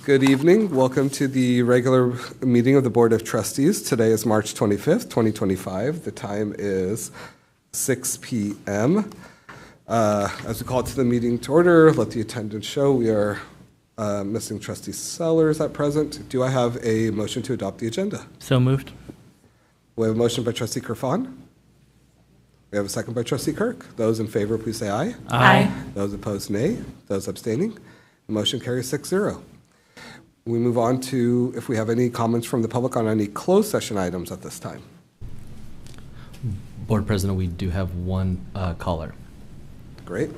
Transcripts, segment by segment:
Good evening. Welcome to the regular meeting of the Board of Trustees. Today is March 25th, 2025. The time is 6 p.m. As we call to the meeting to order, let the attendance show we are missing Trustee Sellers at present. Do I have a motion to adopt the agenda? So moved. We have a motion by Trustee Kerfan. We have a second by Trustee Kirk. Those in favor, please say aye. Aye. Those opposed, nay. Those abstaining, the motion carries 6-0. We move on to if we have any comments from the public on any closed session items at this time. Board President, we do have one caller. Great.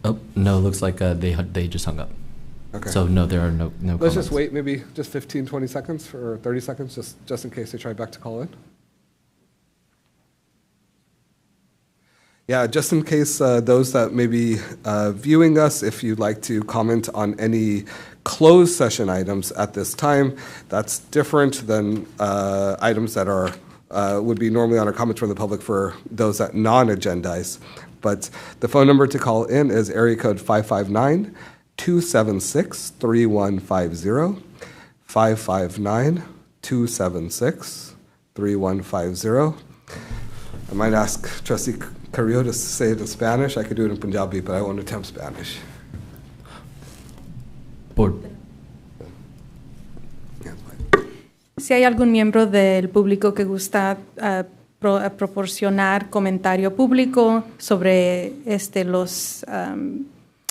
Oh, no, looks like they just hung up. Okay. So no, there are no comments. Let's just wait maybe just 15, 20 seconds or 30 seconds just in case they try back to call in. Yeah, just in case those that may be viewing us, if you'd like to comment on any closed session items at this time, that's different than items that are would be normally on our comments from the public for those that non-agendize. But the phone number to call in is area code 559-276-3150, 559-276-3150. I might ask Trustee Carrillo to say it in Spanish. I could do it in Punjabi, but I won't attempt Spanish. Board. Si hay algún miembro del público que gusta proporcionar comentario público sobre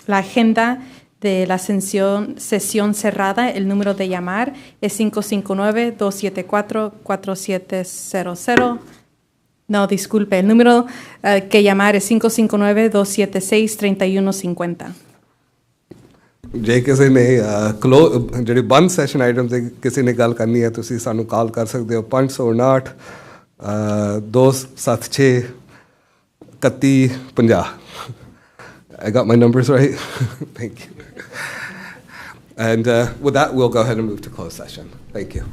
la agenda de la sesión cerrada, el número de llamar es 559-274-4700. No, disculpe, el número que llamar es 559-276-3150. ਜੇ ਕਿਸੇ ਨੇ ਜਿਹੜੇ ਬੰਦ session items ਦੇ ਕਿਸੇ ਨੇ ਗੱਲ ਕਰਨੀ ਹੈ ਤੁਸੀਂ ਸਾਨੂੰ ਕਾਲ ਕਰ ਸਕਦੇ ਹੋ 559 276 3150. I got my numbers right? Thank you. And with that, we'll go ahead and move to closed session. Thank you.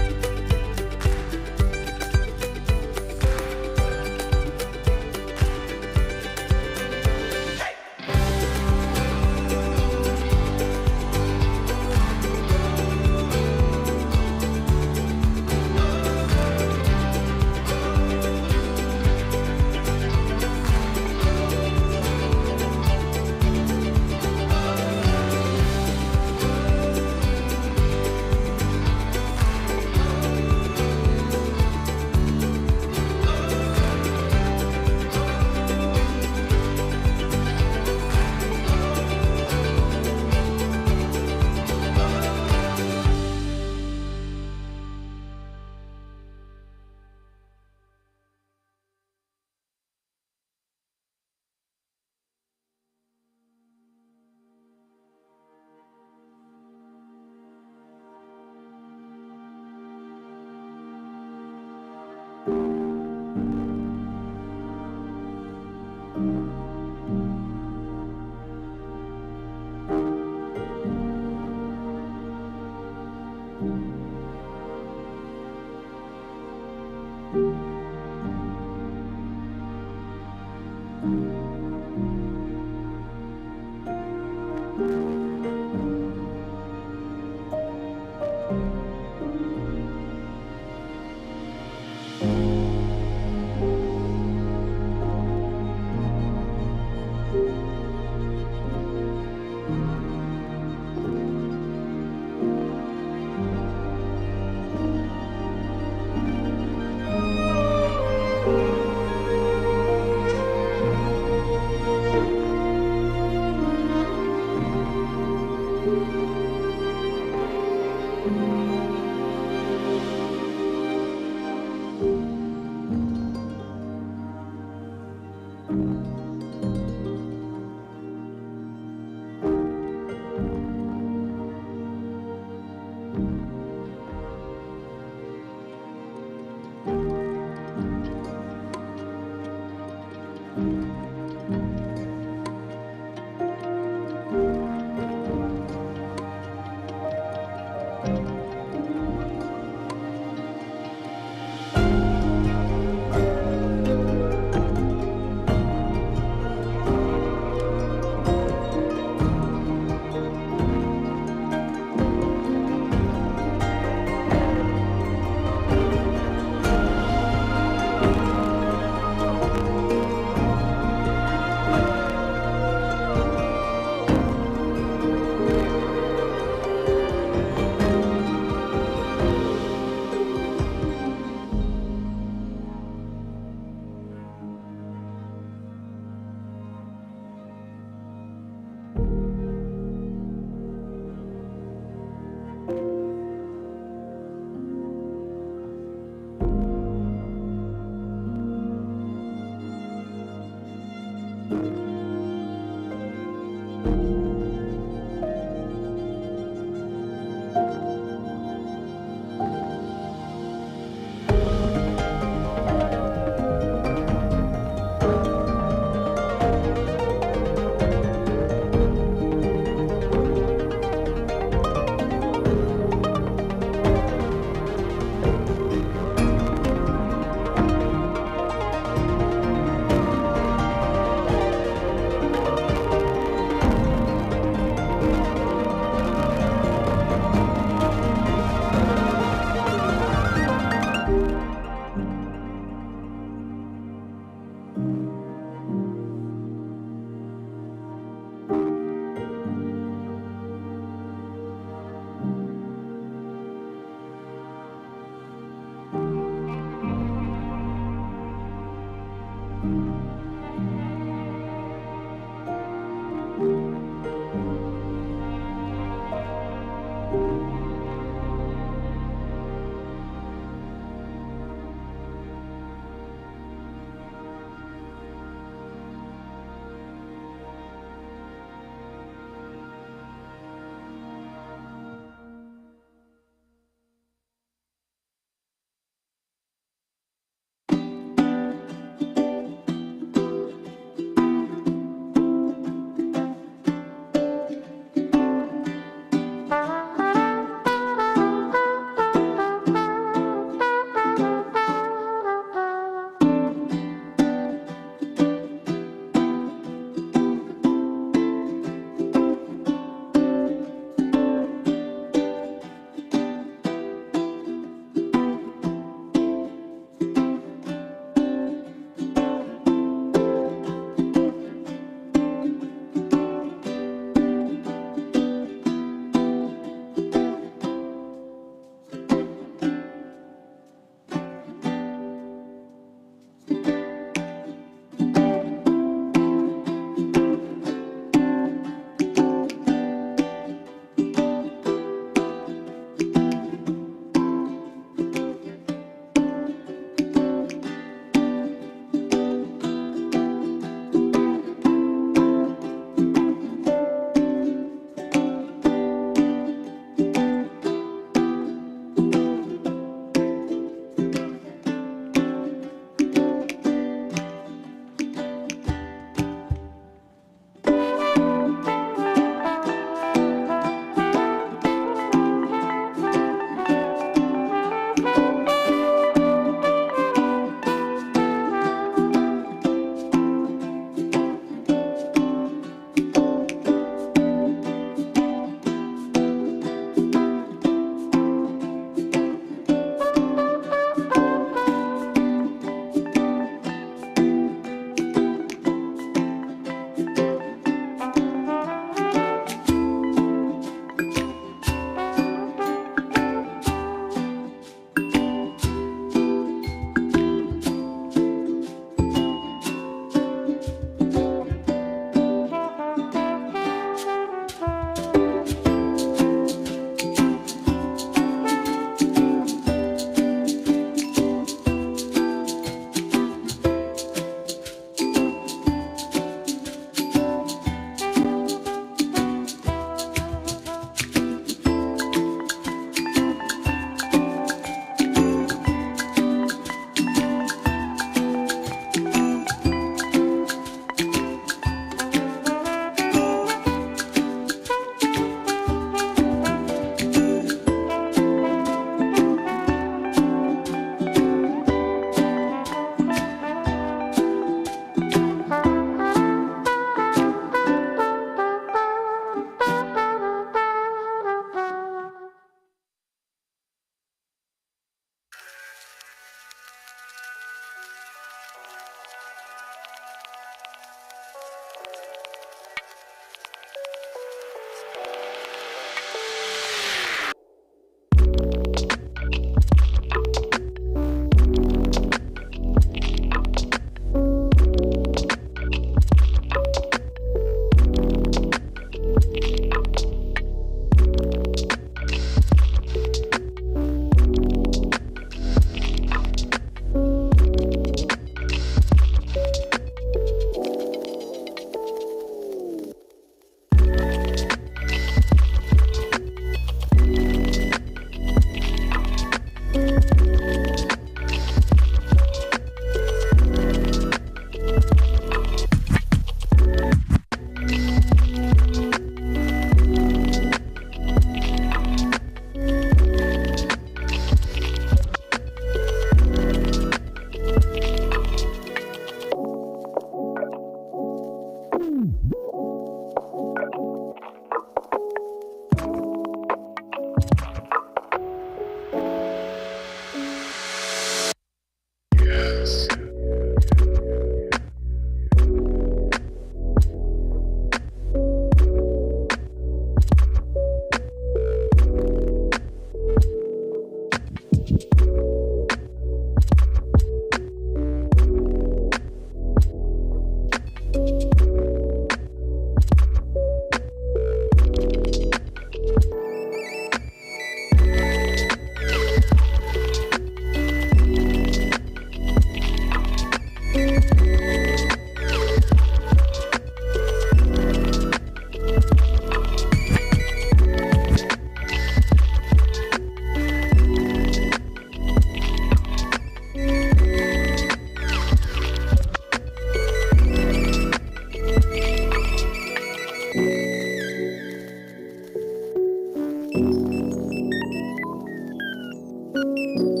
you.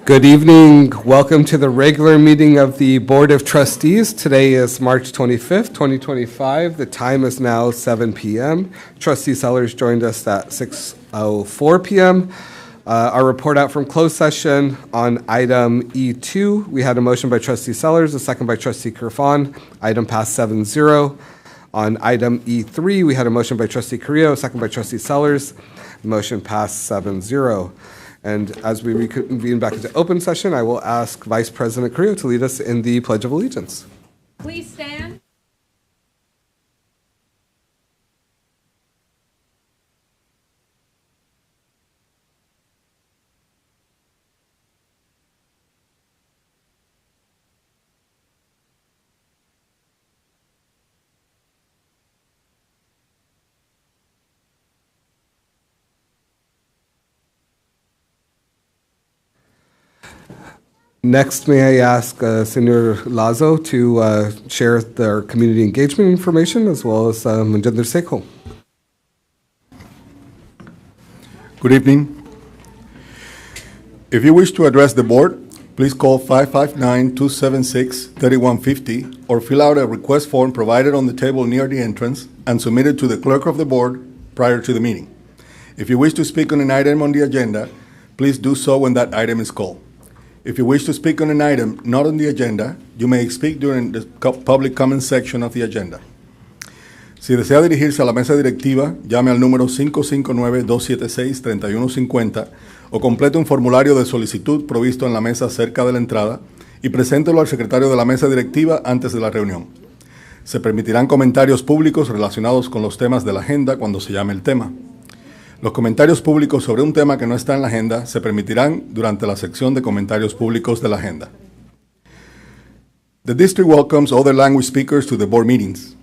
Good evening. Welcome to the regular meeting of the Board of Trustees. Today is March 25th, 2025. The time is now 7 p.m. Trustee Sellers joined us at 6:04 p.m. Our report out from closed session on item E2, we had a motion by Trustee Sellers, a second by Trustee Kerfan. Item passed 7-0. On item E3, we had a motion by Trustee Carrillo, a second by Trustee Sellers. Motion passed 7-0. And as we reconvene back into open session, I will ask Vice President Carrillo to lead us in the Pledge of Allegiance. Please stand. Next, may I ask Senor Lazo to share their community engagement information as well as Manjinder Sekhol. Good evening. If you wish to address the board, please call 559-276-3150 or fill out a request form provided on the table near the entrance and submit it to the clerk of the board prior to the meeting. If you wish to speak on an item on the agenda, please do so when that item is called. If you wish to speak on an item not on the agenda, you may speak during the public comment section of the agenda. Si desea dirigirse a la mesa directiva, llame al número 559-276-3150 o complete un formulario de solicitud provisto en la mesa cerca de la entrada y preséntelo al secretario de la mesa directiva antes de la reunión. Se permitirán comentarios públicos relacionados con los temas de la agenda cuando se llame el tema. Los comentarios públicos sobre un tema que no está en la agenda se permitirán durante la sección de comentarios públicos de la agenda. The district welcomes other language speakers to the board meetings.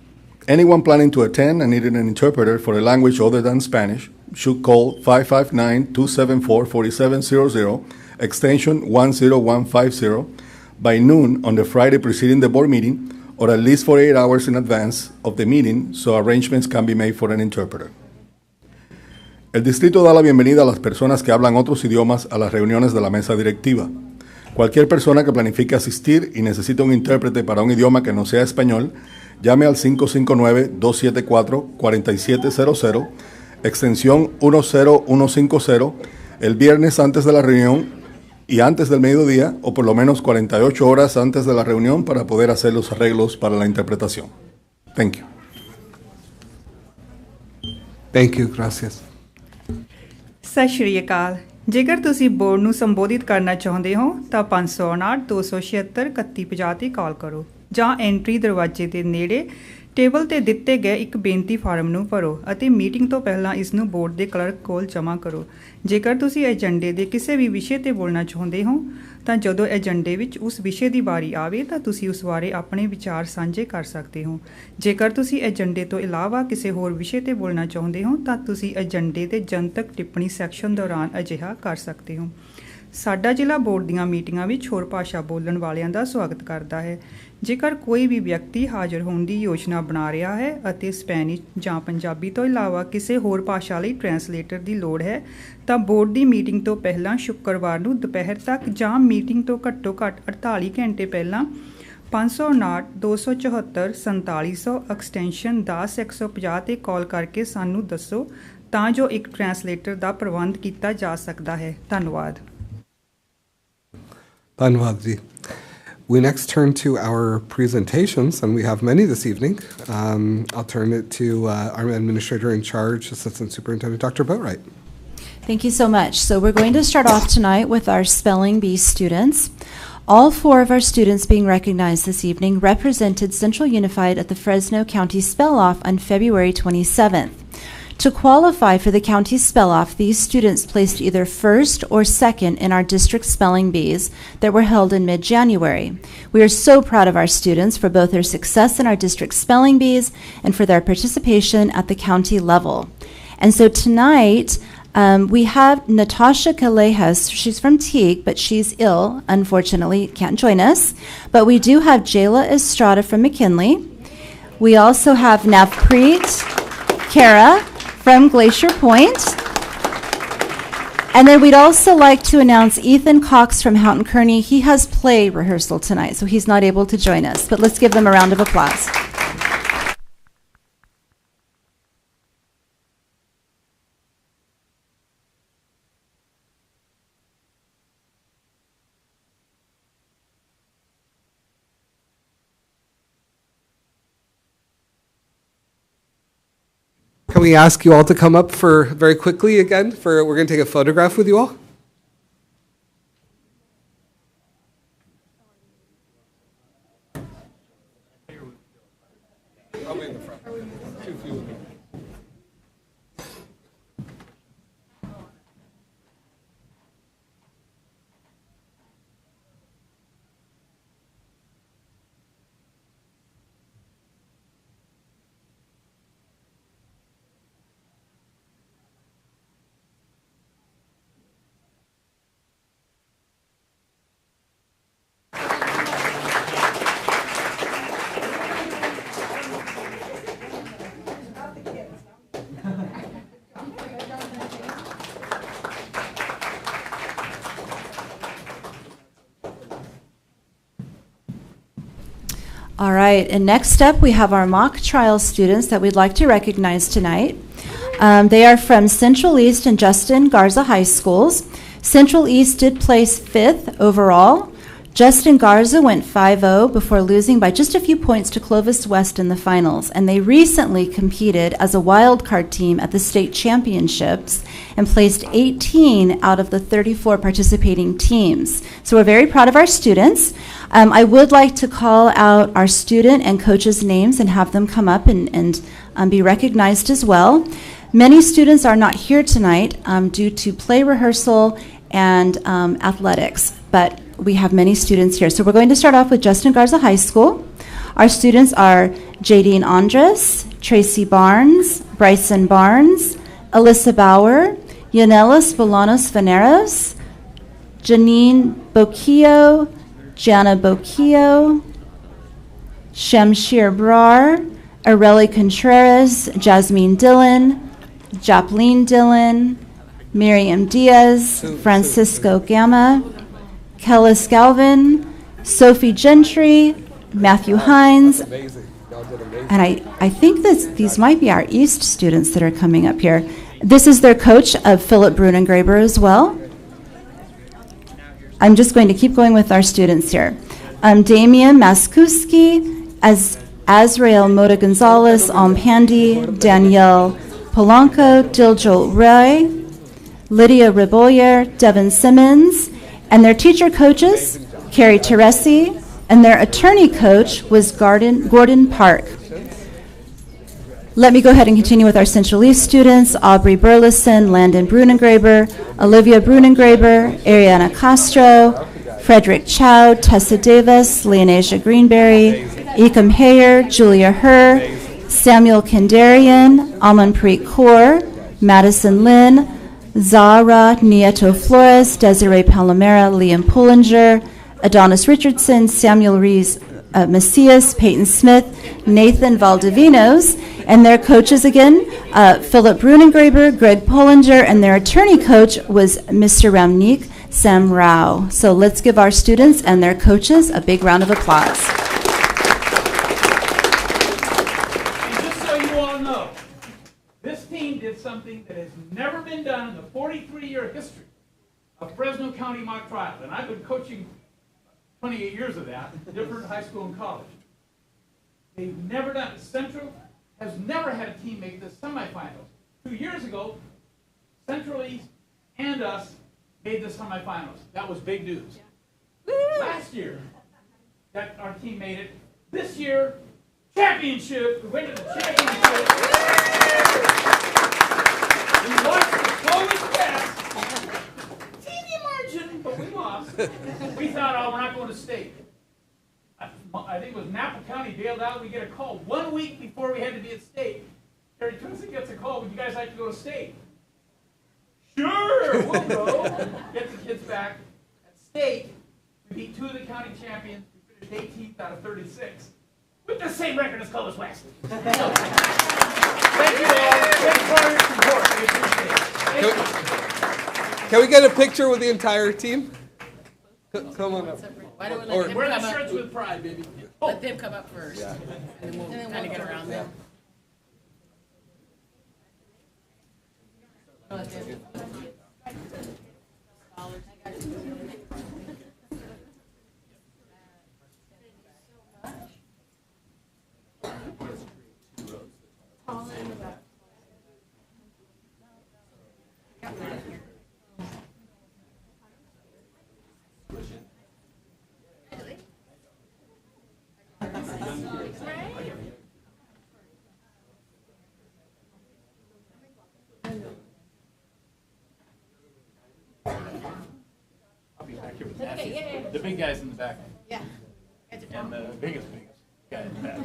Anyone planning to attend and needing an interpreter for a language other than Spanish should call 559-274-4700, extension 10150, by noon on the Friday preceding the board meeting, or at least 48 hours in advance of the meeting so arrangements can be made for an interpreter. El distrito da la bienvenida a las personas que hablan otros idiomas a las reuniones de la mesa directiva. Cualquier persona que planifique asistir y necesite un intérprete para un idioma que no sea español, llame al 559-274-4700, extensión 10150, el viernes antes de la reunión y antes del mediodía, o por lo menos 48 horas antes de la reunión para poder hacer los arreglos para la interpretación. Thank you. Thank you, gracias. ਸਤਿ ਸ਼੍ਰੀ ਅਕਾਲ। ਜੇਕਰ ਤੁਸੀਂ board ਨੂੰ ਸੰਬੋਧਿਤ ਕਰਨਾ ਚਾਹੁੰਦੇ ਹੋ ਤਾਂ 559 276 3150 ਤੇ ਕਾਲ ਕਰੋ ਜਾਂ ਐਂਟਰੀ ਦਰਵਾਜ਼ੇ ਦੇ ਨੇੜੇ ਟੇਬਲ ਤੇ ਦਿੱਤੇ ਗਏ ਇੱਕ ਬੇਨਤੀ ਫਾਰਮ ਨੂੰ ਭਰੋ ਅਤੇ ਮੀਟਿੰਗ ਤੋਂ ਪਹਿਲਾਂ ਇਸ ਨੂੰ ਬੋਰਡ ਦੇ ਕਲਰਕ ਕੋਲ ਜਮ੍ਹਾਂ ਕਰੋ। ਜੇਕਰ ਤੁਸੀਂ ਏਜੰਡੇ ਦੇ ਕਿਸੇ ਵੀ ਵਿਸ਼ੇ ਤੇ ਬੋਲਣਾ ਚਾਹੁੰਦੇ ਹੋ ਤਾਂ ਜਦੋਂ ਏਜੰਡੇ ਵਿੱਚ ਉਸ ਵਿਸ਼ੇ ਦੀ ਵਾਰੀ ਆਵੇ ਤਾਂ ਤੁਸੀਂ ਉਸ ਬਾਰੇ ਆਪਣੇ ਵਿਚਾਰ ਸਾਂਝੇ ਕਰ ਸਕਦੇ ਹੋ। ਜੇਕਰ ਤੁਸੀਂ ਏਜੰਡੇ ਤੋਂ ਇਲਾਵਾ ਕਿਸੇ ਹੋਰ ਵਿਸ਼ੇ ਤੇ ਬੋਲਣਾ ਚਾਹੁੰਦੇ ਹੋ ਤਾਂ ਤੁਸੀਂ ਏਜੰਡੇ ਦੇ ਜਨਤਕ ਟਿੱਪਣੀ ਸੈਕਸ਼ਨ ਦੌਰਾਨ ਅਜਿਹਾ ਕਰ ਸਕਦੇ ਹੋ। ਸਾਡਾ ਜ਼ਿਲ੍ਹਾ ਬੋਰਡ ਦੀਆਂ ਮੀਟਿੰਗਾਂ ਵਿੱਚ ਹੋਰ ਭਾਸ਼ਾ ਬੋਲਣ ਵਾਲਿਆਂ ਦਾ ਸਵਾਗਤ ਕਰਦਾ ਹੈ। ਜੇਕਰ ਕੋਈ ਵੀ ਵਿਅਕਤੀ ਹਾਜ਼ਰ ਹੋਣ ਦੀ ਯੋਜਨਾ ਬਣਾ ਰਿਹਾ ਹੈ ਅਤੇ ਸਪੈਨਿਸ਼ ਜਾਂ ਪੰਜਾਬੀ ਤੋਂ ਇਲਾਵਾ ਕਿਸੇ ਹੋਰ ਭਾਸ਼ਾ ਲਈ ਟ੍ਰਾਂਸਲੇਟਰ ਦੀ ਲੋੜ ਹੈ ਤਾਂ ਬੋਰਡ ਦੀ ਮੀਟਿੰਗ ਤੋਂ ਪਹਿਲਾਂ ਸ਼ੁੱਕਰਵਾਰ ਨੂੰ ਦੁਪਹਿਰ ਤੱਕ ਜਾਂ ਮੀਟਿੰਗ ਤੋਂ ਘੱਟੋ ਘੱਟ 48 ਘੰਟੇ ਪਹਿਲਾਂ 559 274 4700 ਐਕਸਟੈਂਸ਼ਨ 10150 ਤੇ ਕਾਲ ਕਰਕੇ ਸਾਨੂੰ ਦੱਸੋ ਤਾਂ ਜੋ ਇੱਕ ਟ੍ਰਾਂਸਲੇਟਰ ਦਾ ਪ੍ਰਬੰਧ ਕੀਤਾ ਜਾ ਸਕਦਾ ਹੈ। ਧੰਨਵਾਦ। Dhanyavad ji. We next turn to our presentations, and we have many this evening. I'll turn it to our administrator in charge, Assistant Superintendent Dr. Boatwright. Thank you so much. So we're going to start off tonight with our spelling bee students. All 4 of our students being recognized this evening represented Central Unified at the Fresno County Spell-Off on February 27th. To qualify for the county spell-off, these students placed either first or second in our district spelling bees that were held in mid-January. We are so proud of our students for both their success in our district spelling bees and for their participation at the county level. And so tonight, we have Natasha Callejas. She's from Teague, but she's ill, unfortunately, can't join us. But we do have Jayla Estrada from McKinley. We also have Navpreet Kara from Glacier Point. And then we'd also like to announce Ethan Cox from Houghton Kearney. He has play rehearsal tonight, so he's not able to join us. But let's give them a round of applause. Can we ask you all to come up for very quickly again? We're going to take a photograph with you all. I'll be in the front. Too few of me. All right, and next up we have our mock trial students that we'd like to recognize tonight. They are from Central East and Justin Garza High Schools. Central East did place 5th overall. Justin Garza went 5-0 before losing by just a few points to Clovis West in the finals, and they recently competed as a wild card team at the state championships and placed 18 out of the 34 participating teams. So we're very proud of our students. I would like to call out our student and coaches' names and have them come up and be recognized as well. Many students are not here tonight due to play rehearsal and athletics, but we have many students here. So we're going to start off with Justin Garza High School. Our students are Jadine Andres, Tracy Barnes, Bryson Barnes, Alyssa Bauer, Yanelis Bolanos Veneros, Janine Boquillo, Jana Boquillo, Shamshir Brar, Areli Contreras, Jasmine Dillon, Jacqueline Dillon, Miriam Diaz, Francisco Gama, Kellis Galvin, Sophie Gentry, Matthew Hines, Amazing. Y'all did amazing. and I think these might be our East students that are coming up here. This is their coach of Philip Brunengraber as well. I'm just going to keep going with our students here. Damian Maskuski, Azrael Mota Gonzalez, Pandi, Danielle Polanco, Diljol Ray, Lydia Riboyer, Devin Simmons, and their teacher coaches, Carrie Teresi, and their attorney coach was Gordon Park. Let me go ahead and continue with our Central East students, Aubrey Burleson, Landon Brunengraber, Olivia Brunengraber, Ariana Castro, Frederick Chow, Tessa Davis, Leonasia Greenberry, Ekam Hayer, Julia Herr, Samuel Kendarian, Amanpreet Kaur, Madison Lynn, Zahra Nieto Flores, Desiree Palomera, Liam Pullinger, Adonis Richardson, Samuel Rees Macias, Peyton Smith, Nathan Valdivinos, and their coaches again, Philip Brunengraber, Greg Pullinger, and their attorney coach was Mr. Ramnik Sam Rao. So let's give our students and their coaches a big round of applause. And just so you all know, this team did something that has never been done in the 43-year history of Fresno County mock trials. And I've been coaching 28 years of that, different high school and college. They've never done it. Central has never had a team make the semifinals. 2 years ago, Central East and us made the semifinals. That was big news. Last year, that our team made it. This year, championship. We went to the championship. We lost the slowest pass. Teeny margin, but we lost. We thought, oh, we're not going to state. I think it was Napa County bailed out. We get a call 1 week before we had to be at state. Terry Twinston gets a call, would you guys like to go to state? Sure, we'll go. Get the kids back. At state, we beat 2 of the county champions. We finished 18th out of 36. With the same record as Colors West. Thank you all. Thanks for your support. We appreciate it. Thank you. Can we get a picture with the entire team? Come on up. Why don't we Or- let them Wear the come up? shirts with pride, baby. Let them come up first, and then we'll kind of get around them. Let them- The big guys in the back. Yeah. And the biggest guy in the back.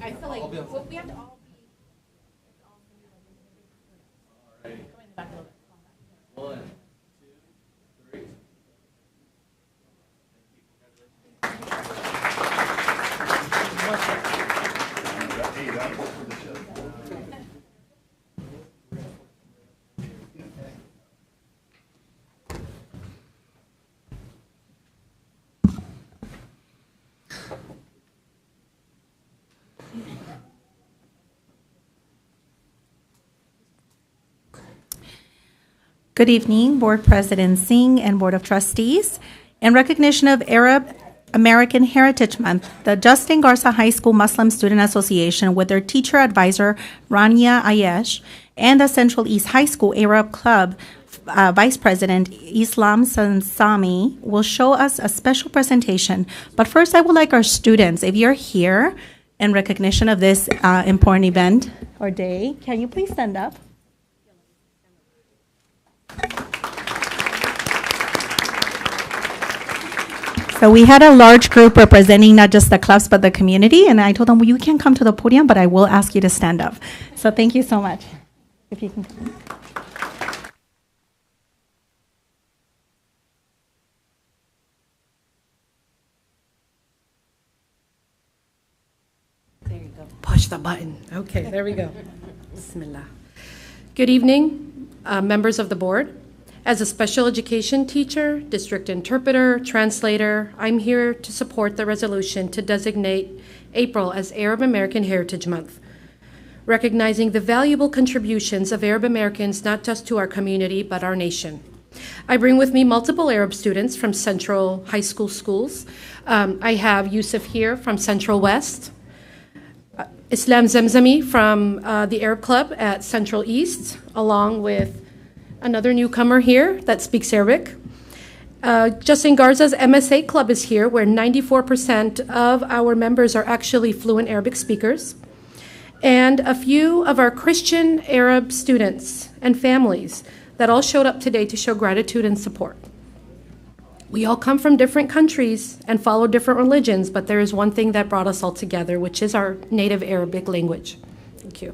I feel like we have to all be. Come in the back a little bit. One. Good evening, Board President Singh and Board of Trustees. In recognition of Arab American Heritage Month, the Justin Garza High School Muslim Student Association, with their teacher advisor Rania Ayesh, and the Central East High School Arab Club Vice President Islam Sansami, will show us a special presentation. But first, I would like our students, if you're here in recognition of this important event or day, can you please stand up? So we had a large group representing not just the clubs but the community, and I told them, well, you can come to the podium, but I will ask you to stand up. So thank you so much. If you can. There you go. Push the button. Okay, there we go. Bismillah. Good evening, members of the board. As a special education teacher, district interpreter, translator, I'm here to support the resolution to designate April as Arab American Heritage Month, recognizing the valuable contributions of Arab Americans not just to our community, but our nation. I bring with me multiple Arab students from Central High School schools. I have Yusuf here from Central West, Islam Zemzami from the Arab Club at Central East, along with another newcomer here that speaks Arabic. Justin Garza's MSA Club is here, where 94% of our members are actually fluent Arabic speakers. And a few of our Christian Arab students and families that all showed up today to show gratitude and support. We all come from different countries and follow different religions, but there is one thing that brought us all together, which is our native Arabic language. Thank you.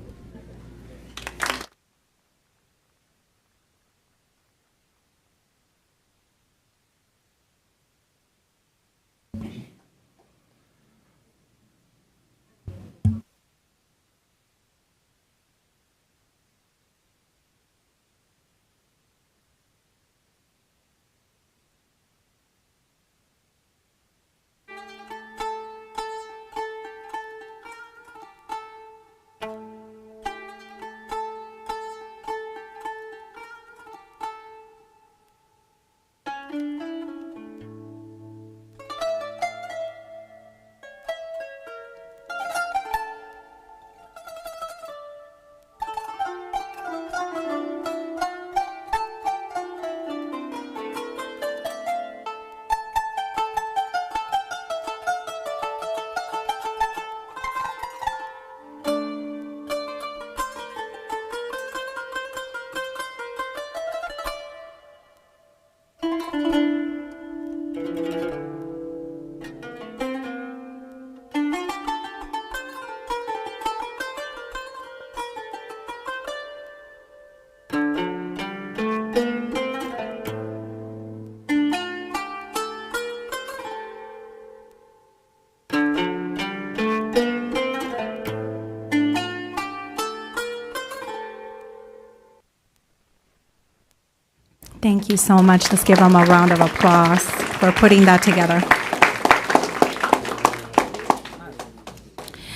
Thank you so much. Let's give them a round of applause for putting that together.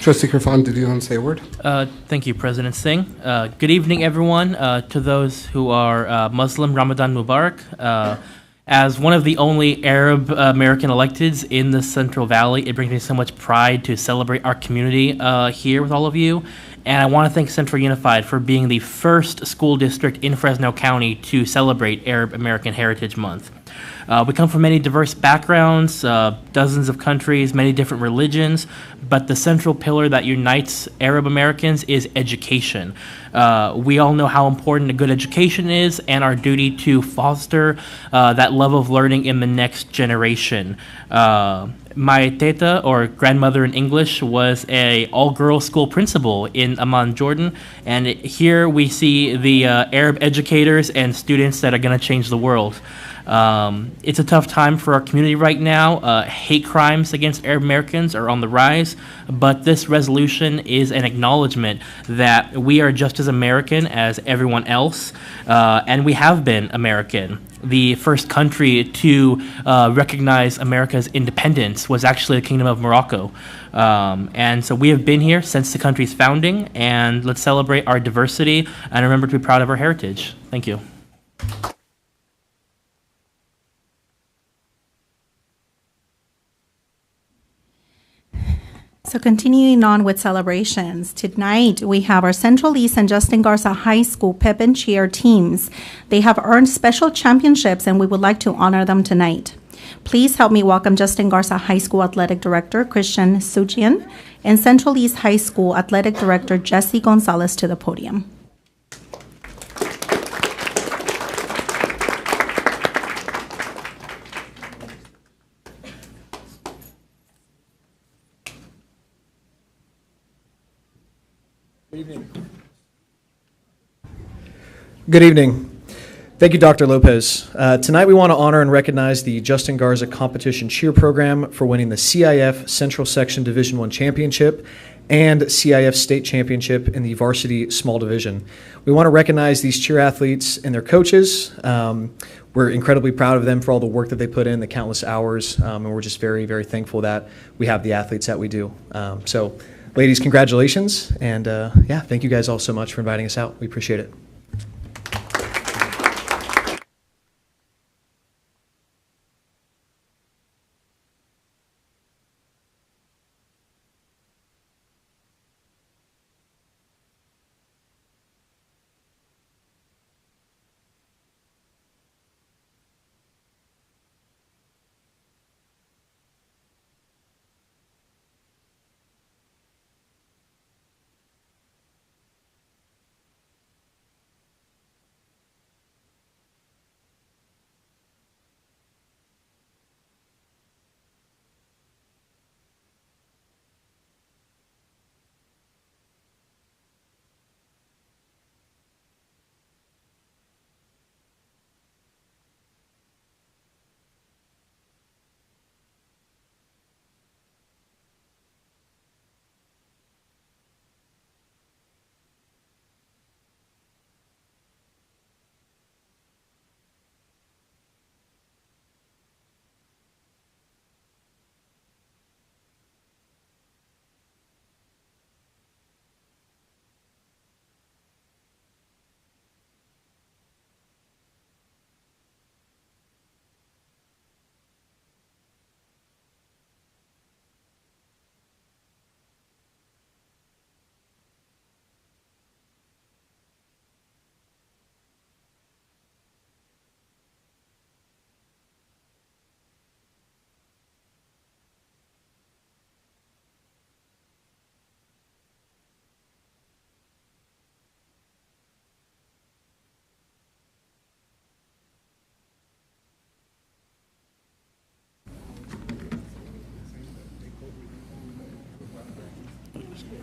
Trustee Kirfan, did you want to say a word? Thank you, President Singh. Good evening, everyone. To those who are Muslim, Ramadan Mubarak. As one of the only Arab American electeds in the Central Valley, it brings me so much pride to celebrate our community here with all of you. And I want to thank Central Unified for being the first school district in Fresno County to celebrate Arab American Heritage Month. We come from many diverse backgrounds, dozens of countries, many different religions, but the central pillar that unites Arab Americans is education. We all know how important a good education is and our duty to foster that love of learning in the next generation. My teta, or grandmother in English, was a all-girls school principal in Amman, Jordan, and here we see the Arab educators and students that are going to change the world. It's a tough time for our community right now. Hate crimes against Arab Americans are on the rise, but this resolution is an acknowledgement that we are just as American as everyone else, and we have been American. The first country to recognize America's independence was actually the Kingdom of Morocco. And so we have been here since the country's founding, and let's celebrate our diversity and remember to be proud of our heritage. Thank you. So continuing on with celebrations, tonight we have our Central East and Justin Garza High School pep and cheer teams. They have earned special championships and we would like to honor them tonight. Please help me welcome Justin Garza High School Athletic Director Christian Sujian and Central East High School Athletic Director Jesse Gonzalez to the podium. Good evening. Thank you, Dr. Lopez. Tonight we want to honor and recognize the Justin Garza Competition Cheer Program for winning the CIF Central Section Division I Championship and CIF State Championship in the Varsity Small Division. We want to recognize these cheer athletes and their coaches. We're incredibly proud of them for all the work that they put in, the countless hours, and we're just very, very thankful that we have the athletes that we do. So, ladies, congratulations, and yeah, thank you guys all so much for inviting us out. We appreciate it.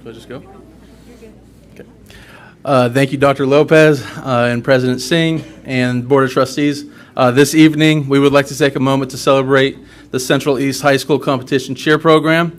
Do I just go? Okay. Thank you, Dr. Lopez and President Singh and Board of Trustees. This evening, we would like to take a moment to celebrate the Central East High School Competition Cheer Program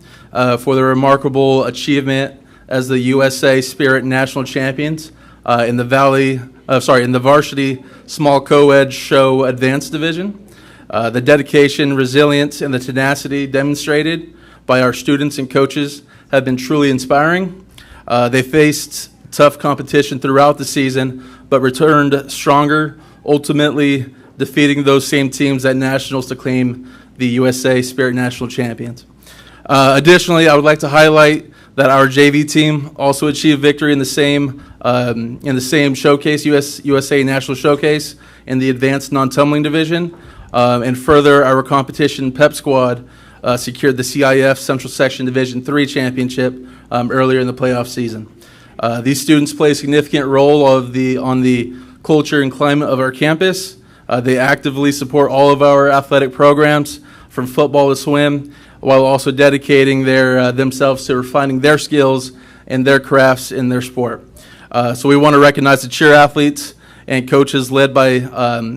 for the remarkable achievement as the USA Spirit National Champions in the Varsity Small Co-Ed Show Advanced Division. The dedication, resilience, and the tenacity demonstrated by our students and coaches have been truly inspiring. They faced tough competition throughout the season, but returned stronger, ultimately defeating those same teams at Nationals to claim the USA Spirit National Champions. Additionally, I would like to highlight that our JV team also achieved victory in the same showcase, USA National Showcase, in the Advanced Non-Tumbling Division. And further, our competition pep squad secured the CIF Central Section Division III Championship earlier in the playoff season. These students play a significant role on the culture and climate of our campus. They actively support all of our athletic programs, from football to swim, while also dedicating themselves to refining their skills and their crafts in their sport. So we want to recognize the cheer athletes and coaches led by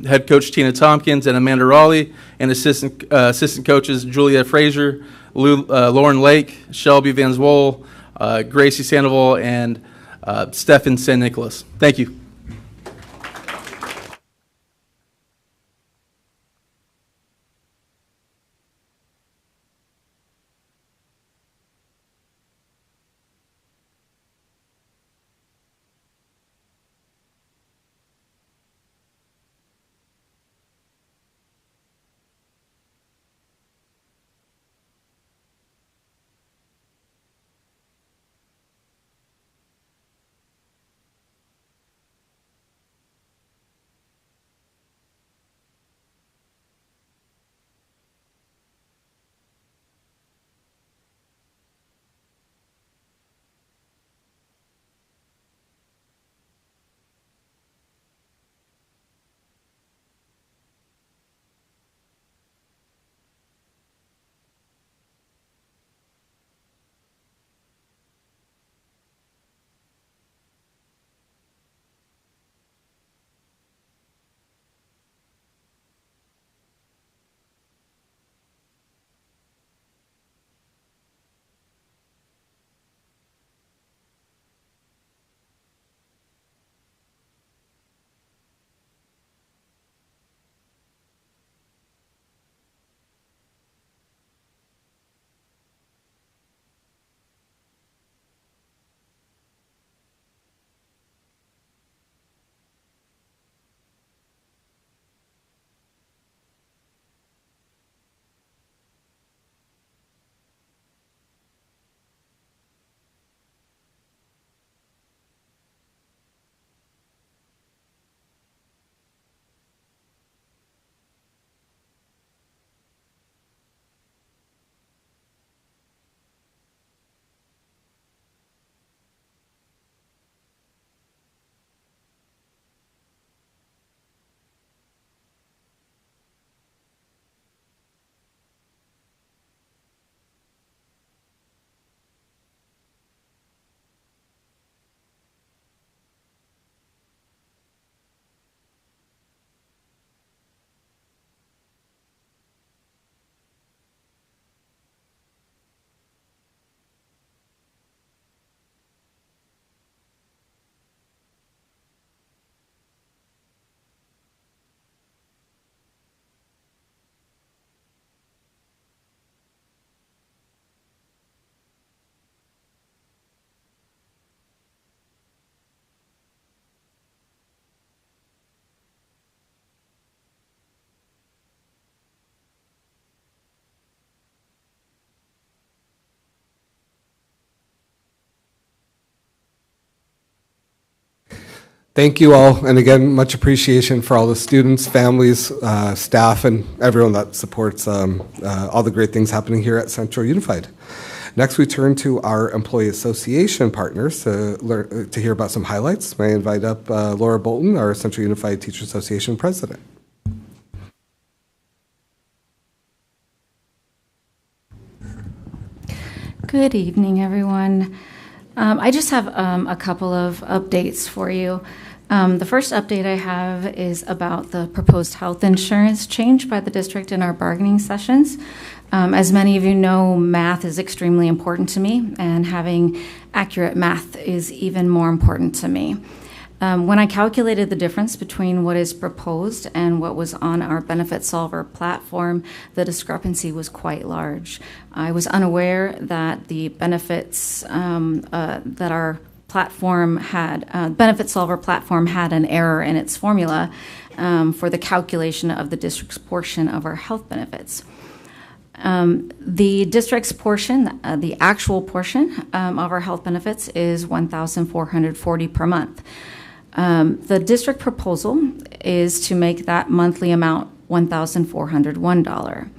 head coach Tina Tompkins and Amanda Raleigh, and assistant coaches Julia Frazier, Lauren Lake, Shelby Van Zwol, Gracie Sandoval, and Stefan San Nicholas. Thank you. Thank you all, and again, much appreciation for all the students, families, staff, and everyone that supports all the great things happening here at Central Unified. Next, we turn to our employee association partners to hear about some highlights. May I invite up Laura Bolton, our Central Unified Teacher Association president. Good evening, everyone. I just have a couple of updates for you. The first update I have is about the proposed health insurance change by the district in our bargaining sessions. As many of you know, math is extremely important to me, and having accurate math is even more important to me. When I calculated the difference between what is proposed and what was on our Benefit Solver platform, the discrepancy was quite large. I was unaware that the benefits that our platform had, Benefit Solver platform had an error in its formula for the calculation of the district's portion of our health benefits. The district's portion, the actual portion of our health benefits is $1,440 per month. The district proposal is to make that monthly amount $1,401.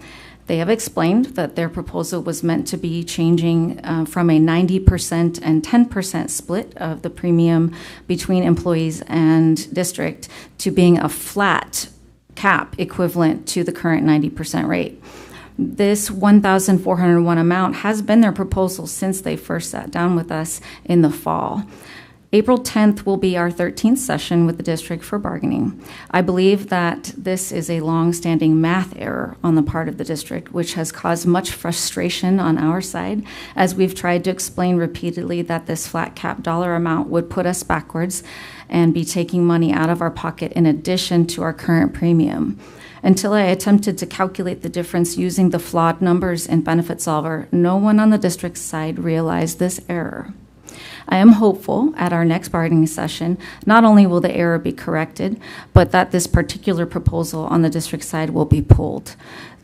They have explained that their proposal was meant to be changing from a 90% and 10% split of the premium between employees and district to being a flat cap equivalent to the current 90% rate. This $1,401 amount has been their proposal since they first sat down with us in the fall. April 10th will be our 13th session with the district for bargaining. I believe that this is a long-standing math error on the part of the district, which has caused much frustration on our side, as we've tried to explain repeatedly that this flat cap dollar amount would put us backwards and be taking money out of our pocket in addition to our current premium. Until I attempted to calculate the difference using the flawed numbers in Benefit Solver, no one on the district side realized this error. I am hopeful at our next bargaining session, not only will the error be corrected, but that this particular proposal on the district side will be pulled.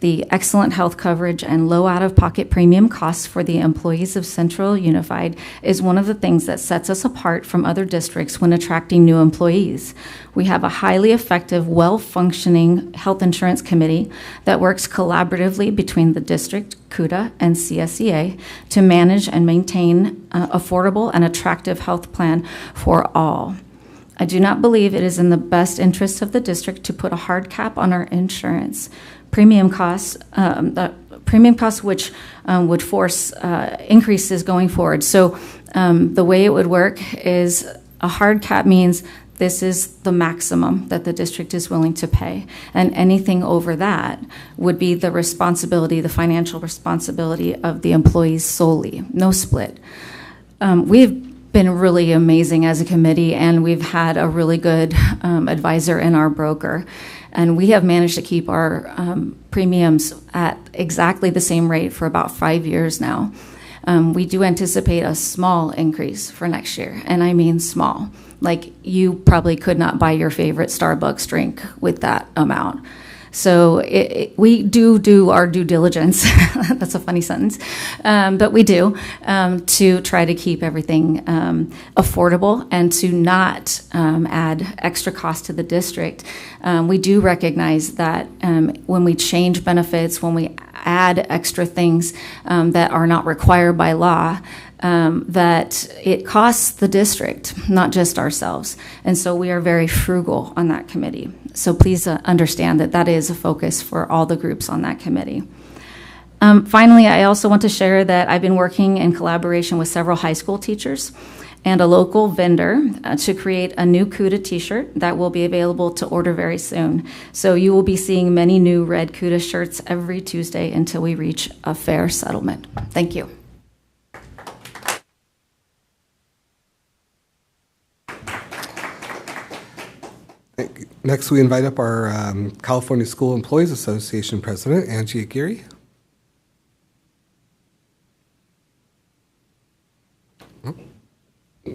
The excellent health coverage and low out-of-pocket premium costs for the employees of Central Unified is one of the things that sets us apart from other districts when attracting new employees. We have a highly effective, well-functioning health insurance committee that works collaboratively between the district, CUDA, and CSEA to manage and maintain affordable and attractive health plan for all. I do not believe it is in the best interest of the district to put a hard cap on our insurance. Premium costs which would force increases going forward. So the way it would work is a hard cap means this is the maximum that the district is willing to pay. And anything over that would be the responsibility, the financial responsibility of the employees solely, no split. We've been really amazing as a committee, and we've had a really good advisor in our broker. And we have managed to keep our premiums at exactly the same rate for about 5 years now. We do anticipate a small increase for next year, and I mean small. Like, you probably could not buy your favorite Starbucks drink with that amount. So we do our due diligence. That's a funny sentence, but we do to try to keep everything affordable and to not add extra cost to the district. We do recognize that when we change benefits, when we add extra things that are not required by law, that it costs the district, not just ourselves. And so we are very frugal on that committee. So please understand that that is a focus for all the groups on that committee. Finally, I also want to share that I've been working in collaboration with several high school teachers and a local vendor to create a new CUDA t-shirt that will be available to order very soon. So you will be seeing many new red CUDA shirts every Tuesday until we reach a fair settlement. Thank you. Next, we invite up our California School Employees Association President, Angie Aguirre.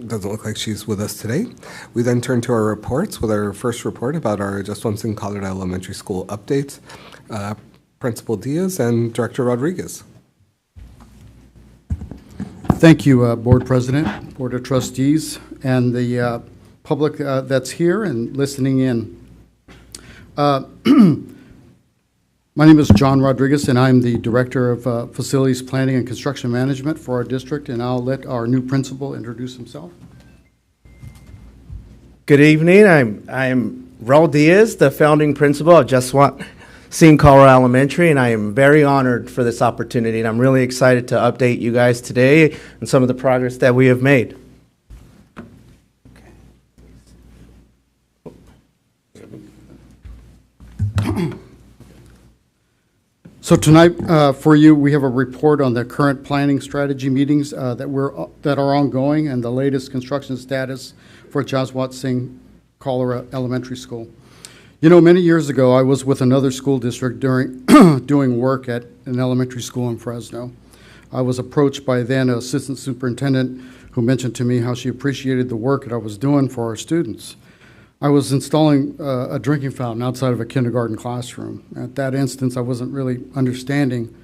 Doesn't look like she's with us today. We then turn to our reports with our first report about our Just One Thing Collard Elementary School updates. Principal Diaz and Director Rodriguez. Thank you, Board President, Board of Trustees, and the public that's here and listening in. My name is John Rodriguez, and I'm the Director of Facilities Planning and Construction Management for our district, and I'll let our new principal introduce himself. Good evening. I'm Raul Diaz, the founding principal of Jesuit Singh Colorado Elementary, and I am very honored for this opportunity, and I'm really excited to update you guys today on some of the progress that we have made. So tonight, for you, we have a report on the current planning strategy meetings that are ongoing and the latest construction status for Jesuit Singh Colorado Elementary School. You know, many years ago, I was with another school district doing work at an elementary school in Fresno. I was approached by then an assistant superintendent who mentioned to me how she appreciated the work that I was doing for our students. I was installing a drinking fountain outside of a kindergarten classroom. At that instance, I wasn't really understanding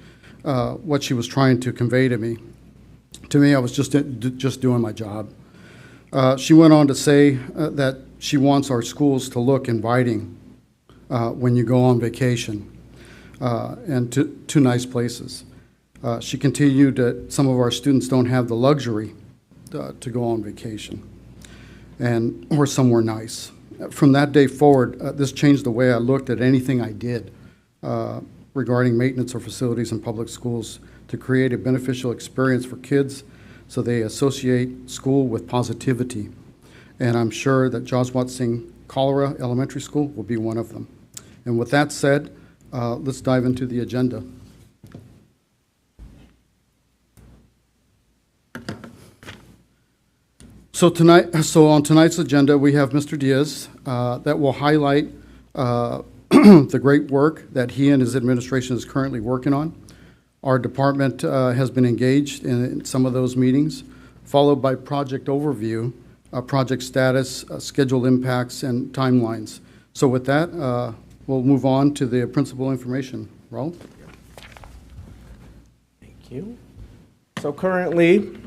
what she was trying to convey to me. To me, I was just doing my job. She went on to say that she wants our schools to look inviting when you go on vacation and to nice places. She continued that some of our students don't have the luxury to go on vacation or somewhere nice. From that day forward, this changed the way I looked at anything I did regarding maintenance or facilities in public schools to create a beneficial experience for kids so they associate school with positivity. And I'm sure that Jesuit Singh Colorado Elementary School will be one of them. And with that said, let's dive into the agenda. So on tonight's agenda, we have Mr. Diaz that will highlight the great work that he and his administration is currently working on. Our department has been engaged in some of those meetings, followed by project overview, project status, schedule impacts, and timelines. So with that, we'll move on to the principal information. Raul? Thank you. So currently,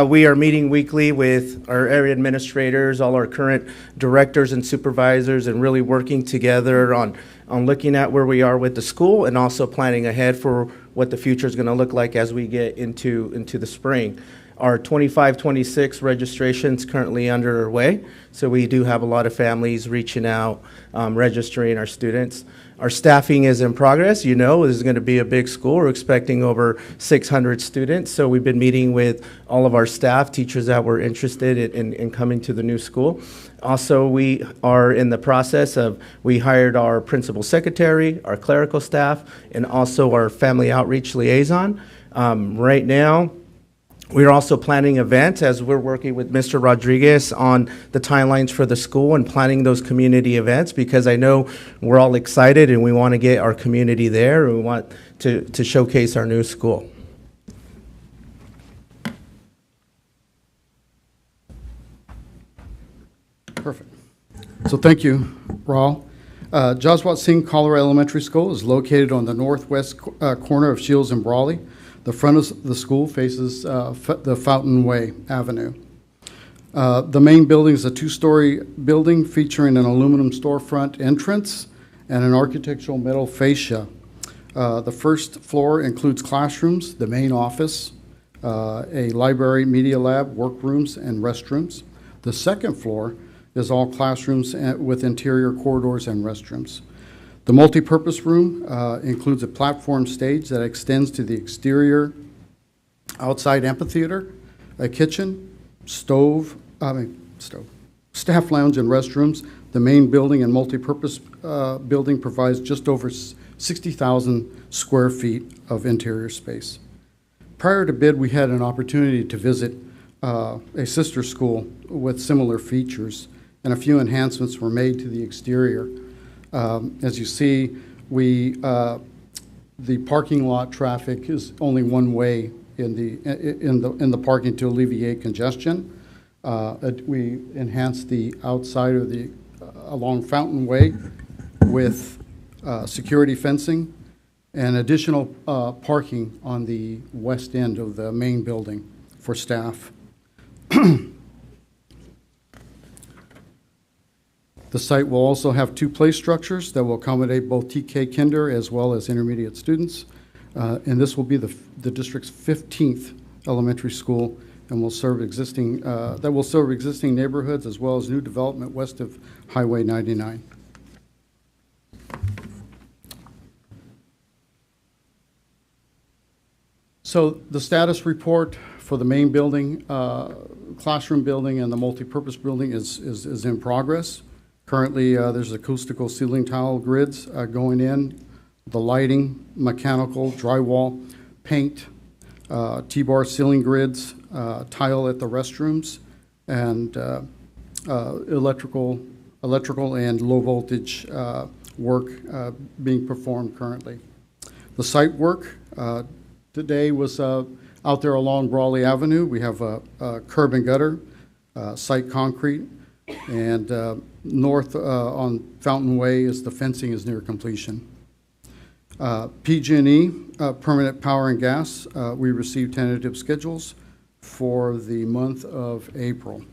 we are meeting weekly with our area administrators, all our current directors and supervisors, and really working together on looking at where we are with the school and also planning ahead for what the future is going to look like as we get into the spring. Our 25-26 registration is currently underway, so we do have a lot of families reaching out, registering our students. Our staffing is in progress. You know, this is going to be a big school. We're expecting over 600 students, so we've been meeting with all of our staff, teachers that were interested in coming to the new school. Also, we are in the process of, we hired our principal secretary, our clerical staff, and also our family outreach liaison. Right now, we're also planning events as we're working with Mr. Rodriguez on the timelines for the school and planning those community events, because I know we're all excited and we want to get our community there and we want to showcase our new school. Perfect. So thank you, Raul. Jesuit Singh Colorado Elementary School is located on the northwest corner of Shields and Brawley. The front of the school faces the Fountain Way Avenue. The main building is a two-story building featuring an aluminum storefront entrance and an architectural metal fascia. The first floor includes classrooms, the main office, a library, media lab, workrooms, and restrooms. The second floor is all classrooms with interior corridors and restrooms. The multipurpose room includes a platform stage that extends to the exterior outside amphitheater, a kitchen, staff lounge and restrooms. The main building and multipurpose building provides just over 60,000 square feet of interior space. Prior to bid, we had an opportunity to visit a sister school with similar features, and a few enhancements were made to the exterior. As you see, the parking lot traffic is only one way in the parking to alleviate congestion. We enhanced the outside of the along Fountain Way with security fencing and additional parking on the west end of the main building for staff. The site will also have 2 play structures that will accommodate both TK Kinder as well as intermediate students. And this will be the district's 15th elementary school and will serve existing neighborhoods as well as new development west of Highway 99. So the status report for the main building, classroom building, and the multipurpose building is in progress. Currently, there's acoustical ceiling tile grids going in, the lighting, mechanical, drywall, paint, T-bar ceiling grids, tile at the restrooms, and electrical and low voltage work being performed currently. The site work today was out there along Brawley Avenue. We have a curb and gutter, site concrete, and north on Fountain Way is the fencing is near completion. PG&E, permanent power and gas, we received tentative schedules for the month of April.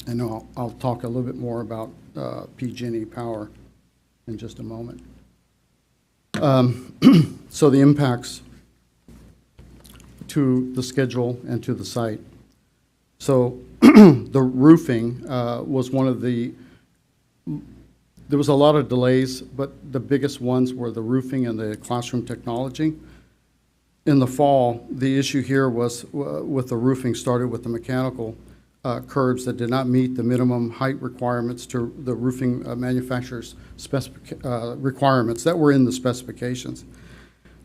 And I'll talk a little bit more about PG&E power in just a moment. So the impacts to the schedule and to the site. So the roofing was one of the, there was a lot of delays, but the biggest ones were the roofing and the classroom technology. In the fall, the issue here was with the roofing started with the mechanical curbs that did not meet the minimum height requirements to the roofing manufacturer's requirements that were in the specifications.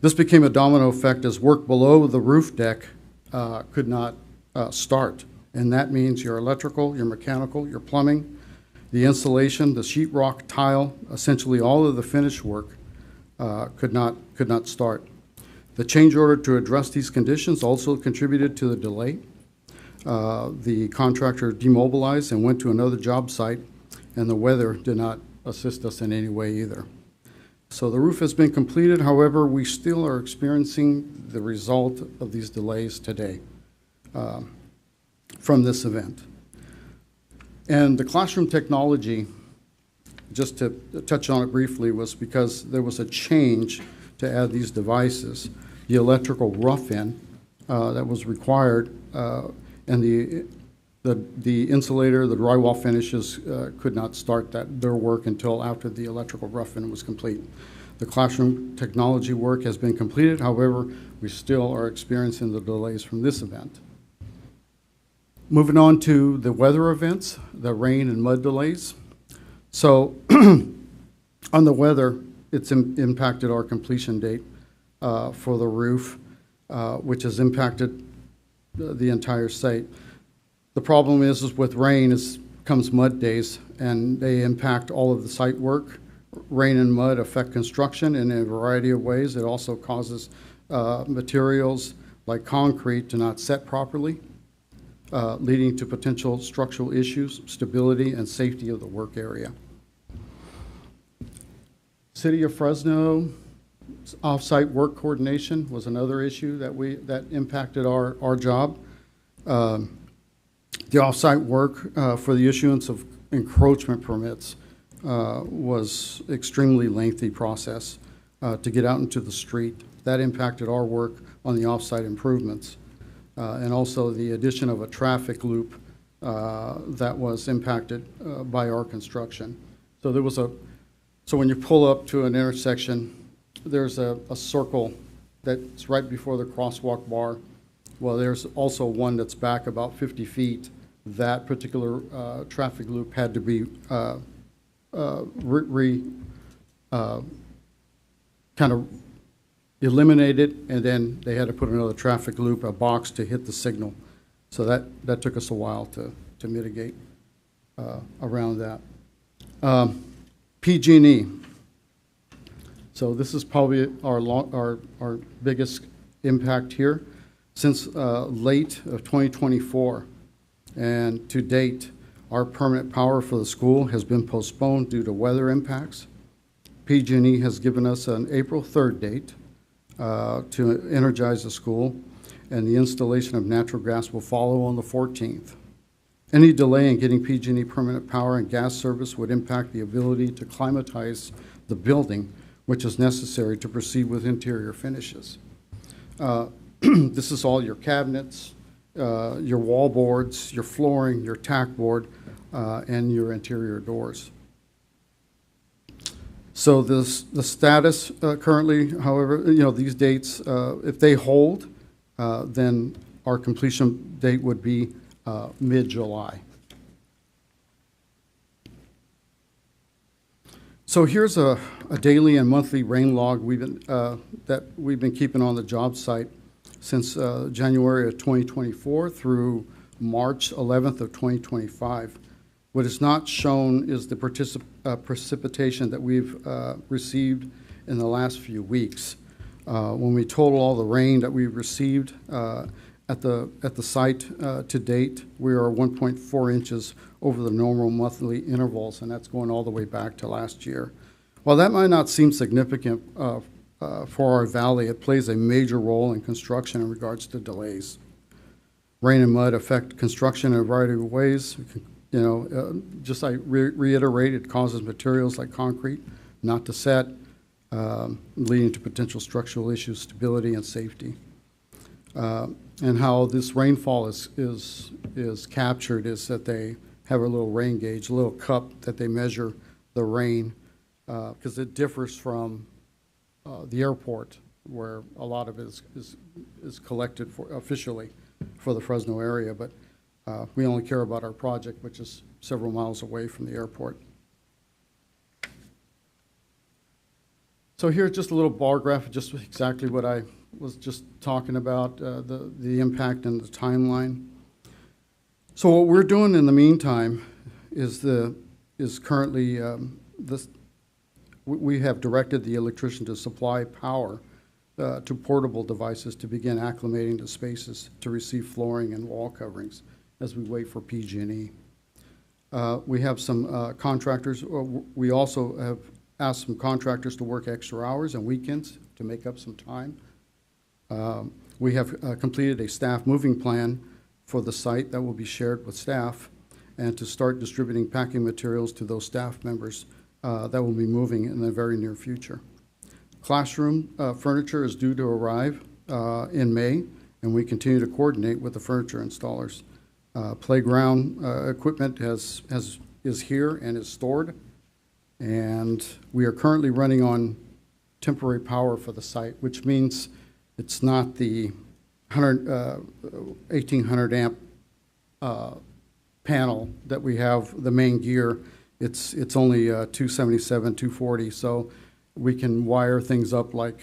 This became a domino effect as work below the roof deck could not start. And that means your electrical, your mechanical, your plumbing, the insulation, the sheetrock, tile, essentially all of the finish work could not start. The change order to address these conditions also contributed to the delay. The contractor demobilized and went to another job site, and the weather did not assist us in any way either. So the roof has been completed. However, we still are experiencing the result of these delays today from this event. And the classroom technology, just to touch on it briefly, was because there was a change to add these devices. The electrical rough-in that was required and the insulator, the drywall finishes could not start their work until after the electrical rough-in was complete. The classroom technology work has been completed. However, we still are experiencing the delays from this event. Moving on to the weather events, the rain and mud delays. So on the weather, it's impacted our completion date for the roof, which has impacted the entire site. The problem is with rain comes mud days, and they impact all of the site work. Rain and mud affect construction in a variety of ways. It also causes materials like concrete to not set properly, leading to potential structural issues, stability, and safety of the work area. City of Fresno off-site work coordination was another issue that impacted our job. The off-site work for the issuance of encroachment permits was extremely lengthy process to get out into the street. That impacted our work on the off-site improvements. And also the addition of a traffic loop that was impacted by our construction. So there was so when you pull up to an intersection, there's a circle that's right before the crosswalk bar. Well, there's also one that's back about 50 feet. That particular traffic loop had to be kind of eliminated, and then they had to put another traffic loop, a box to hit the signal. So that took us a while to mitigate around that. PG&E. So this is probably our biggest impact here. Since late of 2024 and to date, our permanent power for the school has been postponed due to weather impacts. PG&E has given us an April 3rd date to energize the school, and the installation of natural gas will follow on the 14th. Any delay in getting PG&E permanent power and gas service would impact the ability to climatize the building, which is necessary to proceed with interior finishes. This is all your cabinets, your wall boards, your flooring, your tack board, and your interior doors. So the status currently, however, these dates, if they hold, then our completion date would be mid-July. So here's a daily and monthly rain log that we've been keeping on the job site since January of 2024 through March 11th of 2025. What is not shown is the precipitation that we've received in the last few weeks. When we total all the rain that we've received at the site to date, we are 1.4 inches over the normal monthly intervals, and that's going all the way back to last year. While that might not seem significant for our valley, it plays a major role in construction in regards to delays. Rain and mud affect construction in a variety of ways. Just like reiterate, it causes materials like concrete not to set, leading to potential structural issues, stability, and safety. And how this rainfall is captured is that they have a little rain gauge, a little cup that they measure the rain, because it differs from the airport, where a lot of it is collected officially for the Fresno area, but we only care about our project, which is several miles away from the airport. So here's just a little bar graph, just exactly what I was just talking about, the impact and the timeline. So what we're doing in the meantime is currently we have directed the electrician to supply power to portable devices to begin acclimating the spaces to receive flooring and wall coverings as we wait for PG&E. We have some contractors. We also have asked some contractors to work extra hours and weekends to make up some time. We have completed a staff moving plan for the site that will be shared with staff, and to start distributing packing materials to those staff members that will be moving in the very near future. Classroom furniture is due to arrive in May, and we continue to coordinate with the furniture installers. Playground equipment is here and is stored, and we are currently running on temporary power for the site, which means it's not the 1800 amp panel that we have, the main gear. It's only 277, 240, so we can wire things up like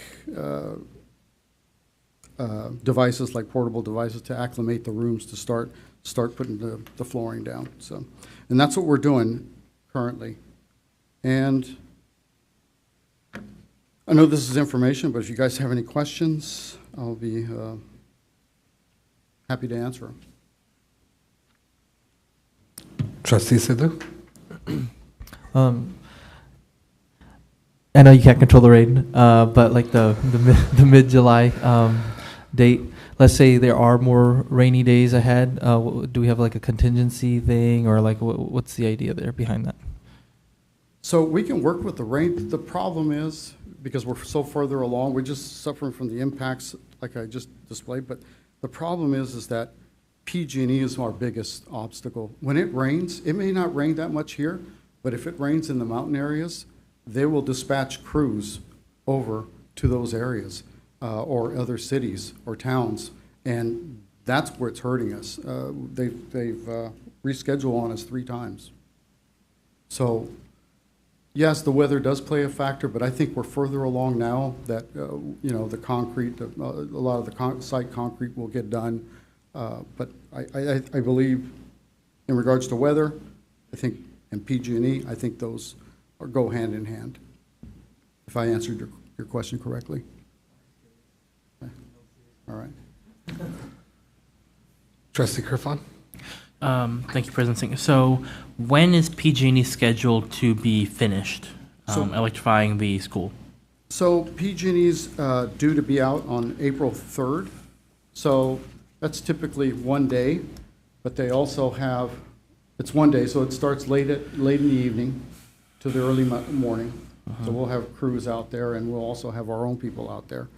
devices, like portable devices, to acclimate the rooms to start putting the flooring down. So, and that's what we're doing currently. And I know this is information, but if you guys have any questions, I'll be happy to answer them. Trustee Sidhu? I know you can't control the rain, but like the mid-July date, let's say there are more rainy days ahead, do we have like a contingency thing, or like what's the idea there behind that? So we can work with the rain. The problem is, because we're so further along, we're just suffering from the impacts like I just displayed, but the problem is that PG&E is our biggest obstacle. When it rains, it may not rain that much here, but if it rains in the mountain areas, they will dispatch crews over to those areas or other cities or towns, and that's where it's hurting us. They've rescheduled on us 3 times. So yes, the weather does play a factor, but I think we're further along now that the concrete, a lot of the site concrete will get done. But I believe in regards to weather, I think, and PG&E, I think those go hand in hand, if I answered your question correctly. Okay. All right. Trustee Kerfon? Thank you, President Singh. So when is PG&E scheduled to be finished electrifying the school? So PG&E's due to be out on April 3rd. So that's typically one day, but they also have It's one day, so it starts late in the evening to the early morning. So we'll have crews out there, and we'll also have our own people out there.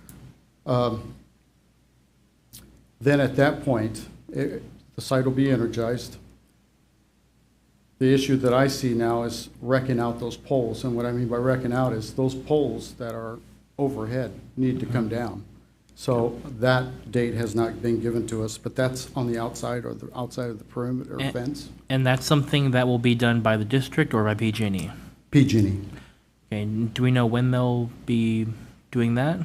Then at that point, the site will be energized. The issue that I see now is wrecking out those poles, and what I mean by wrecking out is those poles that are overhead need to come down. So that date has not been given to us, but that's on the outside or the outside of the perimeter fence. And that's something that will be done by the district or by PG&E? PG&E. Okay, do we know when they'll be doing that?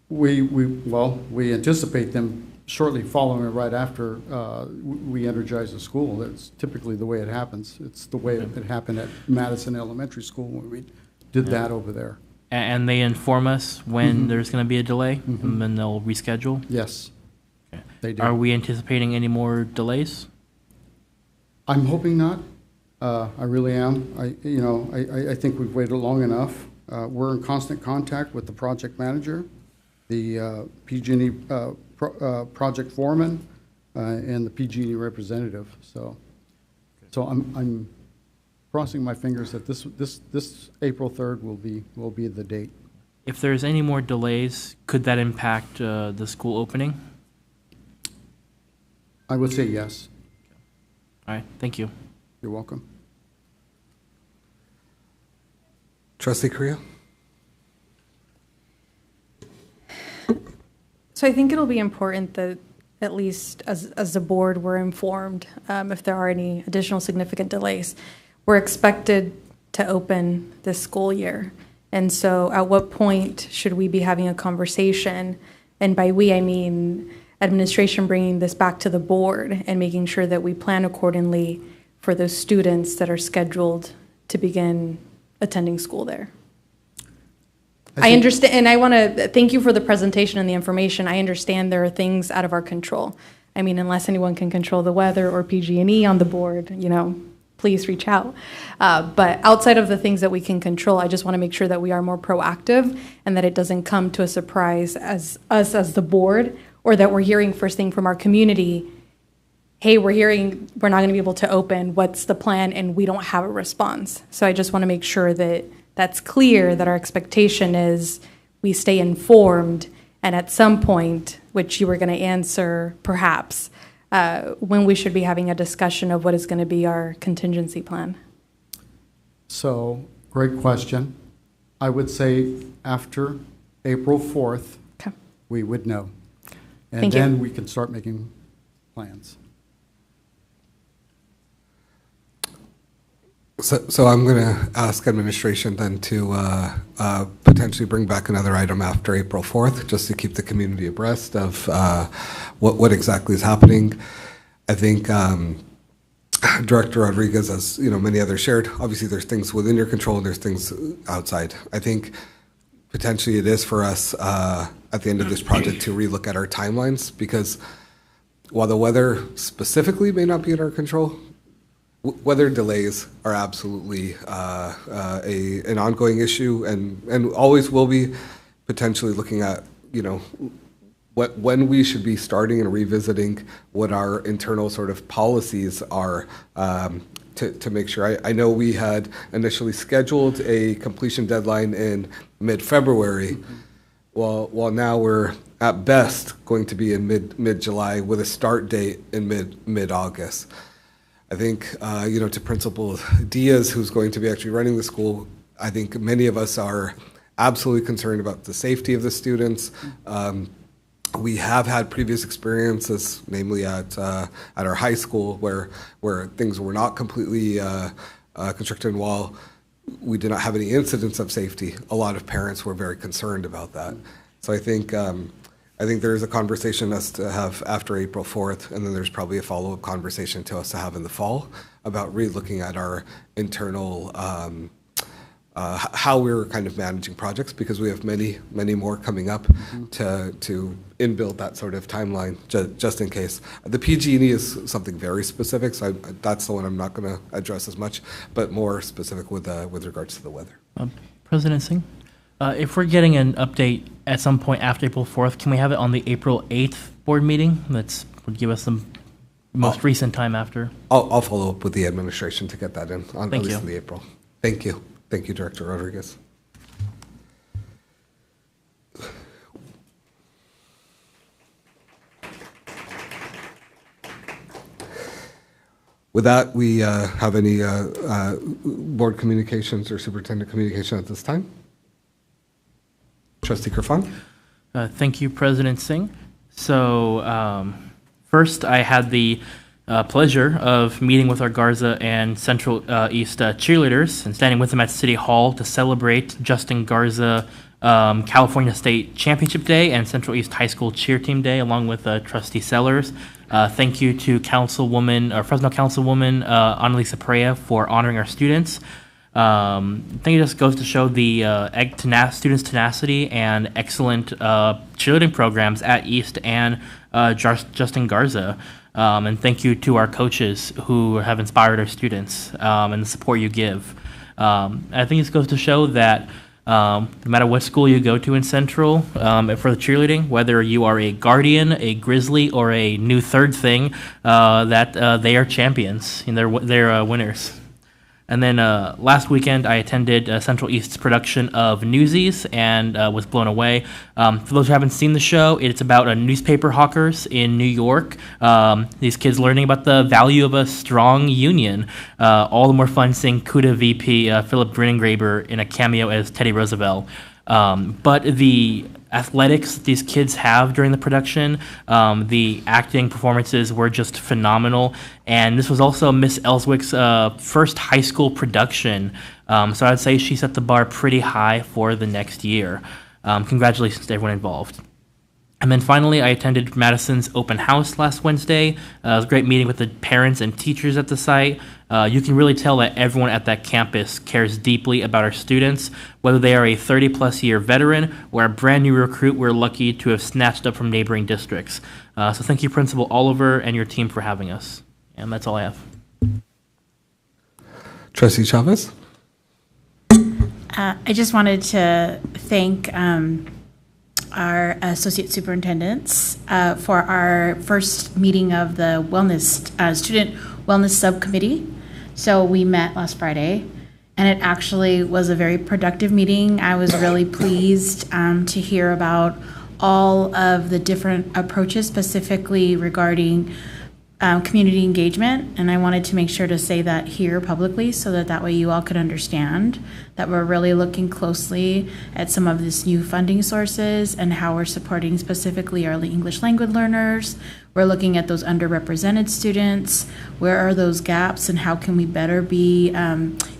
We anticipate them shortly following it right after we energize the school. That's typically the way it happens. It's the way it happened at Madison Elementary School when we did that over there. And they inform us when there's going to be a delay, and then they'll reschedule? Yes, okay. They do. Are we anticipating any more delays? I'm hoping not. I really am. I think we've waited long enough. We're in constant contact with the project manager, the PG&E project foreman, and the PG&E representative. So I'm crossing my fingers that this April 3rd will be the date. If there's any more delays, could that impact the school opening? I would say yes. All right, thank you. You're welcome. Trustee Correa? So I think it'll be important that at least as the board we're informed if there are any additional significant delays. We're expected to open this school year. And so at what point should we be having a conversation? And by we, I mean administration bringing this back to the board and making sure that we plan accordingly for those students that are scheduled to begin attending school there. I understand, and I want to thank you for the presentation and the information. I understand there are things out of our control. I mean, unless anyone can control the weather or PG&E on the board, please reach out. But outside of the things that we can control, I just want to make sure that we are more proactive and that it doesn't come to a surprise as us as the board, or that we're hearing first thing from our community, hey, we're hearing we're not going to be able to open, what's the plan, and we don't have a response. So I just want to make sure that that's clear, that our expectation is we stay informed, and at some point, which you were going to answer perhaps, when we should be having a discussion of what is going to be our contingency plan. So, great question. I would say after April 4th, okay, we would know. And Thank then you. we can start making plans. So I'm going to ask administration then to potentially bring back another item after April 4th, just to keep the community abreast of what exactly is happening. I think Director Rodriguez, as many others shared, obviously there's things within your control and there's things outside. I think potentially it is for us at the end of this project to relook at our timelines, because while the weather specifically may not be in our control, weather delays are absolutely an ongoing issue, and always will be. Potentially looking at when we should be starting and revisiting what our internal sort of policies are to make sure. I know we had initially scheduled a completion deadline in mid-February. Well, now we're at best going to be in mid-July with a start date in mid-August. I think, to Principal Diaz, who's going to be actually running the school, I think many of us are absolutely concerned about the safety of the students. We have had previous experiences, namely at our high school, where things were not completely constructed, and while we did not have any incidents of safety, a lot of parents were very concerned about that. So I think there is a conversation us to have after April 4th, and then there's probably a follow-up conversation to us to have in the fall about re-looking at our internal, how we're kind of managing projects, because we have many, many more coming up to inbuild that sort of timeline, just in case. The PG&E is something very specific, so that's the one I'm not going to address as much, but more specific with regards to the weather. President Singh? If we're getting an update at some point after April 4th, can we have it on the April 8th board meeting? That would give us some most recent time after. I'll follow up with the administration to get that in, at Thank least you. in the April. Thank you. Thank you, Director Rodriguez. With that, we have any board communications or superintendent communication at this time? Trustee Kerfan? Thank you, President Singh. So first, I had the pleasure of meeting with our Garza and Central East cheerleaders and standing with them at City Hall to celebrate Justin Garza California State Championship Day and Central East High School Cheer Team Day, along with Trustee Sellers. Thank you to Fresno Councilwoman Annalisa Perea for honoring our students. I think it just goes to show the students' tenacity and excellent cheerleading programs at East and Justin Garza. And thank you to our coaches who have inspired our students and the support you give. I think this goes to show that no matter what school you go to in Central for the cheerleading, whether you are a Guardian, a Grizzly, or a new third thing, that they are champions and they're winners. And then last weekend, I attended Central East's production of Newsies and was blown away. For those who haven't seen the show, it's about newspaper hawkers in New York. These kids learning about the value of a strong union. All the more fun seeing CUDA VP Philip Brinengraber in a cameo as Teddy Roosevelt. But the athletics these kids have during the production, the acting performances were just phenomenal. And this was also Miss Ellswick's first high school production. So I'd say she set the bar pretty high for the next year. Congratulations to everyone involved. And then finally, I attended Madison's open house last Wednesday. It was a great meeting with the parents and teachers at the site. You can really tell that everyone at that campus cares deeply about our students, whether they are a 30-plus year veteran or a brand new recruit we're lucky to have snatched up from neighboring districts. So thank you, Principal Oliver and your team for having us. And that's all I have. Trustee Chavez? I just wanted to thank our associate superintendents for our first meeting of the student wellness subcommittee. So we met last Friday, and it actually was a very productive meeting. I was really pleased to hear about all of the different approaches, specifically regarding community engagement, and I wanted to make sure to say that here publicly so that way you all could understand that we're really looking closely at some of these new funding sources and how we're supporting specifically our English language learners. We're looking at those underrepresented students. Where are those gaps and how can we better be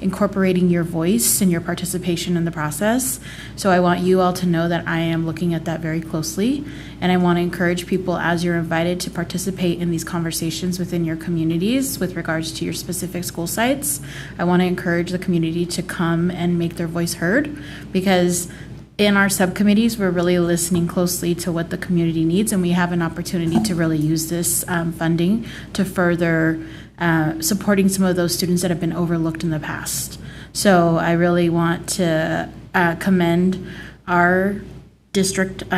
incorporating your voice and your participation in the process? So I want you all to know that I am looking at that very closely, and I want to encourage people as you're invited to participate in these conversations within your communities with regards to your specific school sites. I want to encourage the community to come and make their voice heard, because in our subcommittees, we're really listening closely to what the community needs, and we have an opportunity to really use this funding to further supporting some of those students that have been overlooked in the past. So I really want to commend our district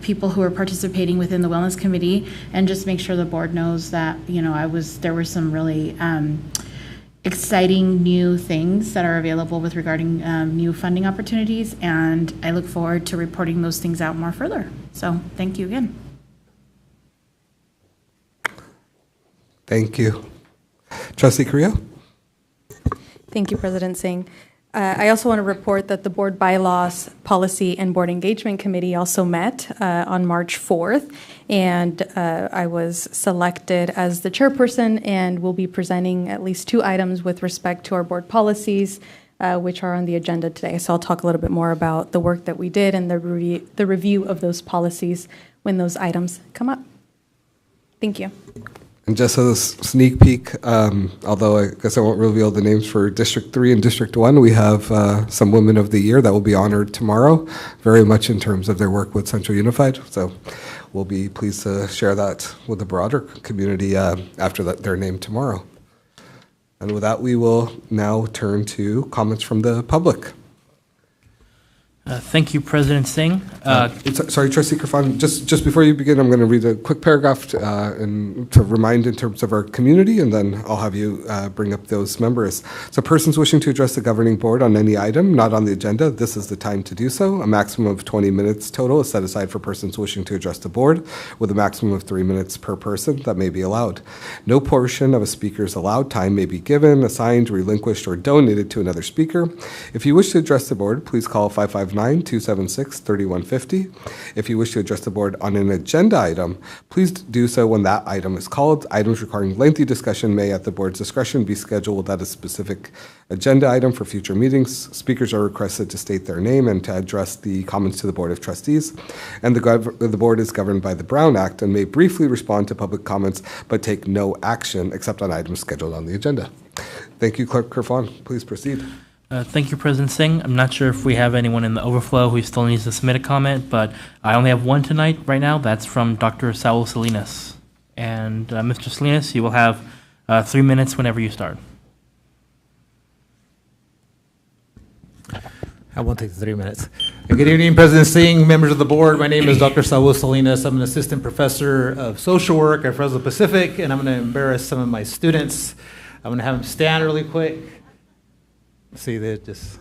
people who are participating within the Wellness Committee, and just make sure the board knows that, there were some really exciting new things that are available with regarding new funding opportunities, and I look forward to reporting those things out more further. So thank you again. Thank you. Trustee Carrillo? Thank you, President Singh. I also want to report that the Board Bylaws, Policy, and Board Engagement Committee also met on March 4th, and I was selected as the chairperson and will be presenting at least 2 items with respect to our board policies, which are on the agenda today. So I'll talk a little bit more about the work that we did and the review of those policies when those items come up. Thank you. And just as a sneak peek, although I guess I won't reveal the names for District 3 and District 1, we have some Women of the Year that will be honored tomorrow, very much in terms of their work with Central Unified. So we'll be pleased to share that with the broader community after their name tomorrow. And with that, we will now turn to comments from the public. Thank you, President Singh. Sorry, Trustee Kerfan, just before you begin, I'm going to read a quick paragraph and to remind in terms of our community, and then I'll have you bring up those members. So persons wishing to address the governing board on any item not on the agenda, this is the time to do so. A maximum of 20 minutes total is set aside for persons wishing to address the board, with a maximum of 3 minutes per person that may be allowed. No portion of a speaker's allowed time may be given, assigned, relinquished, or donated to another speaker. If you wish to address the board, please call 559-276-3150. If you wish to address the board on an agenda item, please do so when that item is called. Items requiring lengthy discussion may, at the board's discretion, be scheduled at a specific agenda item for future meetings. Speakers are requested to state their name and to address the comments to the Board of Trustees. And the board is governed by the Brown Act and may briefly respond to public comments but take no action except on items scheduled on the agenda. Thank you, Clerk Kerfan. Please proceed. Thank you, President Singh. I'm not sure if we have anyone in the overflow who still needs to submit a comment, but I only have one tonight right now. That's from Dr. Saul Salinas. And Mr. Salinas, you will have 3 minutes whenever you start. I won't take the 3 minutes. Good evening, President Singh, members of the board. My name is Dr. Saul Salinas. I'm an assistant professor of social work at Fresno Pacific, and I'm going to embarrass some of my students. I'm going to have them stand really quick. See, they just.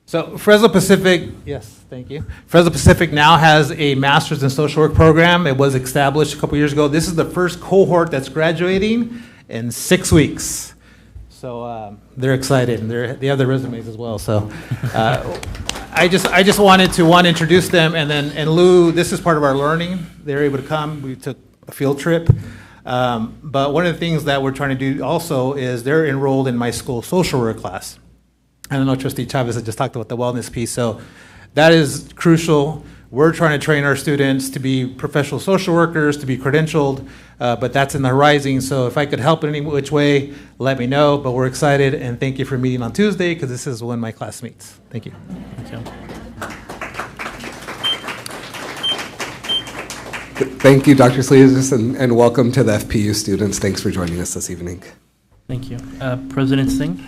So Fresno Pacific, yes, thank you. Fresno Pacific now has a master's in social work program. It was established a couple years ago. This is the first cohort that's graduating in 6 weeks. So they're excited, and they have their resumes as well. So I just wanted to introduce them, and Lou, this is part of our learning. They're able to come. We took a field trip. But one of the things that we're trying to do also is they're enrolled in my school social work class. I don't know, Trustee Chavez had just talked about the wellness piece, so that is crucial. We're trying to train our students to be professional social workers, to be credentialed, but that's in the horizon. So if I could help in any which way, let me know. But we're excited, and thank you for meeting on Tuesday, because this is when my class meets. Thank you. Thank you. Thank you, Dr. Salinas, and welcome to the FPU students. Thanks for joining us this evening. Thank you. President Singh,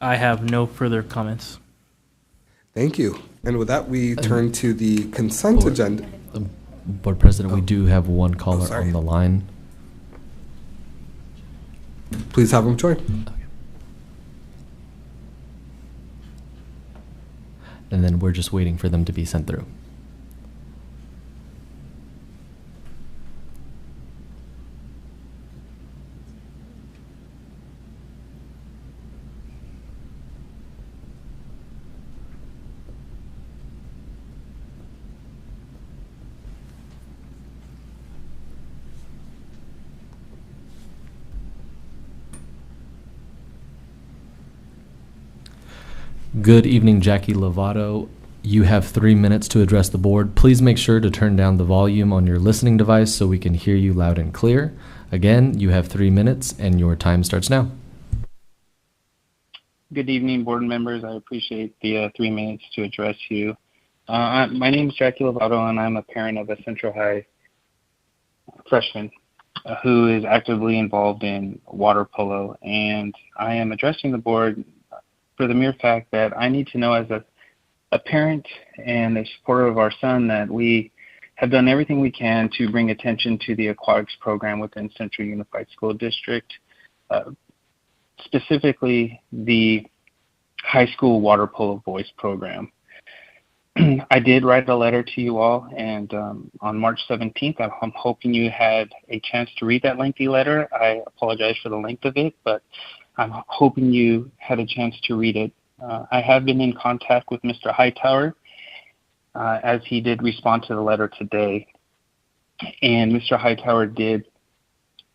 I have no further comments. Thank you. And with that, we turn to the consent agenda. Board President, we do have one caller on the line. Please have him join. Okay. And then we're just waiting for them to be sent through. Good evening, Jackie Lovato. You have 3 minutes to address the board. Please make sure to turn down the volume on your listening device so we can hear you loud and clear. Again, you have 3 minutes and your time starts now. Good evening, board members. I appreciate the 3 minutes to address you. My name is Jackie Lovato, and I'm a parent of a Central High freshman who is actively involved in water polo. And I am addressing the board for the mere fact that I need to know, as a parent and a supporter of our son, that we have done everything we can to bring attention to the aquatics program within Central Unified School District, specifically the high school water polo boys program. I did write a letter to you all, and on March 17th, I'm hoping you had a chance to read that lengthy letter. I apologize for the length of it, but I'm hoping you had a chance to read it. I have been in contact with Mr. Hightower, as he did respond to the letter today. And Mr. Hightower did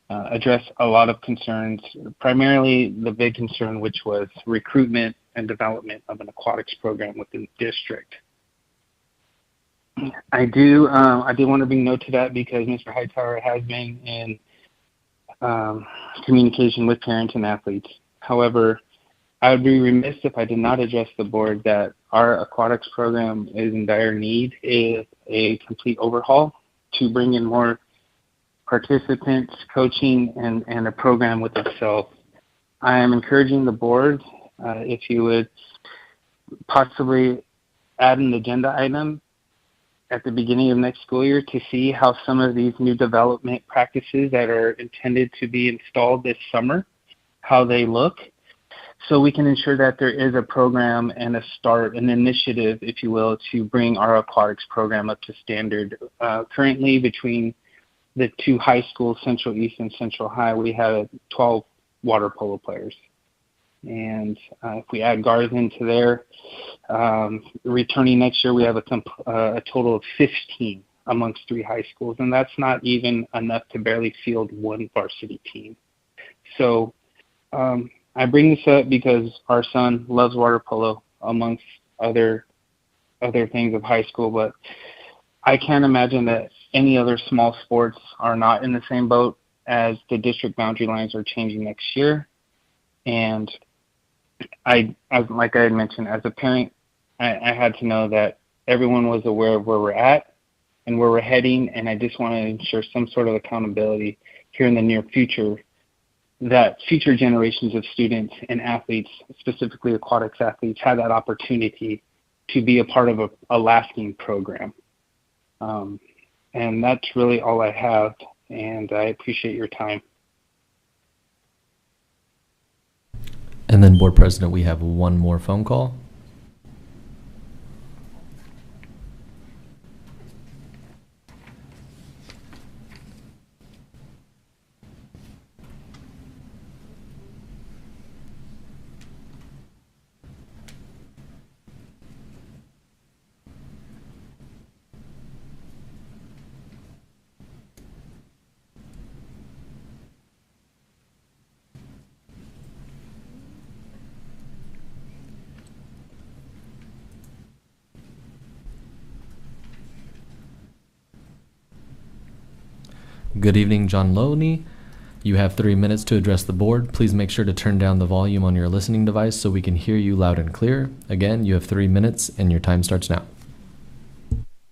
address a lot of concerns, primarily the big concern, which was recruitment and development of an aquatics program within the district. I do want to bring note to that because Mr. Hightower has been in communication with parents and athletes. However, I would be remiss if I did not address the board that our aquatics program is in dire need of a complete overhaul to bring in more participants, coaching, and a program with itself. I am encouraging the board, if you would possibly add an agenda item at the beginning of next school year to see how some of these new development practices that are intended to be installed this summer, how they look, so we can ensure that there is a program and an initiative, if you will, to bring our aquatics program up to standard. Currently, between the two high schools, Central East and Central High, we have 12 water polo players. And if we add guards into there, returning next year, we have a total of 15 amongst 3 high schools, and that's not even enough to barely field 1 varsity team. So I bring this up because our son loves water polo amongst other things of high school, but I can't imagine that any other small sports are not in the same boat as the district boundary lines are changing next year. And like I had mentioned, as a parent, I had to know that everyone was aware of where we're at and where we're heading, and I just want to ensure some sort of accountability here in the near future, that future generations of students and athletes, specifically aquatics athletes, have that opportunity to be a part of a lasting program. And that's really all I have, and I appreciate your time. And then, Board President, we have one more phone call. Good evening, John Loney. You have 3 minutes to address the board. Please make sure to turn down the volume on your listening device so we can hear you loud and clear. Again, you have 3 minutes and your time starts now.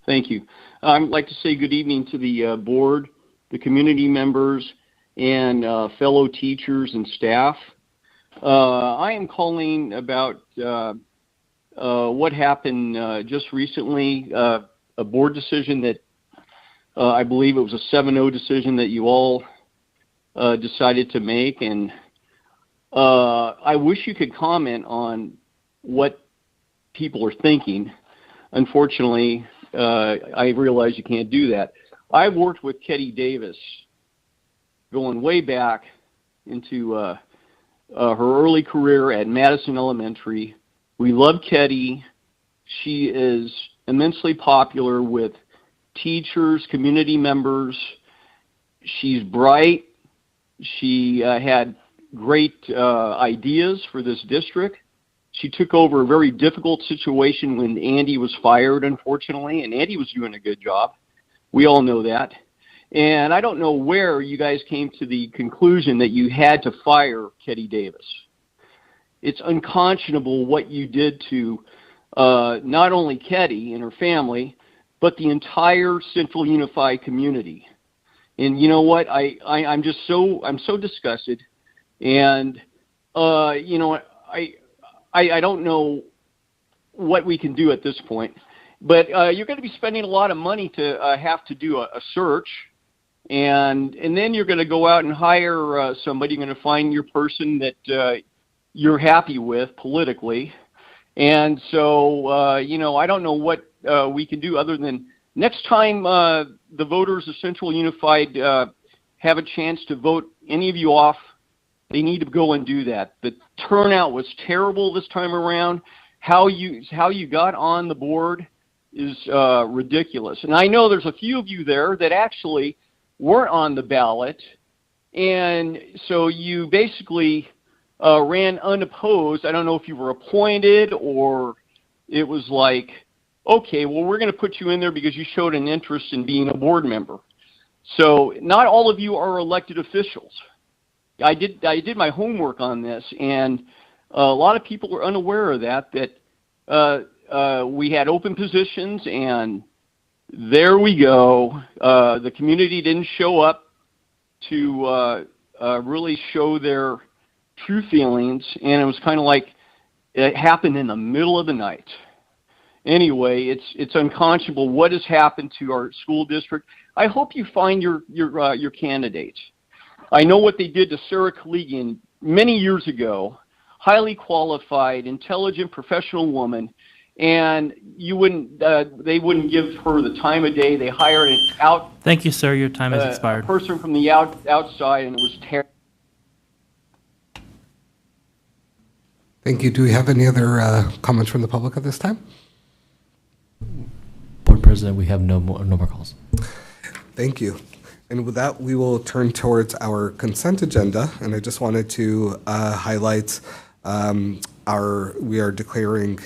Thank you. I'd like to say good evening to the board, the community members, and fellow teachers and staff. I am calling about what happened just recently, a board decision that I believe it was a 7-0 decision that you all decided to make, and I wish you could comment on what people are thinking. Unfortunately, I realize you can't do that. I've worked with Ketty Davis going way back into her early career at Madison Elementary. We love Ketty. She is immensely popular with teachers, community members. She's bright. She had great ideas for this district. She took over a very difficult situation when Andy was fired, unfortunately, and Andy was doing a good job. We all know that. And I don't know where you guys came to the conclusion that you had to fire Ketty Davis. It's unconscionable what you did to not only Ketty and her family, but the entire Central Unified community. And you know what? I'm so disgusted. And you know, I don't know what we can do at this point. But you're going to be spending a lot of money to have to do a search, and then you're going to go out and hire somebody. You're going to find your person that you're happy with politically. And so, you know, I don't know what we can do other than next time the voters of Central Unified have a chance to vote any of you off, they need to go and do that. The turnout was terrible this time around. How you got on the board is ridiculous. And I know there's a few of you there that actually weren't on the ballot, and so you basically ran unopposed. I don't know if you were appointed or it was like, okay, well, we're going to put you in there because you showed an interest in being a board member. So not all of you are elected officials. I did my homework on this, and a lot of people were unaware of that we had open positions, and there we go. The community didn't show up to really show their true feelings, and it was kind of like it happened in the middle of the night. Anyway, it's unconscionable what has happened to our school district. I hope you find your candidates. I know what they did to Sarah Collegian many years ago. Highly qualified, intelligent, professional woman, and they wouldn't give her the time of day. They hired an Thank you, sir. Your time has expired. person from the outside, and it was terrible. Thank you. Do we have any other comments from the public at this time? Board President, we have no more calls. Thank you. And with that, we will turn towards our consent agenda. And I just wanted to highlight we are declaring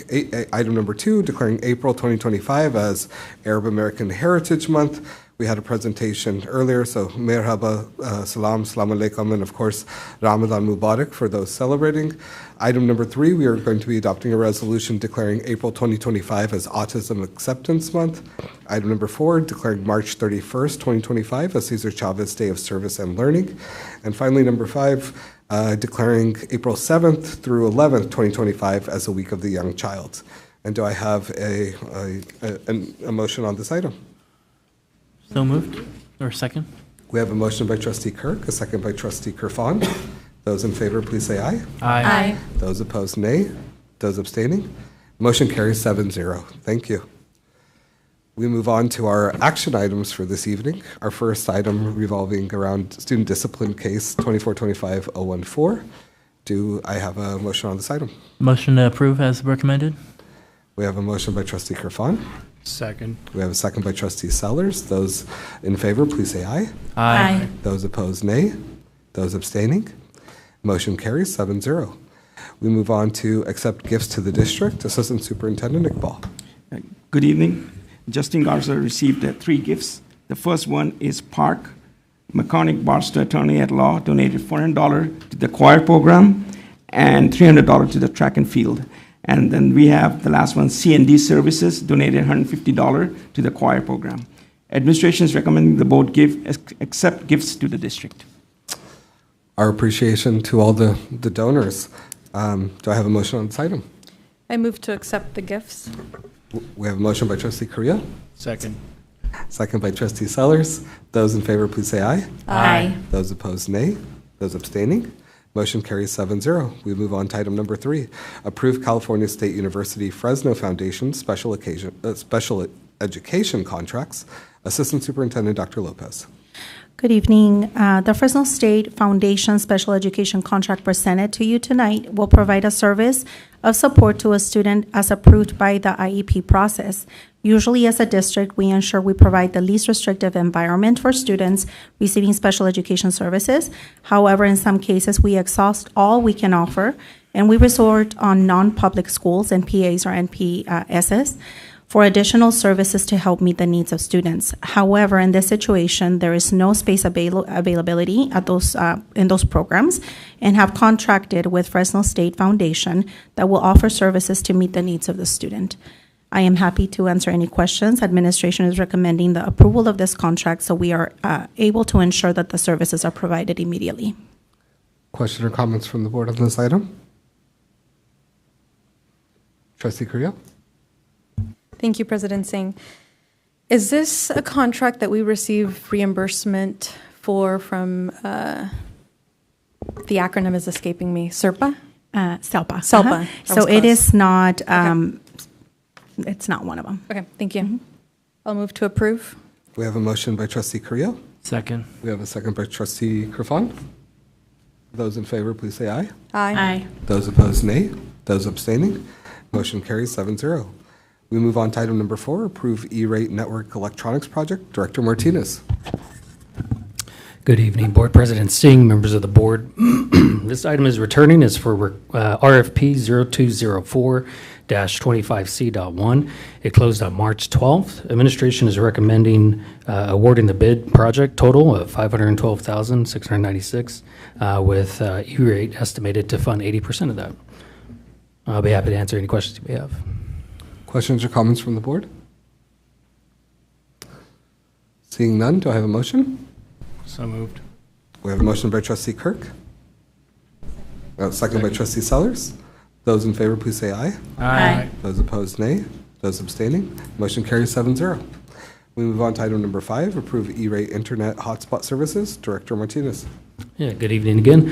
item number 2, declaring April 2025 as Arab American Heritage Month. We had a presentation earlier, so merhaba, salam alaikum, and of course, Ramadan Mubarak for those celebrating. Item number 3, we are going to be adopting a resolution declaring April 2025 as Autism Acceptance Month. Item number 4, declaring March 31st, 2025 as Cesar Chavez Day of Service and Learning. And finally, number 5, declaring April 7th through 11th, 2025 as a Week of the Young Child. And do I have a motion on this item? So moved. Or second? We have a motion by Trustee Kirk, a second by Trustee Kerfan. Those in favor, please say aye. Aye. Aye. Those opposed, nay. Those abstaining? Motion carries 7-0. Thank you. We move on to our action items for this evening. Our first item revolving around student discipline case 2425-014. Do I have a motion on this item? Motion to approve as recommended. We have a motion by Trustee Kerfan. Second. We have a second by Trustee Sellers. Those in favor, please say aye. Aye. Those opposed, nay. Those abstaining? Motion carries 7-0. We move on to accept gifts to the district. Assistant Superintendent Iqbal. Good evening. Justin Garza received 3 gifts. The first one is Park McCormick Barster, attorney at law, donated $400 to the choir program and $300 to the track and field. And then we have the last one, C&D Services, donated $150 to the choir program. Administration is recommending the board accept gifts to the district. Our appreciation to all the donors. Do I have a motion on this item? I move to accept the gifts. We have a motion by Trustee Correa. Second. Second by Trustee Sellers. Those in favor, please say aye. Aye. Those opposed, nay. Those abstaining? Motion carries 7-0. We move on to item number 3. Approve California State University Fresno Foundation special education contracts. Assistant Superintendent Dr. Lopez. Good evening. The Fresno State Foundation Special Education Contract presented to you tonight will provide a service of support to a student as approved by the IEP process. Usually, as a district, we ensure we provide the least restrictive environment for students receiving special education services. However, in some cases, we exhaust all we can offer, and we resort on non-public schools and PAs or NPSs for additional services to help meet the needs of students. However, in this situation, there is no space availability at in those programs, and have contracted with Fresno State Foundation that will offer services to meet the needs of the student. I am happy to answer any questions. Administration is recommending the approval of this contract so we are able to ensure that the services are provided immediately. Question or comments from the board on this item? Trustee Correa? Thank you, President Singh. Is this a contract that we receive reimbursement for from, the acronym is escaping me, SERPA? SELPA. SELPA. So it is not, it's not one of them. Okay, thank you. I'll move to approve. We have a motion by Trustee Correa. Second. We have a second by Trustee Kerfan. Those in favor, please say aye. Aye. Aye. Those opposed, nay. Those abstaining? Motion carries 7-0. We move on to item number 4, approve E-rate network electronics project. Director Martinez. Good evening, Board President Singh, members of the board. This item is returning is for RFP 0204-25C.1. It closed on March 12th. Administration is recommending awarding the bid project total of $512,696 with E-rate estimated to fund 80% of that. I'll be happy to answer any questions you may have. Questions or comments from the board? Seeing none, do I have a motion? So moved. We have a motion by Trustee Kirk. Second by Trustee Sellers. Those in favor, please say aye. Aye. Those opposed, nay. Those abstaining, motion carries 7-0. We move on to item number 5, approve E-rate internet hotspot services. Director Martinez. Yeah, good evening again.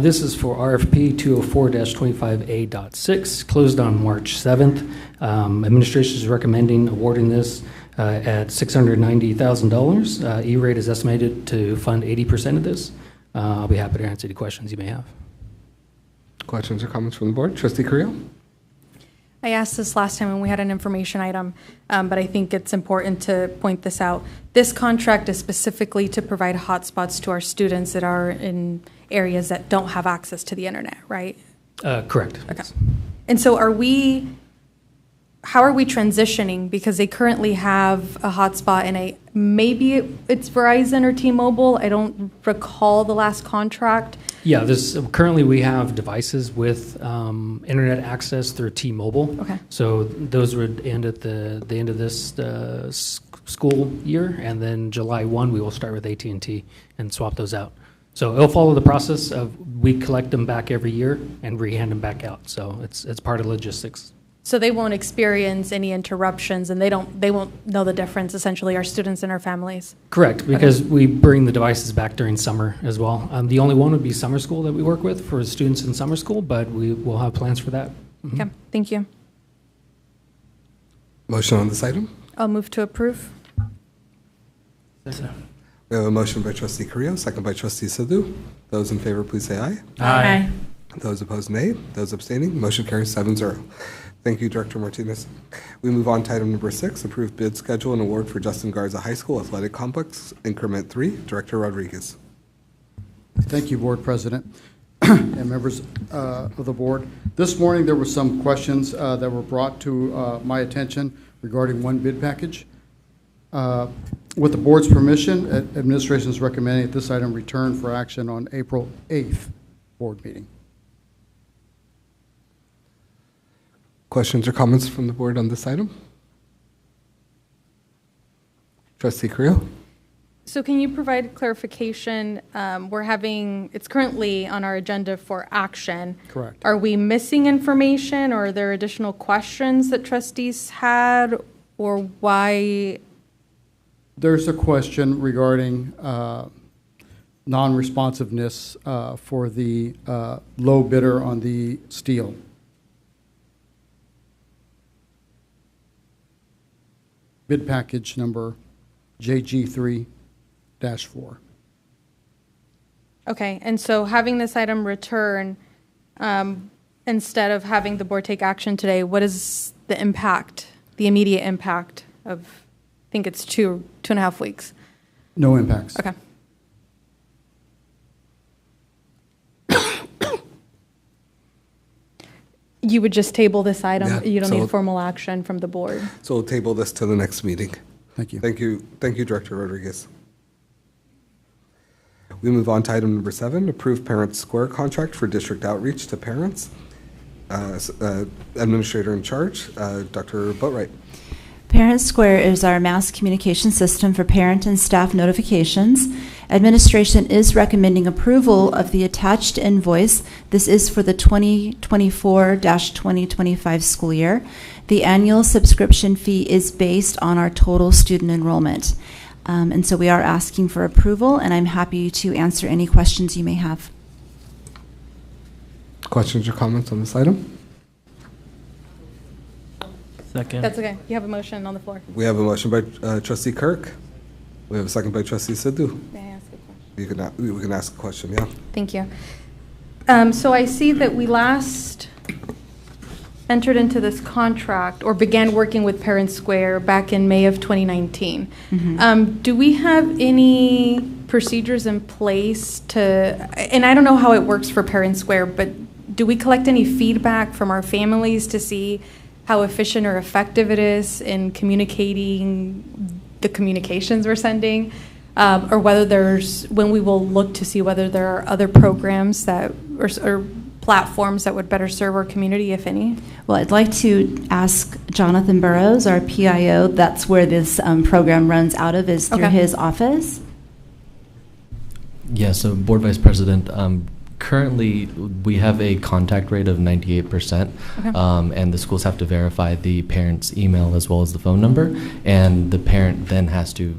This is for RFP 204-25A.6, closed on March 7th. Administration is recommending awarding this at $690,000. E-rate is estimated to fund 80% of this. I'll be happy to answer any questions you may have. Questions or comments from the board? Trustee Carrillo? I asked this last time when we had an information item, but I think it's important to point this out. This contract is specifically to provide hotspots to our students that are in areas that don't have access to the internet, right? Correct. Okay. And so how are we transitioning? Because they currently have a hotspot and maybe it's Verizon or T-Mobile. I don't recall the last contract. Yeah, currently we have devices with internet access through T-Mobile. Okay. So those would end at the end of this school year, and then July 1 we will start with AT&T and swap those out. So it'll follow the process of we collect them back every year and re-hand them back out. So it's part of logistics. So they won't experience any interruptions, and they won't know the difference, essentially, our students and our families. Correct, because we bring the devices back during summer as well. The only one would be summer school that we work with for students in summer school, but we will have plans for that. Okay, thank you. Motion on this item? I'll move to approve. We have a motion by Trustee Carrillo, second by Trustee Sidhu. Those in favor, please say aye. Aye. Those opposed, nay. Those abstaining, motion carries 7-0. Thank you, Director Martinez. We move on to item number 6, approve bid schedule and award for Justin Garza High School Athletic Complex, Increment 3. Director Rodriguez. Thank you, Board President and members of the board. This morning, there were some questions that were brought to my attention regarding one bid package. With the board's permission, administration is recommending that this item return for action on April 8th board meeting. Questions or comments from the board on this item? Trustee Carrillo? So can you provide clarification? It's currently on our agenda for action. Correct. Are we missing information, or are there additional questions that trustees had, or why? There's a question regarding non-responsiveness for the low bidder on the steel. Bid package number JG3-4. Okay, and so having this item return, instead of having the board take action today, what is the impact, the immediate impact of, I think it's 2.5 weeks? No impacts. Okay. You would just table this item? Yeah, You don't so- need formal action from the board? So we'll table this to the next meeting. Thank you. Thank you, Director Rodriguez. We move on to item number 7, approve Parent Square contract for district outreach to parents. Administrator in charge, Dr. Boatwright. Parent Square is our mass communication system for parent and staff notifications. Administration is recommending approval of the attached invoice. This is for the 2024-2025 school year. The annual subscription fee is based on our total student enrollment. And so we are asking for approval, and I'm happy to answer any questions you may have. Questions or comments on this item? Second. That's okay. You have a motion on the floor. We have a motion by Trustee Kirk. We have a second by Trustee Sidhu. May I ask a question? We can ask a question, yeah. Thank you. So I see that we last entered into this contract or began working with Parent Square back in May of 2019. Do we have any procedures in place and I don't know how it works for Parent Square, but do we collect any feedback from our families to see how efficient or effective it is in communicating the communications we're sending? Or when we will look to see whether there are other programs that or platforms that would better serve our community, if any? Well, I'd like to ask Jonathan Burrows, our PIO. That's where this program runs out of, is through his office. Yeah, so Board Vice President, Currently, we have a contact rate of 98%, Okay. And the schools have to verify the parent's email as well as the phone number, and the parent then has to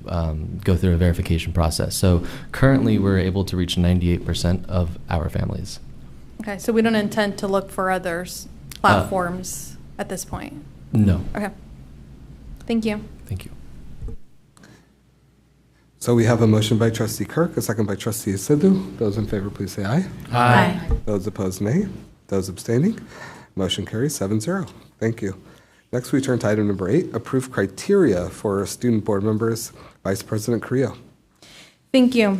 go through a verification process. So currently, we're able to reach 98% of our families. Okay, so we don't intend to look for others platforms at this point? No. Okay. Thank you. Thank you. So we have a motion by trustee Kirk, a second by trustee Sidhu. Those in favor, please say aye. Aye. Those opposed, nay. Those abstaining, motion carries 7-0. Thank you. Next, we turn to item number 8, approve criteria for student board members. Vice President Carrillo. Thank you.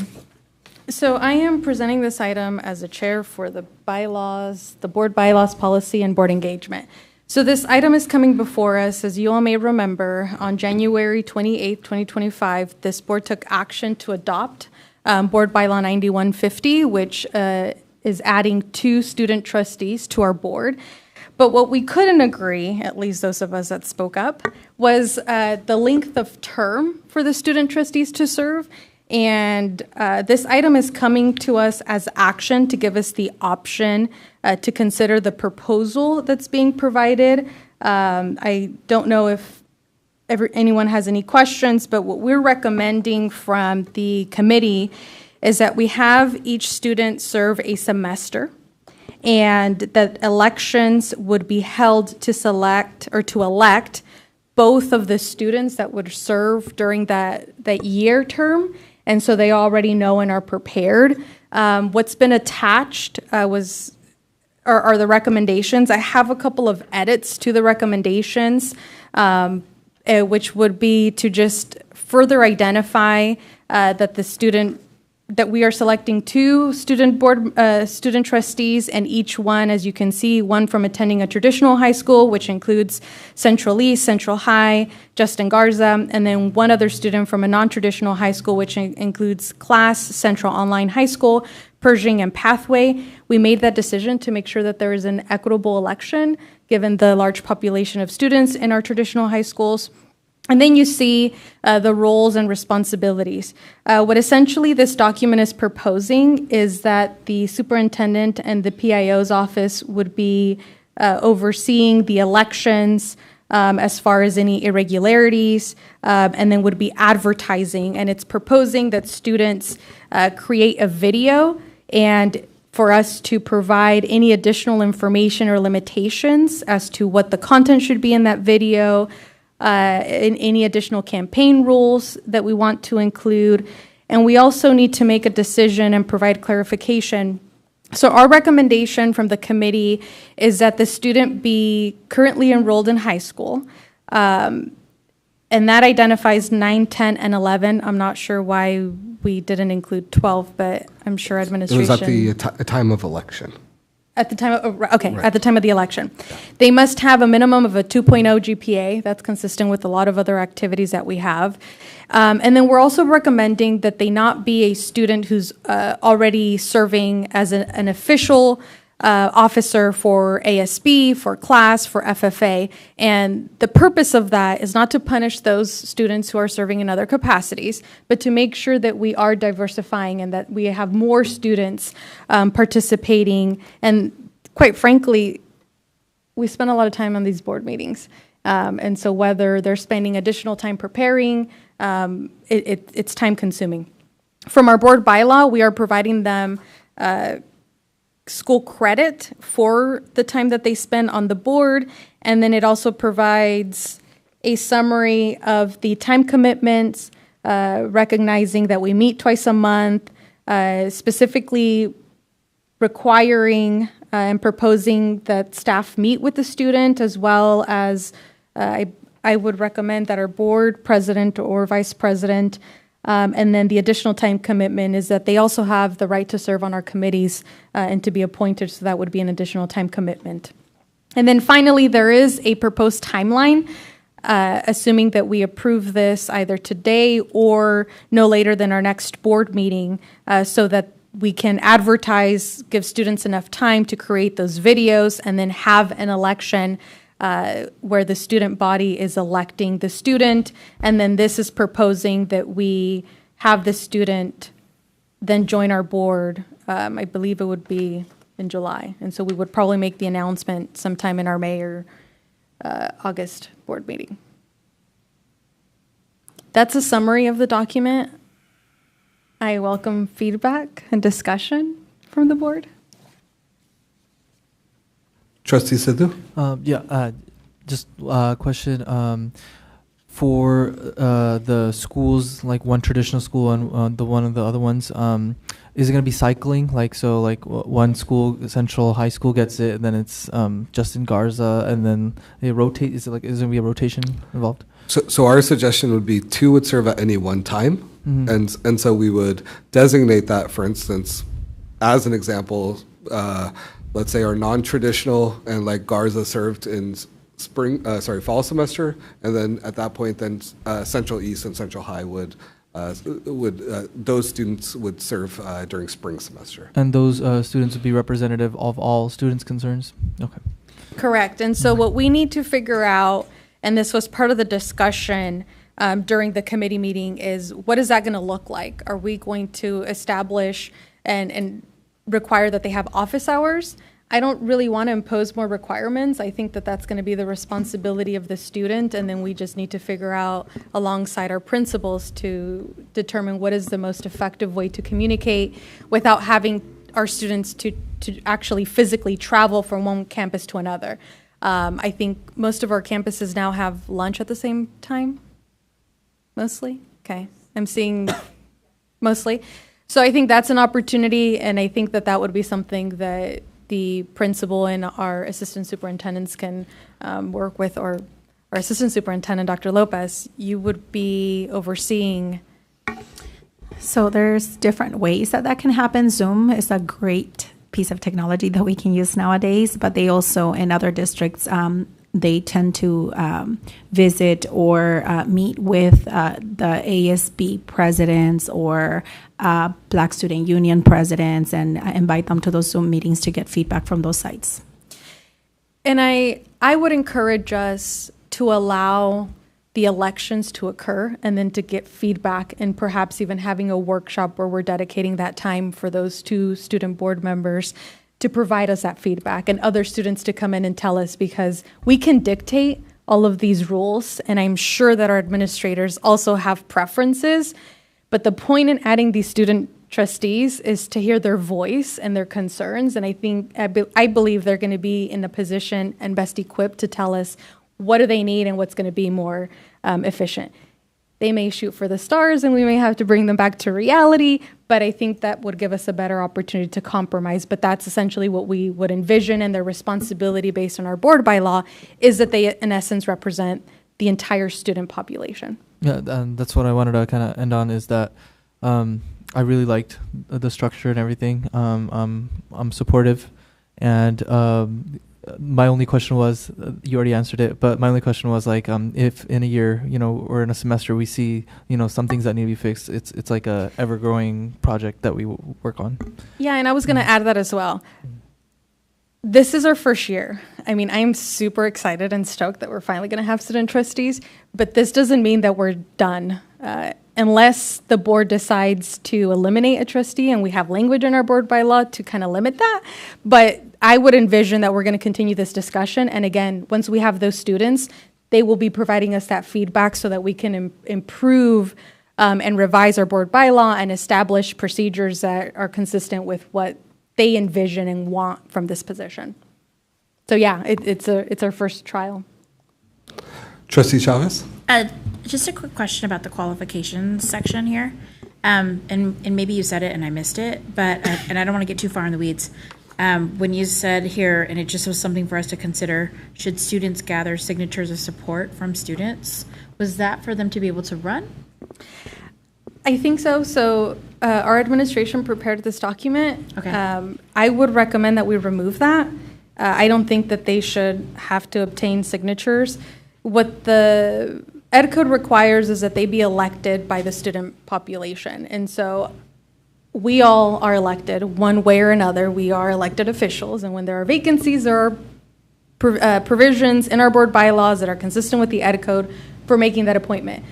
So I am presenting this item as a chair for the bylaws, the board bylaws policy, and board engagement. So this item is coming before us, as you all may remember, on January 28th, 2025, this board took action to adopt Board Bylaw 9150, which is adding 2 student trustees to our board. But what we couldn't agree, at least those of us that spoke up, was the length of term for the student trustees to serve. And this item is coming to us as action to give us the option to consider the proposal that's being provided. I don't know if anyone has any questions, but what we're recommending from the committee is that we have each student serve a semester, and that elections would be held to select or to elect both of the students that would serve during that year term. And so they already know and are prepared. What's been attached are the recommendations. I have a couple of edits to the recommendations, which would be to just further identify that we are selecting 2 student trustees, and each one, as you can see, one from attending a traditional high school, which includes Central East, Central High, Justin Garza, and then one other student from a non-traditional high school, which includes Class, Central Online High School, Pershing, and Pathway. We made that decision to make sure that there is an equitable election, given the large population of students in our traditional high schools. And then you see the roles and responsibilities. What essentially this document is proposing is that the superintendent and the PIO's office would be overseeing the elections as far as any irregularities, and then would be advertising. And it's proposing that students create a video, and for us to provide any additional information or limitations as to what the content should be in that video, in any additional campaign rules that we want to include. And we also need to make a decision and provide clarification. So our recommendation from the committee is that the student be currently enrolled in high school. And that identifies 9, 10, and 11. I'm not sure why we didn't include 12, but I'm sure administration. It was at the time of election. At the time of, okay, Right. At the time of the election. They must have a minimum of a 2.0 GPA. That's consistent with a lot of other activities that we have. And then we're also recommending that they not be a student who's already serving as an official officer for ASB, for class, for FFA. And the purpose of that is not to punish those students who are serving in other capacities, but to make sure that we are diversifying and that we have more students participating. And quite frankly, we spend a lot of time on these board meetings. And so whether they're spending additional time preparing, it's time consuming. From our board bylaw, we are providing them school credit for the time that they spend on the board, and then it also provides a summary of the time commitments, recognizing that we meet twice a month, specifically requiring and proposing that staff meet with the student, as well as I would recommend that our board president or vice president, and then the additional time commitment is that they also have the right to serve on our committees and to be appointed, so that would be an additional time commitment. And then finally, there is a proposed timeline, assuming that we approve this either today or no later than our next board meeting, so that we can advertise, give students enough time to create those videos, and then have an election where the student body is electing the student. And then this is proposing that we have the student then join our board, I believe it would be in July. And so we would probably make the announcement sometime in our May or August board meeting. That's a summary of the document. I welcome feedback and discussion from the board. Trustee Sidhu? Just a question. For the schools, like one traditional school and the one of the other ones, is it going to be cycling? Like, so like one school, Central High School gets it, and then it's Justin Garza, and then they rotate. Is there going to be a rotation involved? So our suggestion would be 2 would serve at any one time. Mm-hmm. And so we would designate that, for instance, as an example, let's say our non-traditional and like Garza served in fall semester, and then at that point, then Central East and Central High would those students would serve during spring semester. And those students would be representative of all students' concerns? Okay. Correct. And so what we need to figure out, and this was part of the discussion during the committee meeting, is what is that going to look like? Are we going to establish and require that they have office hours? I don't really want to impose more requirements. I think that that's going to be the responsibility of the student, and then we just need to figure out alongside our principals to determine what is the most effective way to communicate without having our students to actually physically travel from one campus to another. I think most of our campuses now have lunch at the same time, mostly. Okay, I'm seeing mostly. So I think that's an opportunity, and I think that that would be something that the principal and our assistant superintendents can work with, or our assistant superintendent, Dr. Lopez, you would be overseeing. So there's different ways that can happen. Zoom is a great piece of technology that we can use nowadays, but they also, in other districts, they tend to visit or meet with the ASB presidents or Black Student Union presidents and invite them to those Zoom meetings to get feedback from those sites. And I would encourage us to allow the elections to occur and then to get feedback, and perhaps even having a workshop where we're dedicating that time for those 2 student board members to provide us that feedback, and other students to come in and tell us, because we can dictate all of these rules, and I'm sure that our administrators also have preferences, but the point in adding these student trustees is to hear their voice and their concerns, and I believe they're going to be in the position and best equipped to tell us what do they need and what's going to be more efficient. They may shoot for the stars and we may have to bring them back to reality, but I think that would give us a better opportunity to compromise. But that's essentially what we would envision, and their responsibility based on our board bylaw is that they, in essence, represent the entire student population. Yeah, and that's what I wanted to kind of end on, is that I really liked the structure and everything. I'm supportive, and my only question was, you already answered it, but my only question was like, if in a year, or in a semester we see, some things that need to be fixed, it's like a ever-growing project that we work on. Yeah, and I was going to add that as well. This is our first year. I mean, I'm super excited and stoked that we're finally going to have student trustees, but this doesn't mean that we're done. Unless the board decides to eliminate a trustee, and we have language in our board bylaw to kind of limit that. But I would envision that we're going to continue this discussion. And again, once we have those students, they will be providing us that feedback so that we can improve and revise our board bylaw and establish procedures that are consistent with what they envision and want from this position. So yeah, it's our first trial. Trustee Chavez? Just a quick question about the qualifications section here. And maybe you said it and I missed it, but, and I don't want to get too far in the weeds. When you said here, and it just was something for us to consider, should students gather signatures of support from students? Was that for them to be able to run? I think so. So our administration prepared this document. Okay. I would recommend that we remove that. I don't think that they should have to obtain signatures. What the Ed Code requires is that they be elected by the student population. And so we all are elected one way or another. We are elected officials. And when there are vacancies, there are provisions in our board bylaws that are consistent with the Ed Code for making that appointment.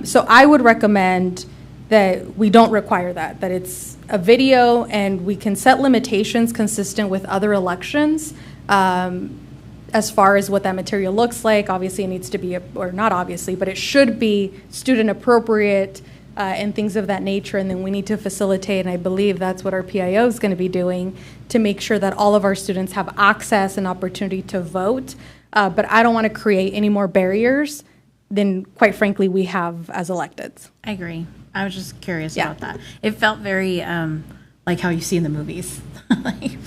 So I would recommend that we don't require that it's a video, and we can set limitations consistent with other elections as far as what that material looks like. Obviously, it needs to be, or not obviously, but it should be student appropriate and things of that nature. And then we need to facilitate, and I believe that's what our PIO is going to be doing, to make sure that all of our students have access and opportunity to vote. But I don't want to create any more barriers than, quite frankly, we have as electeds. I agree. I was just curious about that. It felt very like how you see in the movies. Like,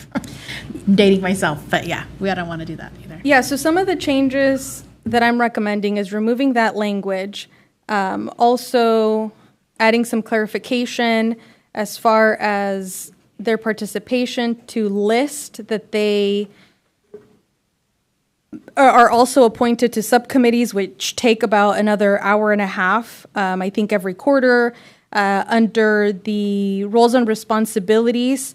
dating myself, but yeah, we don't want to do that either. Yeah, so some of the changes that I'm recommending is removing that language, also adding some clarification as far as their participation, to list that they are also appointed to subcommittees, which take about another hour and a half, I think every quarter, under the roles and responsibilities.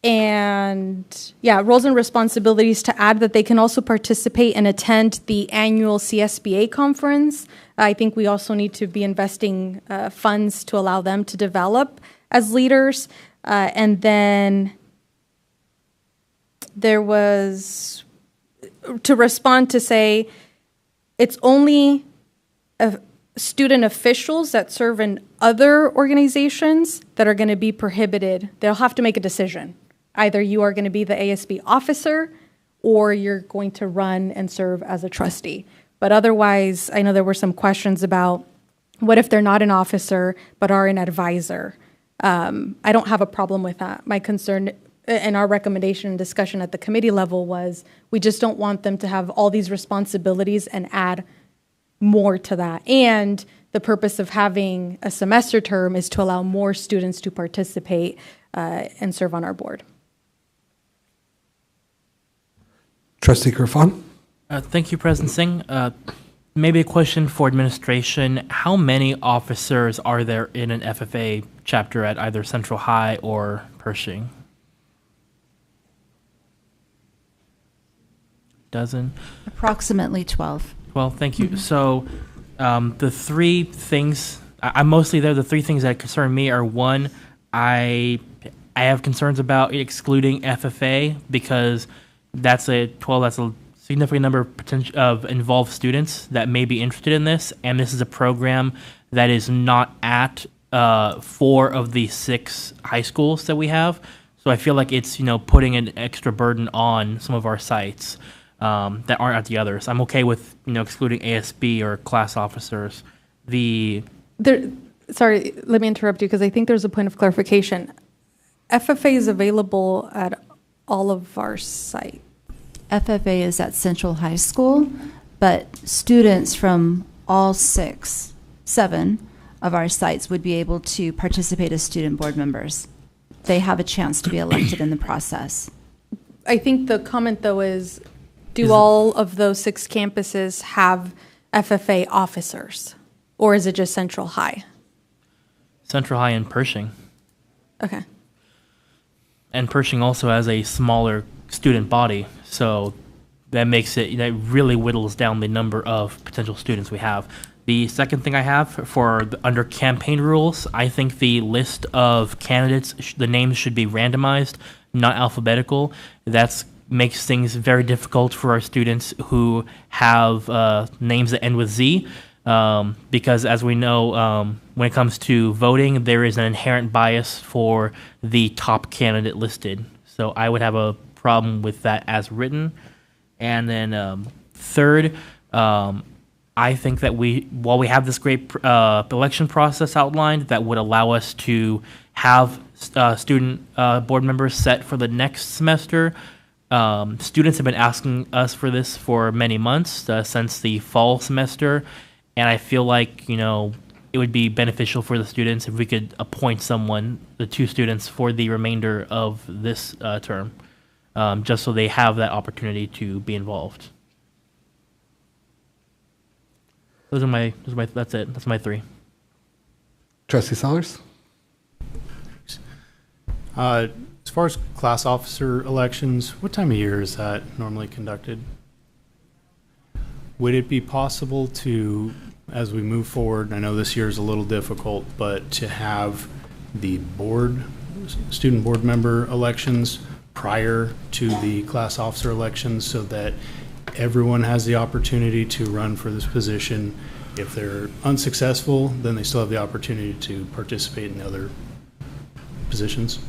And yeah, roles and responsibilities, to add that they can also participate and attend the annual CSBA conference. I think we also need to be investing funds to allow them to develop as leaders. And then there was to respond to say it's only student officials that serve in other organizations that are going to be prohibited. They'll have to make a decision. Either you are going to be the ASB officer or you're going to run and serve as a trustee. But otherwise, I know there were some questions about what if they're not an officer but are an advisor. I don't have a problem with that. My concern and our recommendation and discussion at the committee level was we just don't want them to have all these responsibilities and add more to that. And the purpose of having a semester term is to allow more students to participate and serve on our board. Trustee Griffon. Thank you, President Singh. Maybe a question for administration. How many officers are there in an FFA chapter at either Central High or Pershing? Dozen? Approximately 12. Well, thank you. So the three things, I'm mostly there, the three things that concern me are, one, I have concerns about excluding FFA because that's a significant number of involved students that may be interested in this, and this is a program that is not at 4 of the 6 high schools that we have. So I feel like it's, putting an extra burden on some of our sites that aren't at the others. I'm okay with, excluding ASB or class officers. Sorry, let me interrupt you because I think there's a point of clarification. FFA is available at all of our sites. FFA is at Central High School, but students from all 7 of our sites would be able to participate as student board members. They have a chance to be elected in the process. I think the comment, though, is all of those 6 campuses have FFA officers, or is it just Central High? Central High and Pershing. Okay. And Pershing also has a smaller student body, so that really whittles down the number of potential students we have. The second thing I have under campaign rules, I think the list of candidates, the names should be randomized, not alphabetical. That makes things very difficult for our students who have names that end with Z, because as we know, when it comes to voting, there is an inherent bias for the top candidate listed. So I would have a problem with that as written. And then third, I think that while we have this great election process outlined that would allow us to have student board members set for the next semester, students have been asking us for this for many months, since the fall semester, and I feel like, it would be beneficial for the students if we could appoint the 2 students for the remainder of this term, just so they have that opportunity to be involved. That's it. That's my 3. Trustee Sellers? As far as class officer elections, what time of year is that normally conducted? Would it be possible to as we move forward, I know this year is a little difficult, but to have the student board member elections prior to the class officer elections so that everyone has the opportunity to run for this position. If they're unsuccessful, then they still have the opportunity to participate in other positions.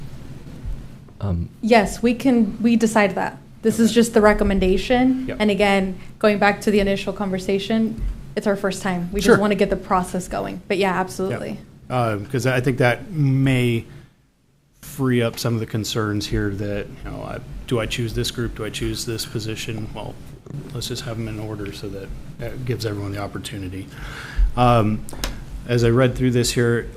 Yes, we decide that. This is just the recommendation. Yep. And again, going back to the initial conversation, it's our first time. We Sure. just want to get the process going. But yeah, absolutely. Because I think that may free up some of the concerns here that, do I choose this group? Do I choose this position? Well, let's just have them in order so that gives everyone the opportunity. As I read through this here,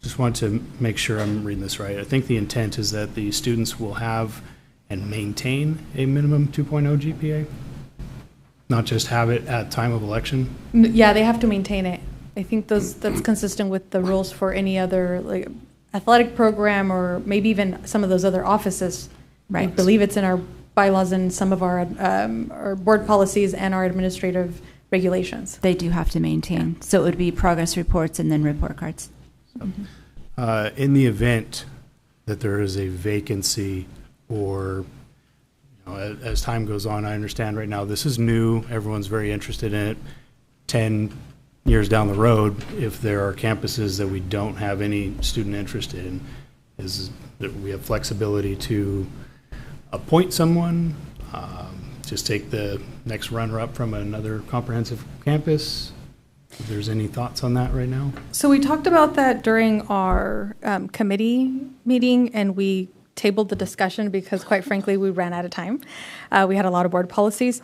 just want to make sure I'm reading this right. I think the intent is that the students will have and maintain a minimum 2.0 GPA, not just have it at time of election. Yeah, they have to maintain it. I think that's consistent with the rules for any other like athletic program or maybe even some of those other offices. Right. I believe it's in our bylaws and some of our board policies and our administrative regulations. They do have to maintain. Yeah. So it would be progress reports and then report cards. In the event that there is a vacancy or as time goes on, I understand right now this is new, everyone's very interested in it. 10 years down the road, if there are campuses that we don't have any student interest in, is that we have flexibility to appoint someone, just take the next runner-up from another comprehensive campus. If there's any thoughts on that right now? So we talked about that during our committee meeting, and we tabled the discussion because, quite frankly, we ran out of time. We had a lot of board policies,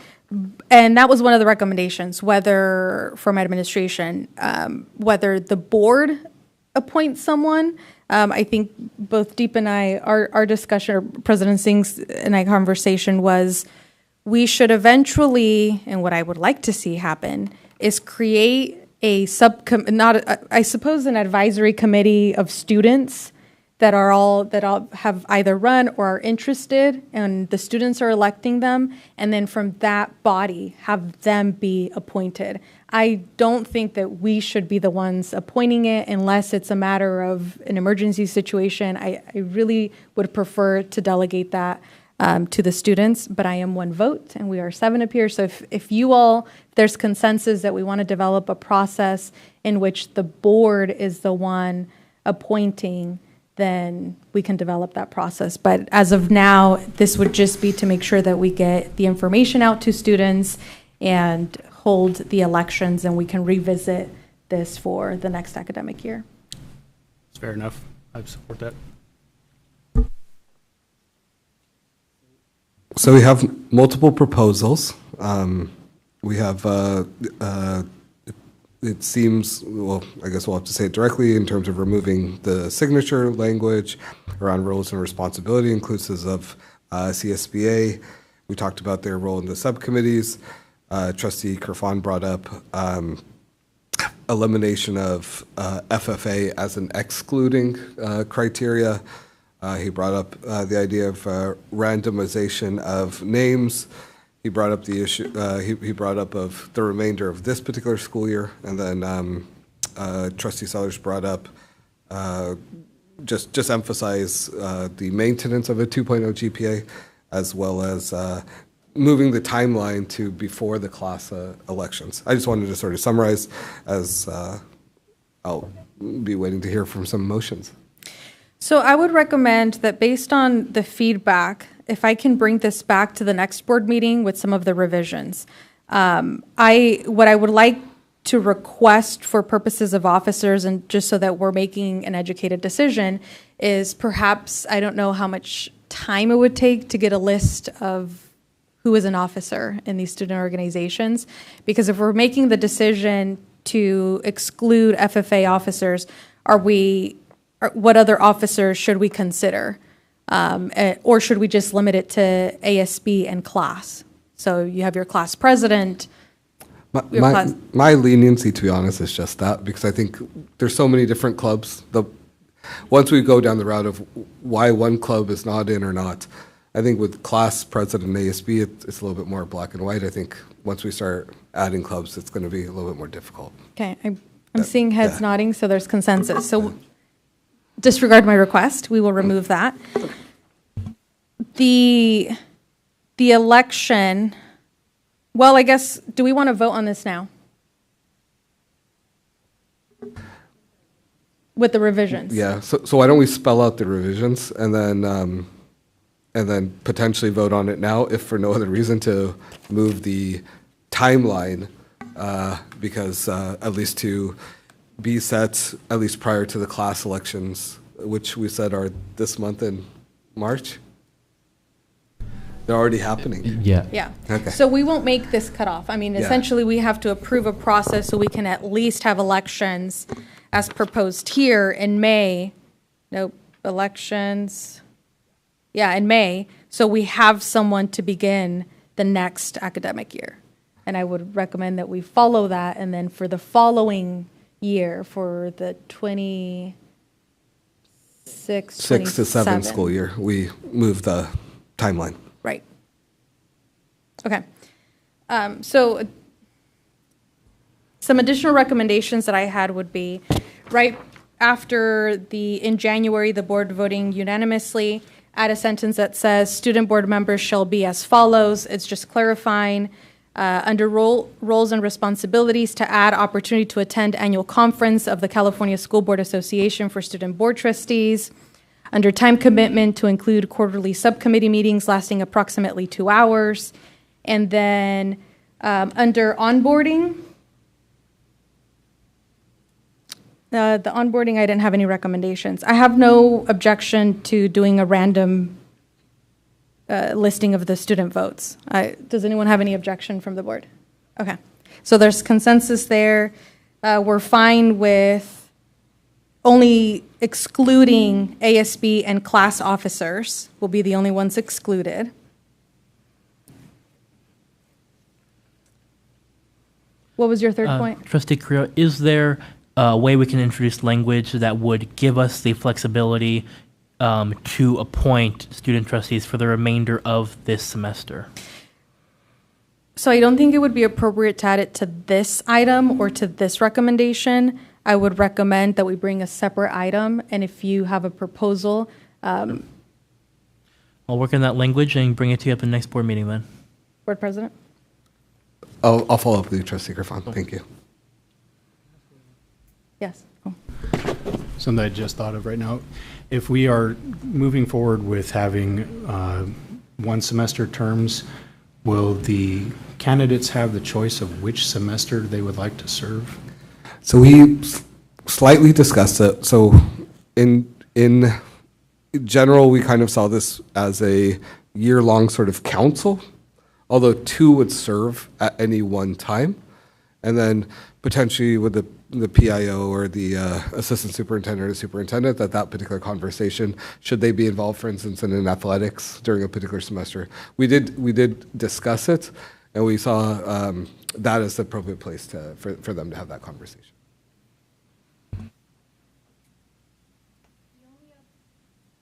and that was one of the recommendations, whether from administration, whether the board appoints someone. I think both Deep and I, our discussion, or President Singh's and I conversation was, we should eventually, and what I would like to see happen, is create a I suppose an advisory committee of students that all have either run or are interested, and the students are electing them, and then from that body have them be appointed. I don't think that we should be the ones appointing it unless it's a matter of an emergency situation. I really would prefer to delegate that to the students, but I am one vote, and we are 7 up here. So if you all, there's consensus that we want to develop a process in which the board is the one appointing, then we can develop that process. But as of now, this would just be to make sure that we get the information out to students and hold the elections, and we can revisit this for the next academic year. It's fair enough. I support that. So we have multiple proposals. We have, it seems, well, I guess we'll have to say it directly in terms of removing the signature language around roles and responsibility, inclusive of CSBA. We talked about their role in the subcommittees. Trustee Kerfan brought up elimination of FFA as an excluding criteria. He brought up the idea of randomization of names. He brought up the issue. He brought up of the remainder of this particular school year, and then Trustee Sellers brought up just emphasize the maintenance of a 2.0 GPA, as well as moving the timeline to before the class elections. I just wanted to sort of summarize, as I'll be waiting to hear from some motions. So I would recommend that based on the feedback, if I can bring this back to the next board meeting with some of the revisions. What I would like to request for purposes of officers, and just so that we're making an educated decision, is perhaps, I don't know how much time it would take to get a list of who is an officer in these student organizations. Because if we're making the decision to exclude FFA officers, what other officers should we consider? Or should we just limit it to ASB and class? So you have your class president. My leniency, to be honest, is just that, because I think there's so many different clubs. Once we go down the route of why one club is not in or not, I think with class president and ASB, it's a little bit more black and white. I think once we start adding clubs, it's going to be a little bit more difficult. Okay, I'm seeing heads nodding, so there's consensus. So disregard my request. We will remove that. The election, well, I guess, do we want to vote on this now? With the revisions? Yeah, so why don't we spell out the revisions and then potentially vote on it now, if for no other reason to move the timeline, because at least to be set at least prior to the class elections, which we said are this month in March. They're already happening. Yeah. Yeah. Okay. So we won't make this cutoff. I mean, Yeah. essentially, we have to approve a process so we can at least have elections as proposed here in May. Nope, elections. Yeah, in May. So we have someone to begin the next academic year. And I would recommend that we follow that. And then for the following year, for the 26, 6 to 7 school year, we move the timeline. Right. Okay. So some additional recommendations that I had would be, right after in January, the board voting unanimously, add a sentence that says, student board members shall be as follows. It's just clarifying under roles and responsibilities to add opportunity to attend annual conference of the California School Board Association for Student Board Trustees. Under time commitment to include quarterly subcommittee meetings lasting approximately 2 hours. And then under onboarding, the onboarding, I didn't have any recommendations. I have no objection to doing a random listing of the student votes. Does anyone have any objection from the board? Okay. So there's consensus there. We're fine with only excluding ASB and class officers will be the only ones excluded. What was your third point? Trustee Creel, is there a way we can introduce language that would give us the flexibility to appoint student trustees for the remainder of this semester? So I don't think it would be appropriate to add it to this item or to this recommendation. I would recommend that we bring a separate item, and if you have a proposal. I'll work on that language and bring it to you at the next board meeting then. Board President? I'll follow up with you, Trustee Griffon. Thank you. Yes. Oh. Something I just thought of right now. If we are moving forward with having one semester terms, will the candidates have the choice of which semester they would like to serve? So we slightly discussed it. So in general, we kind of saw this as a year-long sort of council, although 2 would serve at any one time. And then potentially with the PIO or the assistant superintendent or superintendent, that particular conversation, should they be involved, for instance, in athletics during a particular semester. We did discuss it, and we saw that as the appropriate place for them to have that conversation.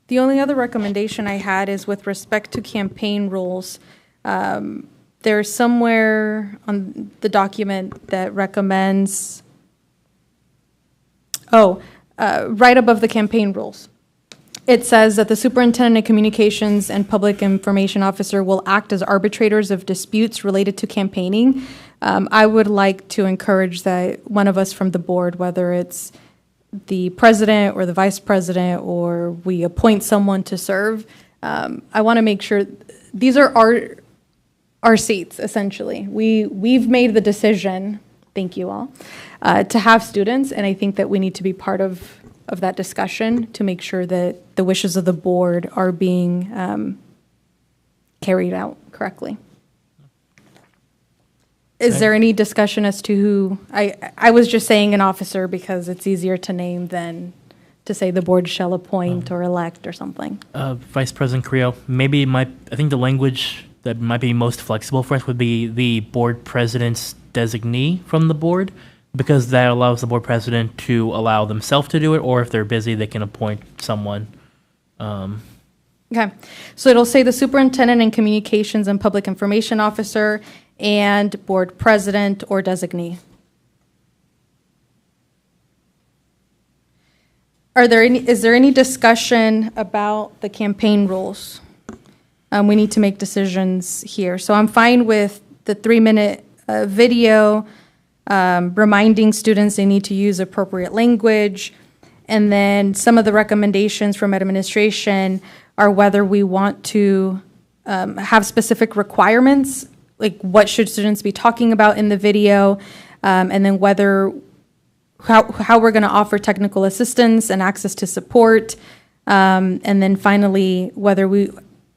The only other recommendation I had is with respect to campaign rules. There's somewhere on the document that recommends, right above the campaign rules. It says that the superintendent of communications and public information officer will act as arbitrators of disputes related to campaigning. I would like to encourage that one of us from the board, whether it's the president or the vice president, or we appoint someone to serve, I want to make sure these are our seats, essentially. We've made the decision, thank you all, to have students, and I think that we need to be part of that discussion to make sure that the wishes of the board are being carried out correctly. Is there any discussion as to who, I was just saying an officer because it's easier to name than to say the board shall appoint or elect or something. Vice President Creel, maybe I think the language that might be most flexible for us would be the board president's designee from the board, because that allows the board president to allow themselves to do it, or if they're busy, they can appoint someone. Okay, so it'll say the superintendent and communications and public information officer and board president or designee. Is there any discussion about the campaign rules? We need to make decisions here. So I'm fine with the 3-minute video, reminding students they need to use appropriate language, and then some of the recommendations from administration are whether we want to have specific requirements, like what should students be talking about in the video, and then how we're going to offer technical assistance and access to support, and then finally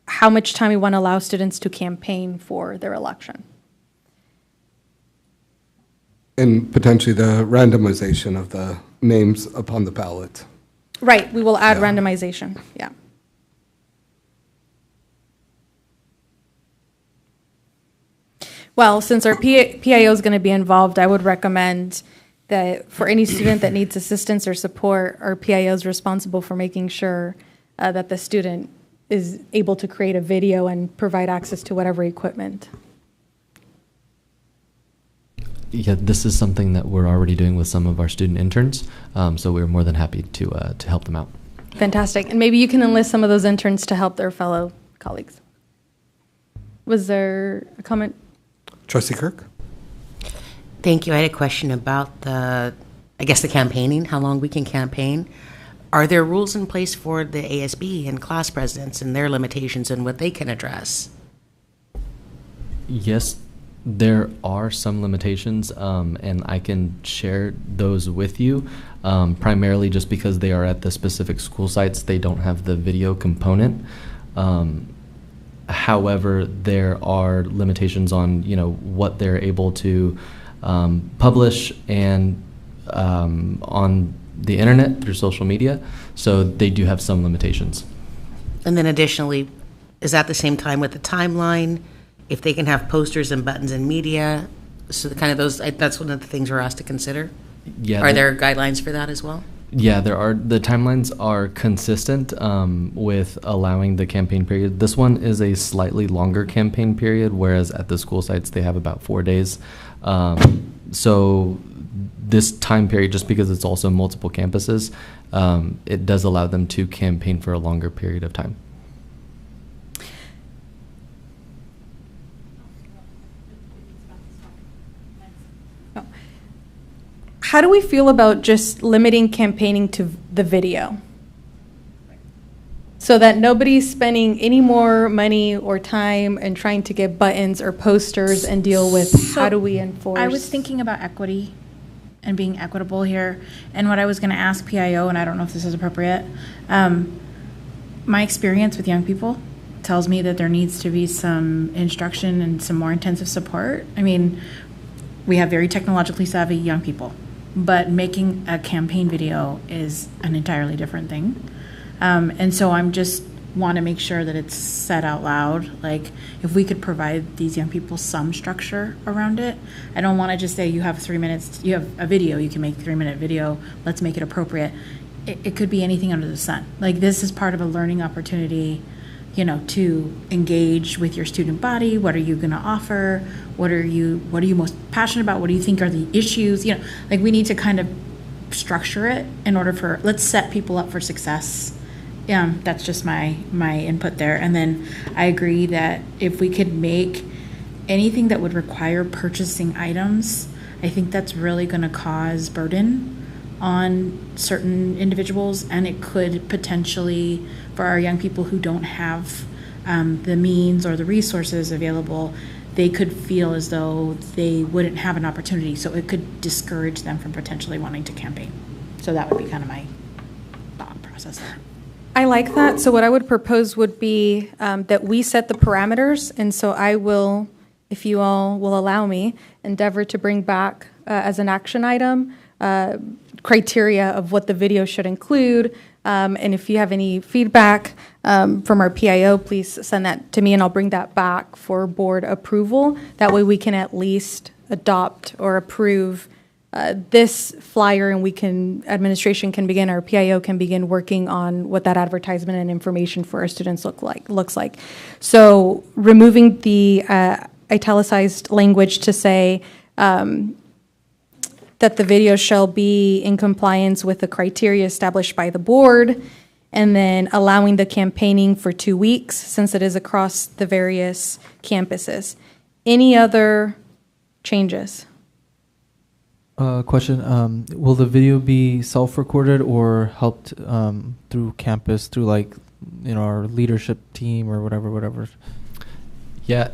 how much time we want to allow students to campaign for their election. And potentially the randomization of the names upon the ballot. Right, we will add randomization, yeah. Well, since our PIO is going to be involved, I would recommend that for any student that needs assistance or support, our PIO is responsible for making sure that the student is able to create a video and provide access to whatever equipment. Yeah, this is something that we're already doing with some of our student interns, so we're more than happy to help them out. Fantastic. And maybe you can enlist some of those interns to help their fellow colleagues. Was there a comment? Trustee Kirk? Thank you. I had a question about the campaigning, how long we can campaign. Are there rules in place for the ASB and class presidents and their limitations and what they can address? Yes, there are some limitations, and I can share those with you, primarily just because they are at the specific school sites. They don't have the video component. However, there are limitations on, what they're able to publish and on the internet through social media. So they do have some limitations. And then additionally, is that the same time with the timeline? If they can have posters and buttons and media, so that's one of the things we're asked to consider? Yeah. Are there guidelines for that as well? Yeah, there are. The timelines are consistent with allowing the campaign period. This one is a slightly longer campaign period, whereas at the school sites they have about 4 days. So this time period, just because it's also multiple campuses, it does allow them to campaign for a longer period of time. How do we feel about just limiting campaigning to the video? So that nobody's spending any more money or time and trying to get buttons or posters and deal with how do we enforce? I was thinking about equity and being equitable here. And what I was going to ask PIO, and I don't know if this is appropriate, my experience with young people tells me that there needs to be some instruction and some more intensive support. I mean, we have very technologically savvy young people, but making a campaign video is an entirely different thing. And so I'm just want to make sure that it's said out loud. Like, if we could provide these young people some structure around it. I don't want to just say you have 3 minutes, you have a video, you can make a 3-minute video, let's make it appropriate. It could be anything under the sun. Like, this is part of a learning opportunity, to engage with your student body. What are you going to offer? What are you most passionate about? What do you think are the issues? Like, we need to kind of structure it in order let's set people up for success. That's just my input there. And then I agree that if we could make anything that would require purchasing items, I think that's really going to cause burden on certain individuals, and it could potentially, for our young people who don't have the means or the resources available, they could feel as though they wouldn't have an opportunity. So it could discourage them from potentially wanting to campaign. So that would be kind of my thought process there. I like that. So what I would propose would be that we set the parameters. And so I will, if you all will allow me, endeavor to bring back as an action item criteria of what the video should include. And if you have any feedback from our PIO, please send that to me and I'll bring that back for board approval. That way we can at least adopt or approve this flyer, and administration can begin, our PIO can begin working on what that advertisement and information for our students looks like. So removing the italicized language to say that the video shall be in compliance with the criteria established by the board, and then allowing the campaigning for 2 weeks since it is across the various campuses. Any other changes? Question, will the video be self-recorded or helped through campus, through like, our leadership team or whatever? Yeah,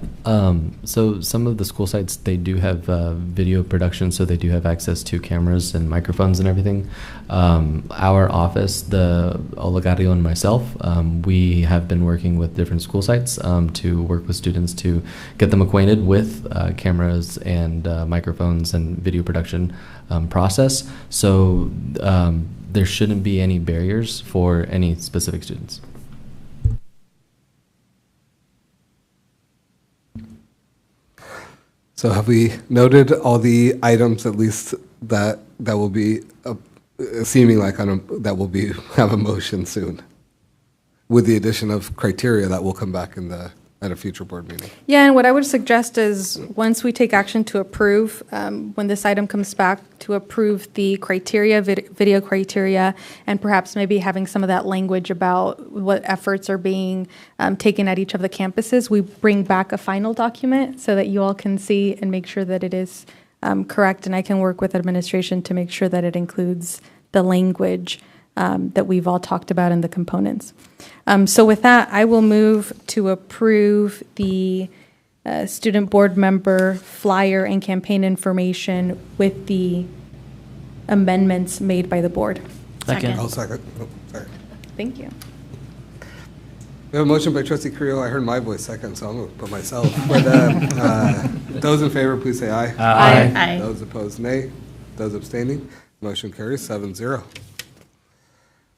so some of the school sites, they do have video production, so they do have access to cameras and microphones and everything. Our office, the Olegario and myself, we have been working with different school sites to work with students to get them acquainted with cameras and microphones and video production process. So there shouldn't be any barriers for any specific students. So have we noted all the items, at least that will be seeming like that will be have a motion soon, with the addition of criteria that will come back at a future board meeting? Yeah, and what I would suggest is once we take action to approve, when this item comes back, to approve the criteria, video criteria, and perhaps maybe having some of that language about what efforts are being taken at each of the campuses, we bring back a final document so that you all can see and make sure that it is correct, and I can work with administration to make sure that it includes the language that we've all talked about in the components. So with that, I will move to approve the student board member flyer and campaign information with the amendments made by the board. Second. I'll second. Oh, sorry. Thank you. We have a motion by Trustee Carrillo. I heard my voice second, so I'm going to put myself. But those in favor, please say aye. Aye. Aye. Those opposed, nay. Those abstaining, motion carries 7-0.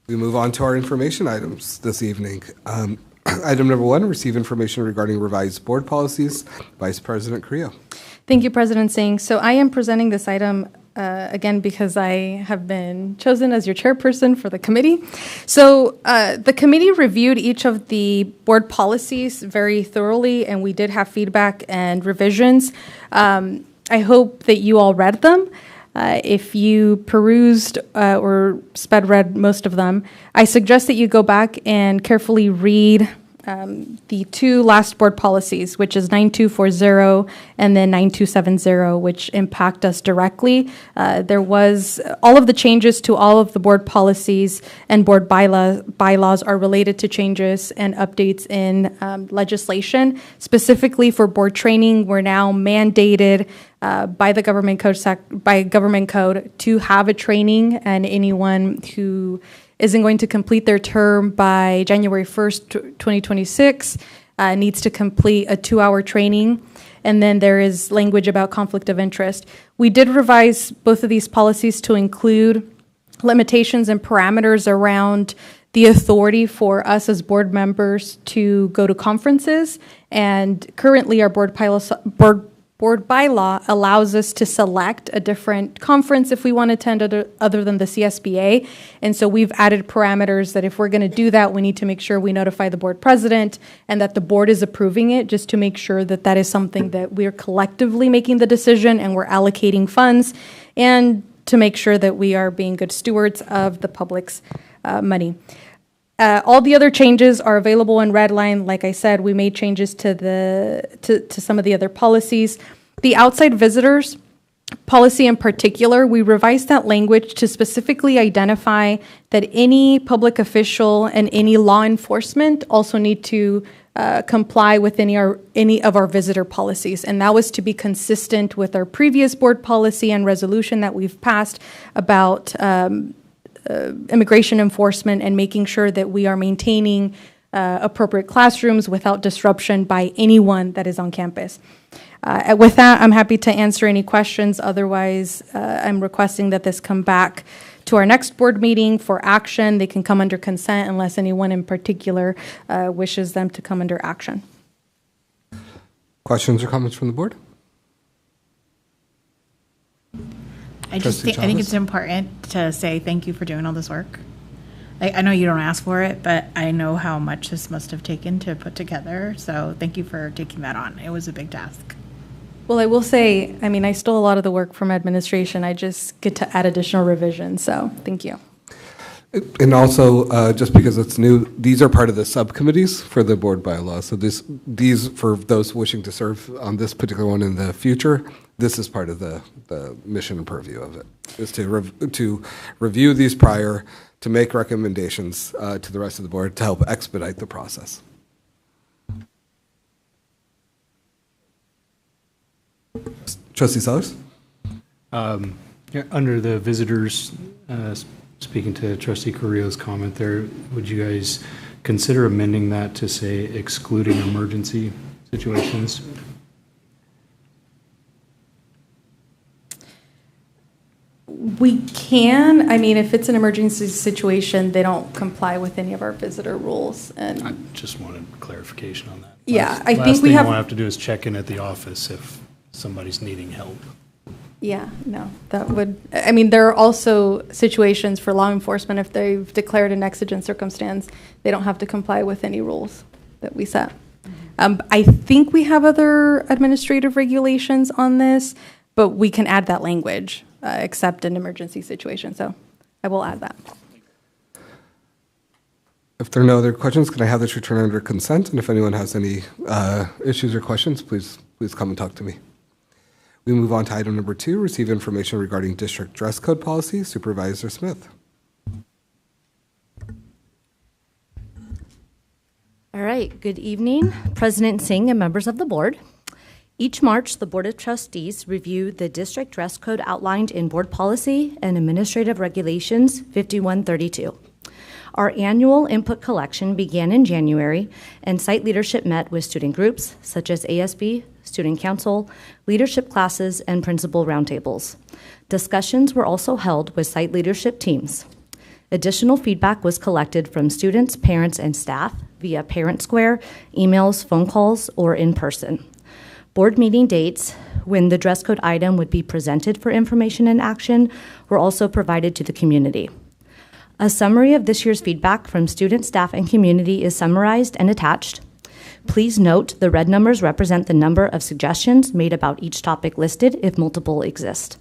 We move on to our information items this evening. Item number 1, receive information regarding revised board policies. Vice President Carrillo. Thank you, President Singh. So I am presenting this item again because I have been chosen as your chairperson for the committee. So the committee reviewed each of the board policies very thoroughly, and we did have feedback and revisions. I hope that you all read them. If you perused or sped read most of them, I suggest that you go back and carefully read the 2 last board policies, which is 9240 and then 9270, which impact us directly. There was all of the changes to all of the board policies and board bylaws are related to changes and updates in legislation. Specifically for board training, we're now mandated by the government code to have a training, and anyone who isn't going to complete their term by January 1st, 2026 needs to complete a 2-hour training. And then there is language about conflict of interest. We did revise both of these policies to include limitations and parameters around the authority for us as board members to go to conferences. And currently our board bylaw allows us to select a different conference if we want to attend other than the CSBA. And so we've added parameters that if we're going to do that, we need to make sure we notify the board president and that the board is approving it, just to make sure that that is something that we're collectively making the decision and we're allocating funds, and to make sure that we are being good stewards of the public's money. All the other changes are available in Redline. Like I said, we made changes to some of the other policies. The outside visitors policy in particular, we revised that language to specifically identify that any public official and any law enforcement also need to comply with any of our visitor policies. And that was to be consistent with our previous board policy and resolution that we've passed about immigration enforcement and making sure that we are maintaining appropriate classrooms without disruption by anyone that is on campus. With that, I'm happy to answer any questions. Otherwise, I'm requesting that this come back to our next board meeting for action. They can come under consent unless anyone in particular wishes them to come under action. Questions or comments from the board? I Trustee think Chavez? it's important to say thank you for doing all this work. I know you don't ask for it, but I know how much this must have taken to put together. So thank you for taking that on. It was a big task. Well, I will say, I mean, I stole a lot of the work from administration. I just get to add additional revisions, so thank you. And also, just because it's new, these are part of the subcommittees for the board bylaws. So these, for those wishing to serve on this particular one in the future, this is part of the mission and purview of it, is to review these prior, to make recommendations to the rest of the board to help expedite the process. Trustee Sellers? Under the visitors, speaking to Trustee Carrillo's comment there, would you guys consider amending that to say excluding emergency situations? We can, I mean, if it's an emergency situation, they don't comply with any of our visitor rules. And I just wanted clarification on that. Yeah, I think last we thing have. I want to have to do is check in at the office if somebody's needing help. Yeah, no, that would, I mean, there are also situations for law enforcement, if they've declared an exigent circumstance, they don't have to comply with any rules that we set. I think we have other administrative regulations on this, but we can add that language, except in emergency situation, so I will add that. If there are no other questions, can I have this return under consent? And if anyone has any issues or questions, please come and talk to me. We move on to item number 2, receive information regarding district dress code policy. Supervisor Smith. All right, good evening, President Singh and members of the board. Each March, the Board of Trustees review the district dress code outlined in Board Policy and Administrative Regulations 5132. Our annual input collection began in January, and site leadership met with student groups such as ASB, Student Council, leadership classes, and principal roundtables. Discussions were also held with site leadership teams. Additional feedback was collected from students, parents, and staff via Parent Square, emails, phone calls, or in person. Board meeting dates, when the dress code item would be presented for information and action, were also provided to the community. A summary of this year's feedback from students, staff, and community is summarized and attached. Please note the red numbers represent the number of suggestions made about each topic listed if multiple exist.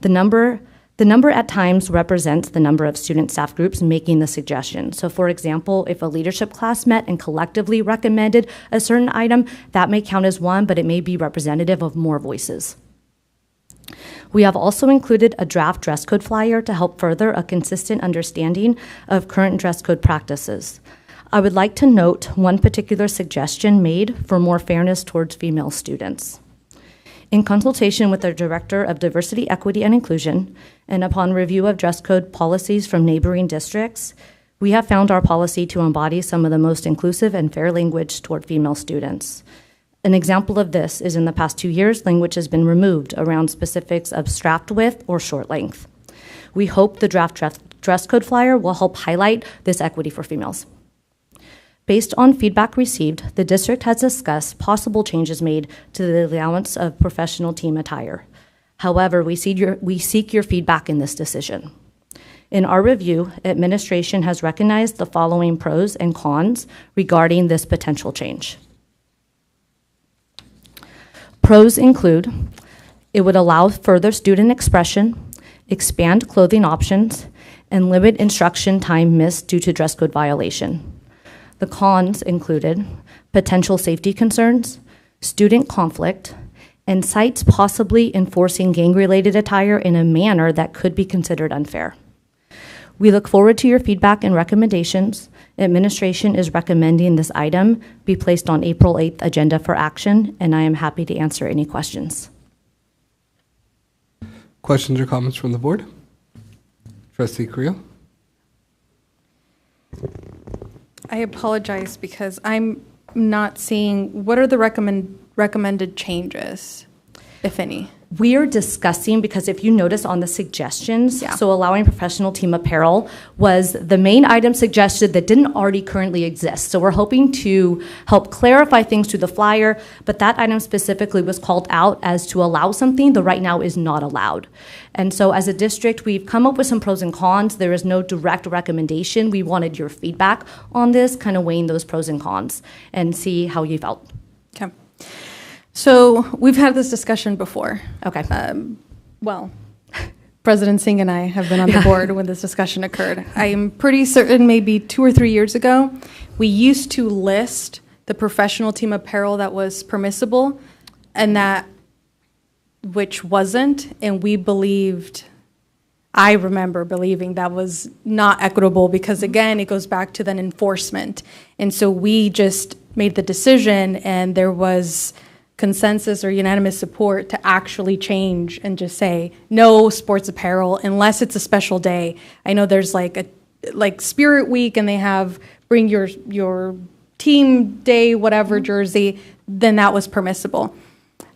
The number at times represents the number of student staff groups making the suggestion. So for example, if a leadership class met and collectively recommended a certain item, that may count as one, but it may be representative of more voices. We have also included a draft dress code flyer to help further a consistent understanding of current dress code practices. I would like to note one particular suggestion made for more fairness towards female students. In consultation with our Director of Diversity, Equity, and Inclusion, and upon review of dress code policies from neighboring districts, we have found our policy to embody some of the most inclusive and fair language toward female students. An example of this is in the past 2 years, language has been removed around specifics of strapped width or short length. We hope the draft dress code flyer will help highlight this equity for females. Based on feedback received, the district has discussed possible changes made to the allowance of professional team attire. However, we seek your feedback in this decision. In our review, administration has recognized the following pros and cons regarding this potential change. Pros include, it would allow further student expression, expand clothing options, and limit instruction time missed due to dress code violation. The cons included potential safety concerns, student conflict, and sites possibly enforcing gang-related attire in a manner that could be considered unfair. We look forward to your feedback and recommendations. Administration is recommending this item be placed on April 8th agenda for action, and I am happy to answer any questions. Questions or comments from the board? Trustee Carrillo? I apologize because I'm not seeing, what are the recommended changes? if any? We are discussing, because if you notice on the suggestions, Yeah. so allowing professional team apparel was the main item suggested that didn't already currently exist. So we're hoping to help clarify things through the flyer, but that item specifically was called out as to allow something that right now is not allowed. And so as a district, we've come up with some pros and cons. There is no direct recommendation. We wanted your feedback on this, kind of weighing those pros and cons and see how you felt. Okay. So we've had this discussion before. Okay. Well, President Singh and I have been on the board when this discussion occurred. I am pretty certain maybe 2 or 3 years ago, we used to list the professional team apparel that was permissible and that which wasn't, and we believed, I remember believing that was not equitable because, again, it goes back to then enforcement. And so we just made the decision, and there was consensus or unanimous support to actually change and just say no sports apparel unless it's a special day. I know there's like Spirit Week, and they have bring your team day whatever jersey, then that was permissible.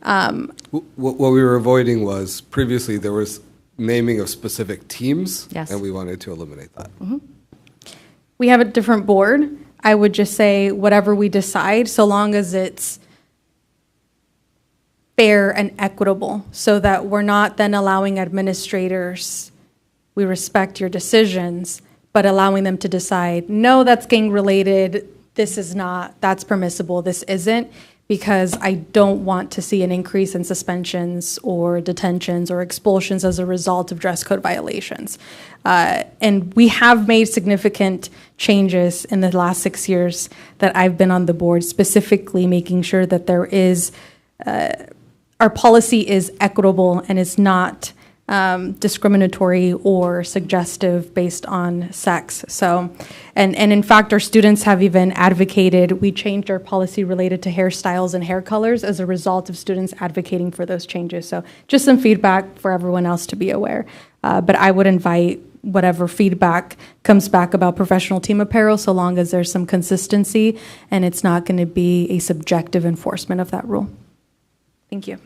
What we were avoiding was previously there was naming of specific teams, Yes. and we wanted to eliminate that. We have a different board. I would just say whatever we decide, so long as it's fair and equitable, so that we're not then allowing administrators, we respect your decisions, but allowing them to decide, no, that's gang related, this is not, that's permissible, this isn't, because I don't want to see an increase in suspensions or detentions or expulsions as a result of dress code violations. And we have made significant changes in the last 6 years that I've been on the board, specifically making sure that there is our policy is equitable and is not discriminatory or suggestive based on sex. So, and in fact, our students have even advocated, we changed our policy related to hairstyles and hair colors as a result of students advocating for those changes. So just some feedback for everyone else to be aware. But I would invite whatever feedback comes back about professional team apparel, so long as there's some consistency and it's not going to be a subjective enforcement of that rule. Thank you.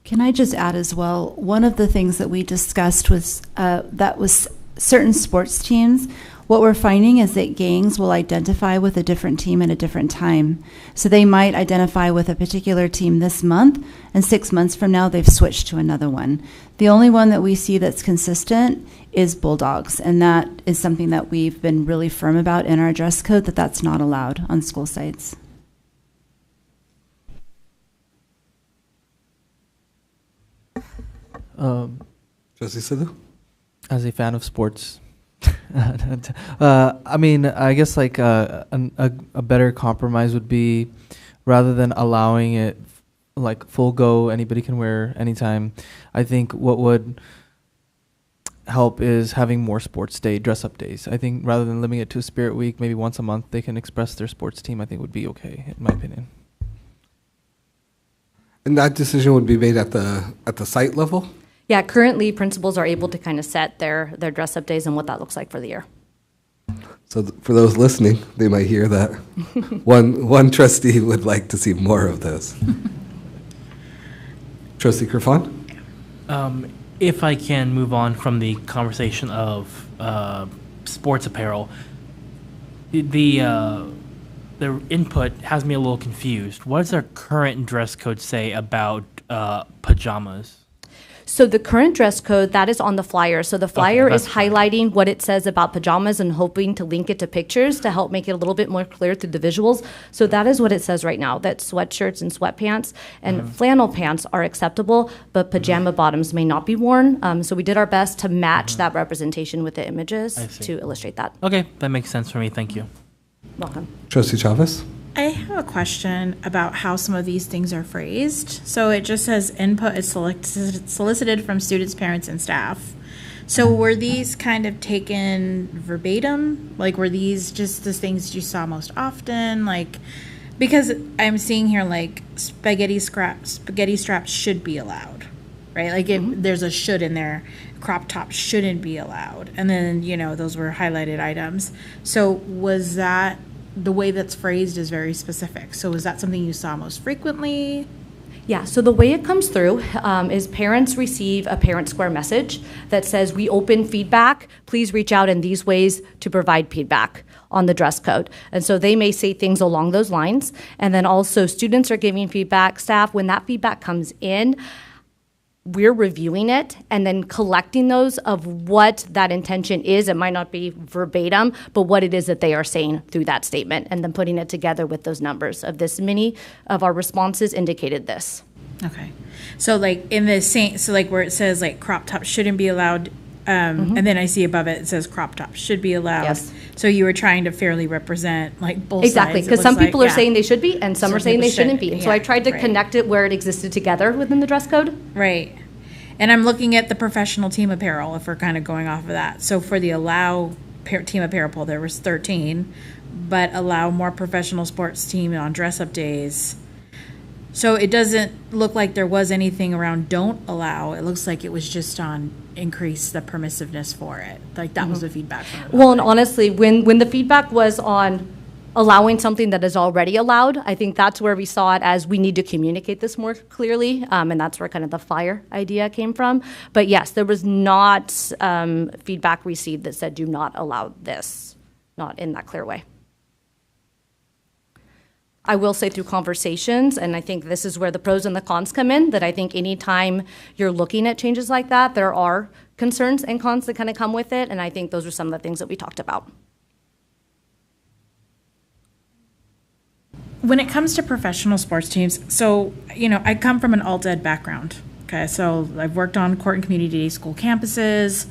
Can I just add as well, one of the things that we discussed was that was certain sports teams. What we're finding is that gangs will identify with a different team at a different time. So they might identify with a particular team this month, and 6 months from now they've switched to another one. The only one that we see that's consistent is Bulldogs, and that is something that we've been really firm about in our dress code, that that's not allowed on school sites. Trustee Sidhu? As a fan of sports, I mean, I guess like a better compromise would be, rather than allowing it like full go, anybody can wear anytime. I think what would help is having more sports day, dress up days. I think rather than limiting it to a Spirit Week, maybe once a month they can express their sports team, I think would be okay, in my opinion. And that decision would be made at the site level? Yeah, currently principals are able to kind of set their dress up days and what that looks like for the year. So for those listening, they might hear that one trustee would like to see more of this. Trustee Kerfan? If I can move on from the conversation of sports apparel, the input has me a little confused. What does our current dress code say about pajamas? So the current dress code, that is on the flyer. So the flyer is highlighting what it says about pajamas and hoping to link it to pictures to help make it a little bit more clear through the visuals. So that is what it says right now, that sweatshirts and sweatpants and flannel pants are acceptable, but pajama bottoms may not be worn. So we did our best to match that representation with the images to illustrate that. Okay, that makes sense for me. Thank you. Welcome. Trustee Chavez? I have a question about how some of these things are phrased. So it just says input is solicited from students, parents, and staff. So were these kind of taken verbatim? Like, were these just the things you saw most often? Like, because I'm seeing here, like, spaghetti straps should be allowed, right? Like, there's a should in there. Crop tops shouldn't be allowed. And then, those were highlighted items. So was that the way that's phrased is very specific. So is that something you saw most frequently? Yeah, so the way it comes through is parents receive a Parent Square message that says, we open feedback, please reach out in these ways to provide feedback on the dress code. And so they may say things along those lines. And then also students are giving feedback, staff, when that feedback comes in, we're reviewing it and then collecting those of what that intention is. It might not be verbatim, but what it is that they are saying through that statement, and then putting it together with those numbers of this many of our responses indicated this. Okay. So like in the same, so like where it says like crop tops shouldn't be allowed, and then I see above it, it says crop tops should be allowed. Yes. So you were trying to fairly represent like both Exactly, sides. because some people are saying they should be, and some are saying they shouldn't be. be. And so I tried to connect it where it existed together within the dress code. Right. And I'm looking at the professional team apparel, if we're kind of going off of that. So for the team apparel, there was 13, but allow more professional sports team on dress-up days. So it doesn't look like there was anything around don't allow. It looks like it was just on increase the permissiveness for it. Like that was the feedback from the Well, and honestly, when the feedback was on allowing something that is already allowed, I think that's where we saw it as we need to communicate this more clearly, and that's where kind of the fire idea came from. But yes, there was not feedback received that said do not allow this, not in that clear way. I will say through conversations, and I think this is where the pros and the cons come in, that I think anytime you're looking at changes like that, there are concerns and cons that kind of come with it, and I think those are some of the things that we talked about. When it comes to professional sports teams, so, you know, I come from an alt-ed background, okay? So I've worked on court and community day school campuses.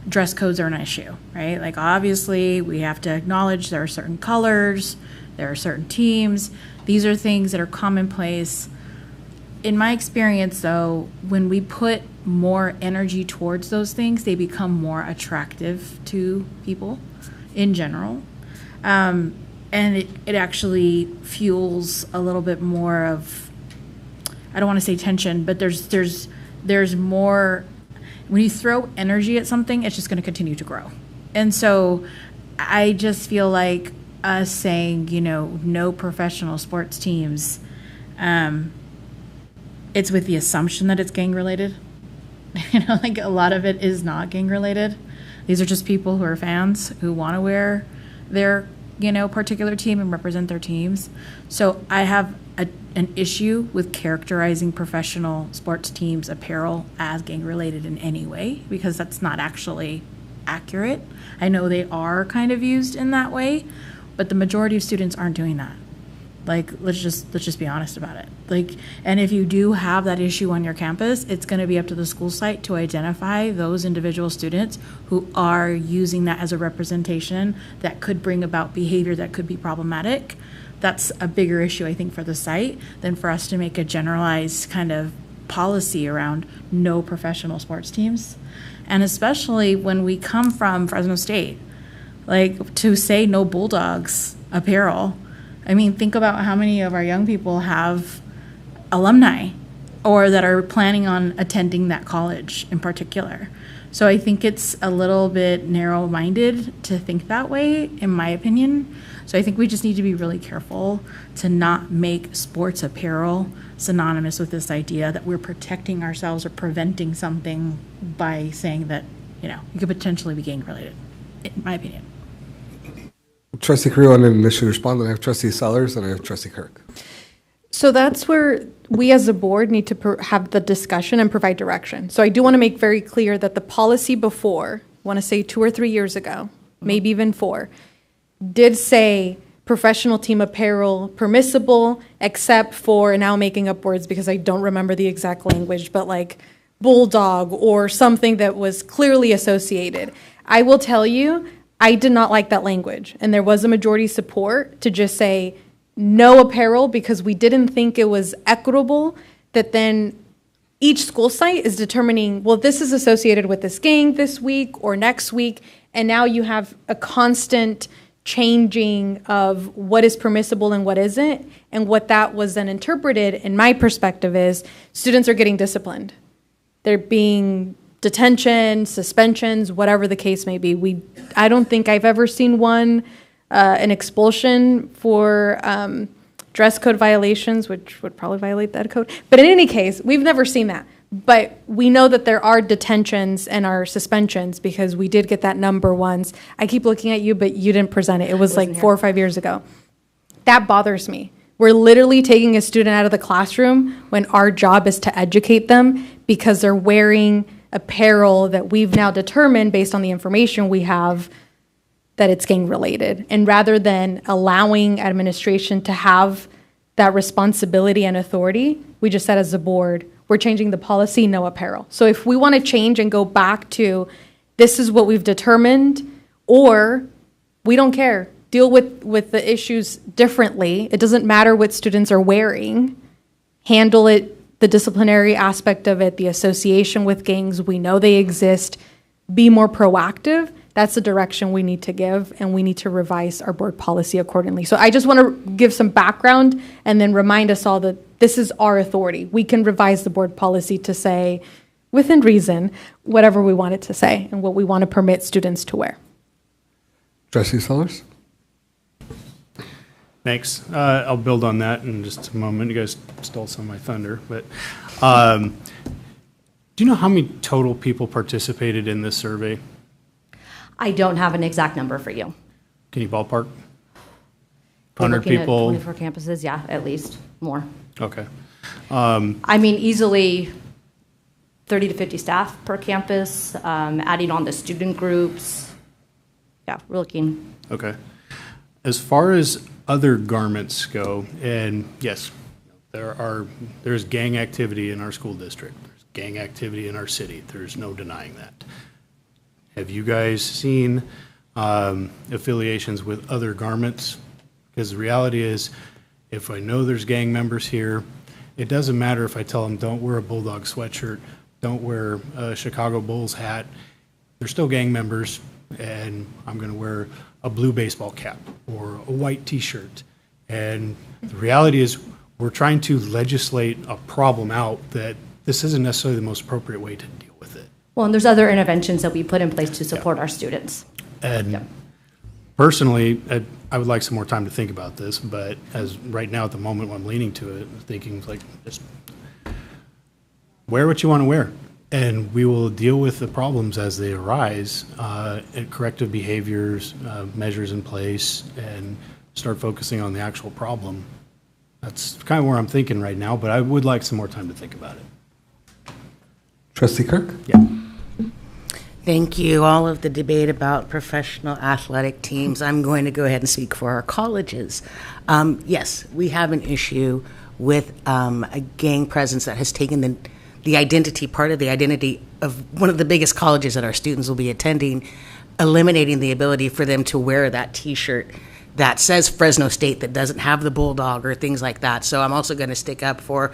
Dress codes are an issue, right? Like, obviously, we have to acknowledge there are certain colors, there are certain teams. These are things that are commonplace. In my experience, though, when we put more energy towards those things, they become more attractive to people in general. And it actually fuels a little bit more of, I don't want to say tension, but there's more, when you throw energy at something, it's just going to continue to grow. And so I just feel like us saying, you know, no professional sports teams, it's with the assumption that it's gang related. You know, like a lot of it is not gang related. These are just people who are fans who want to wear their, you know, particular team and represent their teams. So I have an issue with characterizing professional sports teams apparel as gang related in any way, because that's not actually accurate. I know they are kind of used in that way, but the majority of students aren't doing that. Like, let's just be honest about it. Like, and if you do have that issue on your campus, it's going to be up to the school site to identify those individual students who are using that as a representation that could bring about behavior that could be problematic. That's a bigger issue, I think, for the site than for us to make a generalized kind of policy around no professional sports teams. And especially when we come from Fresno State, like, to say no Bulldogs apparel, I mean, think about how many of our young people have alumni or that are planning on attending that college in particular. So I think it's a little bit narrow-minded to think that way, in my opinion. So I think we just need to be really careful to not make sports apparel synonymous with this idea that we're protecting ourselves or preventing something by saying that, you know, it could potentially be gang-related, in my opinion. Trustee Carrillo, and initially respond, then I have Trustee Sellers, and I have Trustee Kirk. So that's where we as a board need to have the discussion and provide direction. So I do want to make very clear that the policy before, I want to say 2 or 3 years ago, maybe even 4, did say professional team apparel permissible, except for, and now I'm making up words because I don't remember the exact language, but like Bulldog or something that was clearly associated. I will tell you, I did not like that language, and there was a majority support to just say no apparel because we didn't think it was equitable that then each school site is determining, well, this is associated with this gang this week or next week, and now you have a constant changing of what is permissible and what isn't, and what that was then interpreted, in my perspective, is students are getting disciplined. They're being detention, suspensions, whatever the case may be. I don't think I've ever seen one an expulsion for dress code violations, which would probably violate that code. But in any case, we've never seen that. But we know that there are detentions and are suspensions because we did get that number once. I keep looking at you, but you didn't present it. It was like 4 or 5 years ago. That bothers me. We're literally taking a student out of the classroom when our job is to educate them because they're wearing apparel that we've now determined based on the information we have that it's gang related. And rather than allowing administration to have that responsibility and authority, we just said as a board, we're changing the policy, no apparel. So if we want to change and go back to this is what we've determined, or we don't care, deal with the issues differently. It doesn't matter what students are wearing. Handle it, the disciplinary aspect of it, the association with gangs, we know they exist. Be more proactive. That's the direction we need to give, and we need to revise our board policy accordingly. So I just want to give some background and then remind us all that this is our authority. We can revise the board policy to say, within reason, whatever we want it to say and what we want to permit students to wear. Trustee Sellers? Thanks. I'll build on that in just a moment. You guys stole some of my thunder, but do you know how many total people participated in this survey? I don't have an exact number for you. Can you ballpark? We're 100 looking at people? 24 campuses, yeah, at least more. Okay. I mean, easily 30 to 50 staff per campus, adding on the student groups. Yeah, we're looking. Okay. As far as other garments go, and yes, there's gang activity in our school district. There's gang activity in our city. There's no denying that. Have you guys seen affiliations with other garments? Because the reality is, if I know there's gang members here, it doesn't matter if I tell them don't wear a Bulldog sweatshirt, don't wear a Chicago Bulls hat. They're still gang members, and I'm going to wear a blue baseball cap or a white T-shirt. And the reality is, we're trying to legislate a problem out that this isn't necessarily the most appropriate way to deal with it. Well, and there's other interventions that we put in place to support our students. And personally, I would like some more time to think about this, but as right now at the moment when I'm leaning to it, thinking like, just wear what you want to wear. And we will deal with the problems as they arise, and corrective behaviors, measures in place, and start focusing on the actual problem. That's kind of where I'm thinking right now, but I would like some more time to think about it. Trustee Kirk? Yeah. Thank you. All of the debate about professional athletic teams, I'm going to go ahead and speak for our colleges. Yes, we have an issue with a gang presence that has taken the identity, part of the identity of one of the biggest colleges that our students will be attending, eliminating the ability for them to wear that T-shirt that says Fresno State that doesn't have the Bulldog or things like that. So I'm also going to stick up for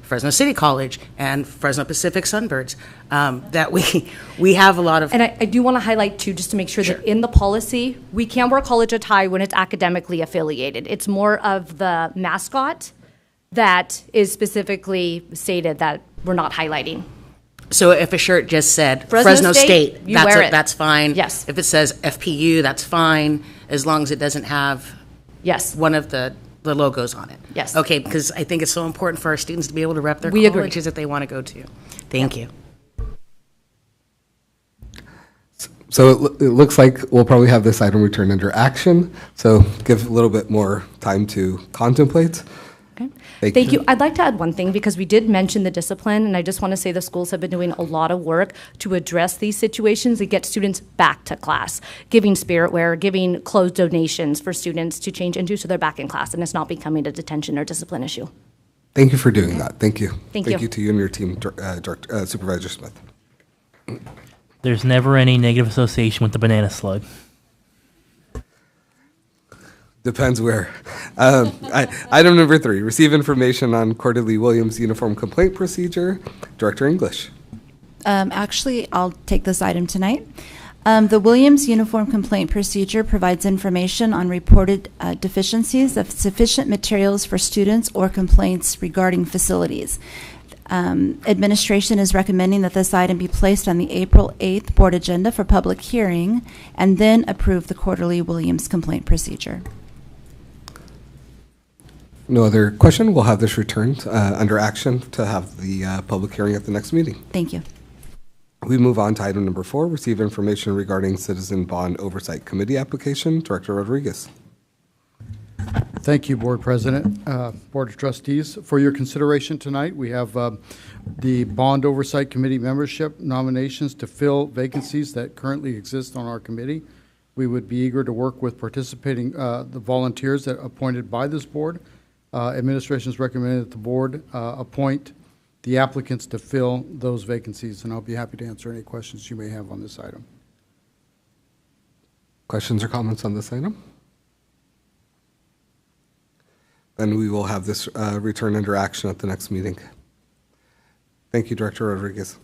Fresno City College and Fresno Pacific Sunbirds, that we have a lot of. And I do want to highlight too, just to make sure that in the policy, we can wear college attire when it's academically affiliated. It's more of the mascot that is specifically stated that we're not highlighting. So if a shirt just said Fresno State, you wear it. That's fine. Yes. If it says FPU, that's fine, as long as it doesn't have one of the logos on it. Yes. Okay, because I think it's so important for our students to be able to rep their We agree. colleges that they want to go to. Thank you. So it looks like we'll probably have this item returned under action. So give a little bit more time to contemplate. Okay. Thank you. I'd like to add one thing because we did mention the discipline, and I just want to say the schools have been doing a lot of work to address these situations and get students back to class, giving spirit wear, giving clothes donations for students to change into so they're back in class and it's not becoming a detention or discipline issue. Thank you for doing that. Thank you. Thank you. Thank you to you and your team, Supervisor Smith. There's never any negative association with the banana slug. Depends where. Item number 3, receive information on Cordelie Williams uniform complaint procedure. Director English. Actually, I'll take this item tonight. The Williams Uniform Complaint Procedure provides information on reported deficiencies of sufficient materials for students or complaints regarding facilities. Administration is recommending that this item be placed on the April 8th board agenda for public hearing and then approve the quarterly Williams complaint procedure. No other question. We'll have this returned under action to have the public hearing at the next meeting. Thank you. We move on to item number 4, receive information regarding Citizen Bond Oversight Committee application. Director Rodriguez. Thank you, Board President, Board of Trustees. For your consideration tonight, we have the Bond Oversight Committee membership nominations to fill vacancies that currently exist on our committee. We would be eager to work with participating the volunteers that are appointed by this board. Administration has recommended that the board appoint the applicants to fill those vacancies, and I'll be happy to answer any questions you may have on this item. Questions or comments on this item? Then we will have this return under action at the next meeting. Thank you, Director Rodriguez.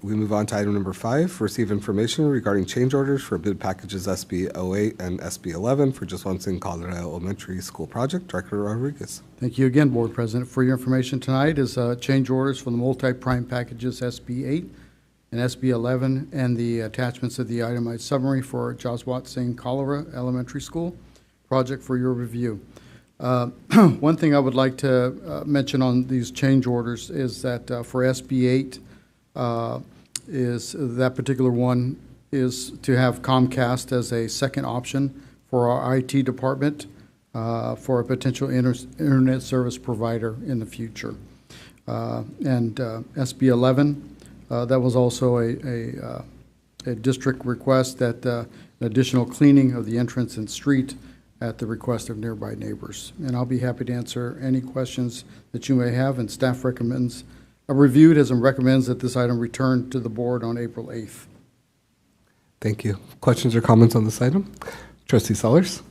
We move on to item number 5, receive information regarding change orders for bid packages SB 08 and SB 11 for Just One Thing Colorado Elementary School project. Director Rodriguez. Thank you again, Board President. For your information tonight is change orders for the multi-prime packages SB 8 and SB 11 and the attachments of the itemized summary for Jaswat Singh Cholera Elementary School project for your review. One thing I would like to mention on these change orders is that for SB 8, is that particular one is to have Comcast as a second option for our IT department for a potential internet service provider in the future. And SB 11, that was also a district request that additional cleaning of the entrance and street at the request of nearby neighbors. And I'll be happy to answer any questions that you may have, and staff recommends reviewed as and recommends that this item return to the board on April 8th. Thank you. Questions or comments on this item? Trustee Sellers.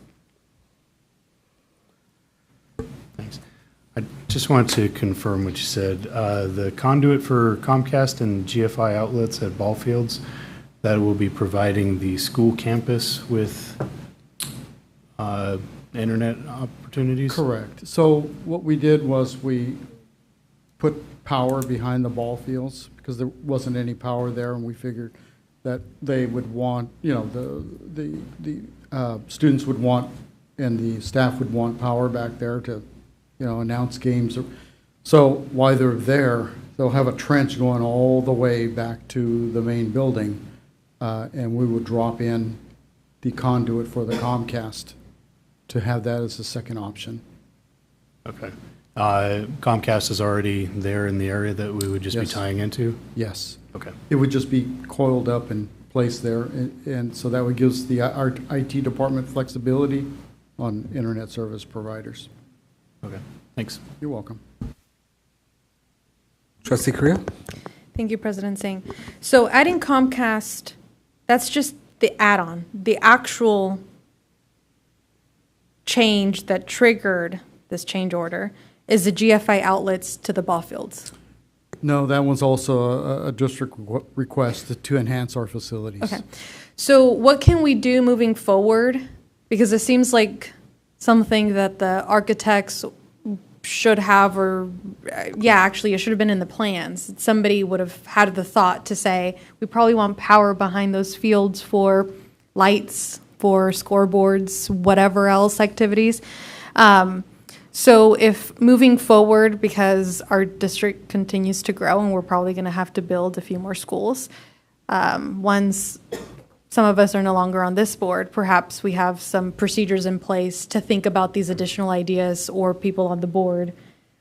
Thanks. I just wanted to confirm what you said. The conduit for Comcast and GFI outlets at ball fields, that will be providing the school campus with internet opportunities? Correct. So what we did was we put power behind the ball fields because there wasn't any power there, and we figured that they would want, you know, the students would want and the staff would want power back there to, you know, announce games. So while they're there, they'll have a trench going all the way back to the main building, and we would drop in the conduit for the Comcast to have that as a second option. Okay. Comcast is already there in the area that we would just be tying into? Yes. Okay. It would just be coiled up and placed there, and so that would give us our IT department flexibility on internet service providers. Okay, thanks. You're welcome. Trustee Correa. Thank you, President Singh. So adding Comcast, that's just the add-on. The actual change that triggered this change order is the GFI outlets to the ball fields. No, that one's also a district request to enhance our facilities. Okay. So what can we do moving forward? Because it seems like something that the architects should have, or actually it should have been in the plans. Somebody would have had the thought to say, we probably want power behind those fields for lights, for scoreboards, whatever else activities. So if moving forward, because our district continues to grow and we're probably going to have to build a few more schools, once some of us are no longer on this board, perhaps we have some procedures in place to think about these additional ideas, or people on the board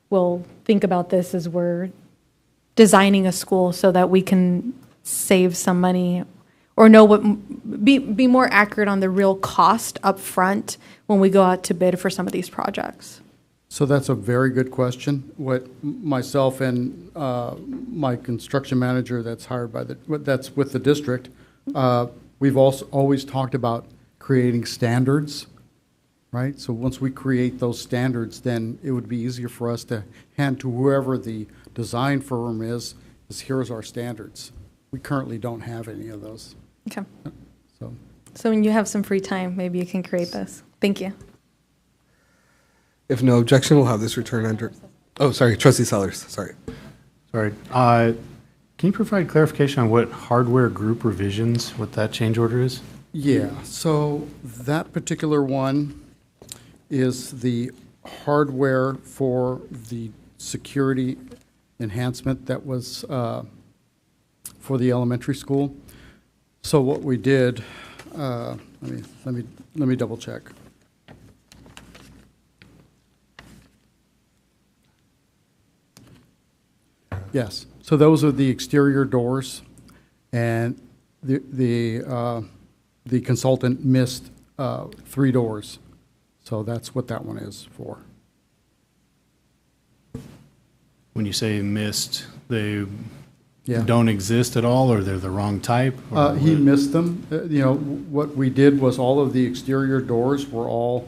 will think about this as we're designing a school so that we can save some money or know what, be more accurate on the real cost up front when we go out to bid for some of these projects. So that's a very good question. What myself and my construction manager that's hired by that's with the district, we've also always talked about creating standards, right? So once we create those standards, then it would be easier for us to hand to whoever the design firm is here's our standards. We currently don't have any of those. Okay. So when you have some free time, maybe you can create this. Thank you. If no objection, we'll have this return under. Oh, sorry, Trustee Sellers. Sorry. Sorry. Can you provide clarification on what hardware group revisions, what that change order is? Yeah, so that particular one is the hardware for the security enhancement that was for the elementary school. So what we did, let me double check. Yes, so those are the exterior doors, and the consultant missed 3 doors. So that's what that one is for. When you say missed, they Yeah. don't exist at all, or they're the wrong type? or He what? missed them. You know, what we did was all of the exterior doors were all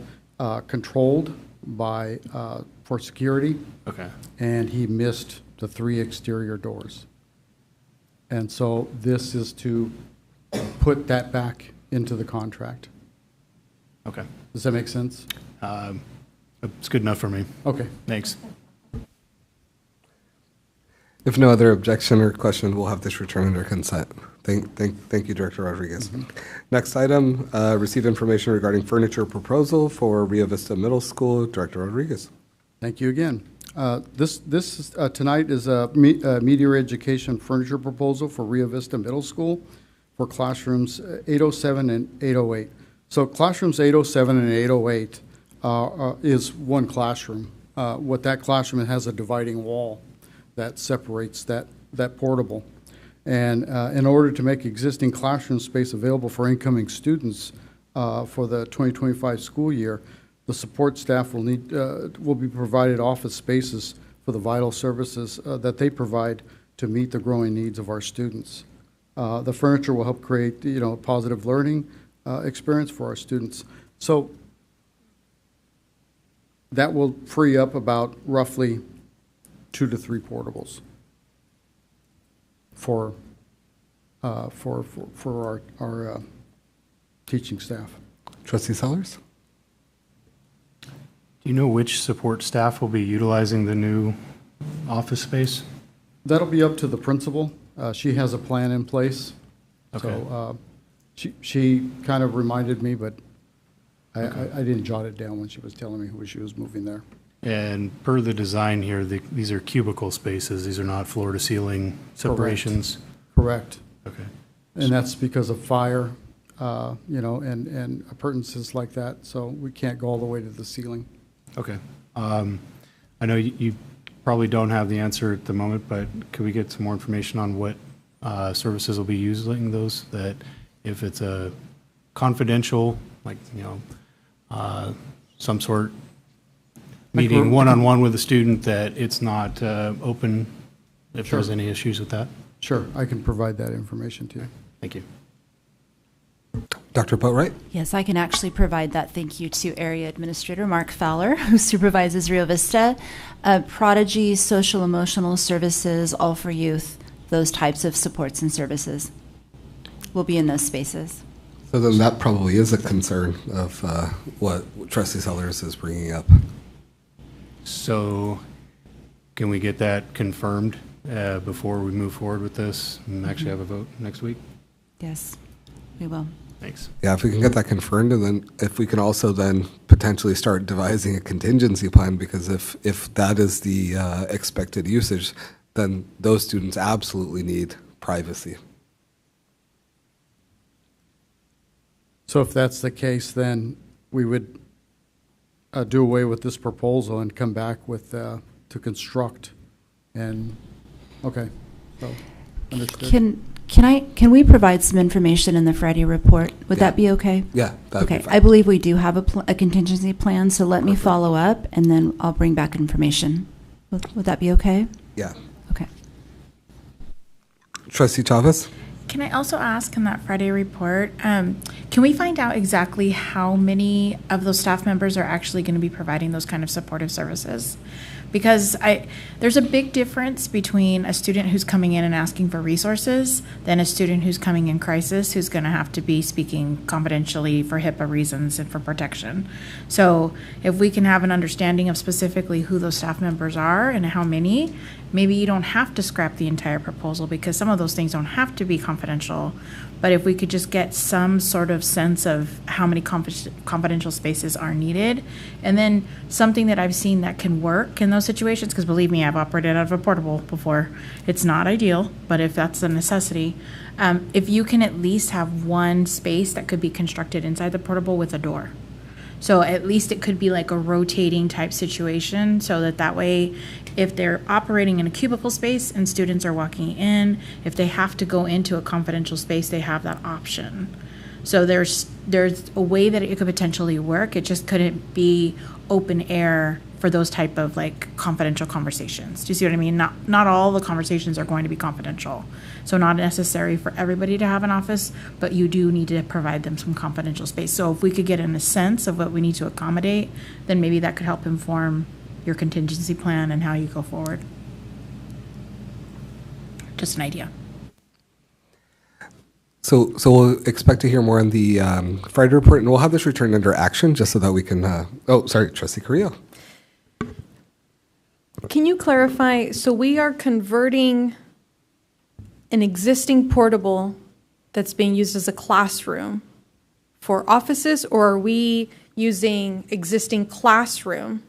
controlled by, for security. Okay. And he missed the 3 exterior doors. And so this is to put that back into the contract. Okay. Does that make sense? It's good enough for me. Okay. Thanks. If no other objection or question, we'll have this return under consent. Thank you, Director Rodriguez. Next item, receive information regarding furniture proposal for Rio Vista Middle School. Director Rodriguez. Thank you again. Tonight is a media education furniture proposal for Rio Vista Middle School for classrooms 807 and 808. So classrooms 807 and 808 is one classroom. What that classroom, it has a dividing wall that separates that portable. And in order to make existing classroom space available for incoming students for the 2025 school year, the support staff will be provided office spaces for the vital services that they provide to meet the growing needs of our students. The furniture will help create, a positive learning experience for our students. So that will free up about roughly 2 to 3 portables for our teaching staff. Trustee Sellers? Do you know which support staff will be utilizing the new office space? That'll be up to the principal. She has a plan in place. Okay. So she kind of reminded me, but I didn't jot it down when she was telling me who she was moving there. And per the design here, these are cubicle spaces. These are not floor-to-ceiling separations? Correct. Okay. And that's because of fire, and appurtenances like that, so we can't go all the way to the ceiling. Okay. I know you probably don't have the answer at the moment, but could we get some more information on what services will be using those? That if it's a confidential, some sort meeting one-on-one with a student, that it's not open if Sure. there's any issues with that? Sure, I can provide that information to you. Thank you. Dr. Boatwright? Yes, I can actually provide that. Thank you to Area Administrator Mark Fowler, who supervises Rio Vista. Prodigy, social emotional services, all for youth, those types of supports and services will be in those spaces. So then that probably is a concern of what Trustee Sellers is bringing up. So can we get that confirmed before we move forward with this and actually have a vote next week? Yes, we will. Thanks. Yeah, if we can get that confirmed, and then if we can also then potentially start devising a contingency plan, because if that is the expected usage, then those students absolutely need privacy. So if that's the case, then we would do away with this proposal and come back with, to construct, and, okay, so, understood. Can we provide some information in the Friday report? Would that be okay? Yeah, that'd be Okay, fine. I believe we do have a contingency plan, so let me follow up, and then I'll bring back information. Would that be okay? Yeah. Okay. Trustee Chavez? Can I also ask in that Friday report, can we find out exactly how many of those staff members are actually going to be providing those kind of supportive services? Because there's a big difference between a student who's coming in and asking for resources than a student who's coming in crisis who's going to have to be speaking confidentially for HIPAA reasons and for protection. So if we can have an understanding of specifically who those staff members are and how many, maybe you don't have to scrap the entire proposal because some of those things don't have to be confidential. But if we could just get some sort of sense of how many confidential spaces are needed, and then something that I've seen that can work in those situations, because believe me, I've operated out of a portable before. It's not ideal, but if that's a necessity, if you can at least have one space that could be constructed inside the portable with a door. So at least it could be like a rotating type situation so that way if they're operating in a cubicle space and students are walking in, if they have to go into a confidential space, they have that option. So there's a way that it could potentially work. It just couldn't be open air for those type of like confidential conversations. Do you see what I mean? Not all the conversations are going to be confidential. So not necessary for everybody to have an office, but you do need to provide them some confidential space. So if we could get in a sense of what we need to accommodate, then maybe that could help inform your contingency plan and how you go forward. Just an idea. So we'll expect to hear more on the Friday report, and we'll have this returned under action just so that we can, Trustee Carrillo. Can you clarify, so we are converting an existing portable that's being used as a classroom for offices, or are we using existing classroom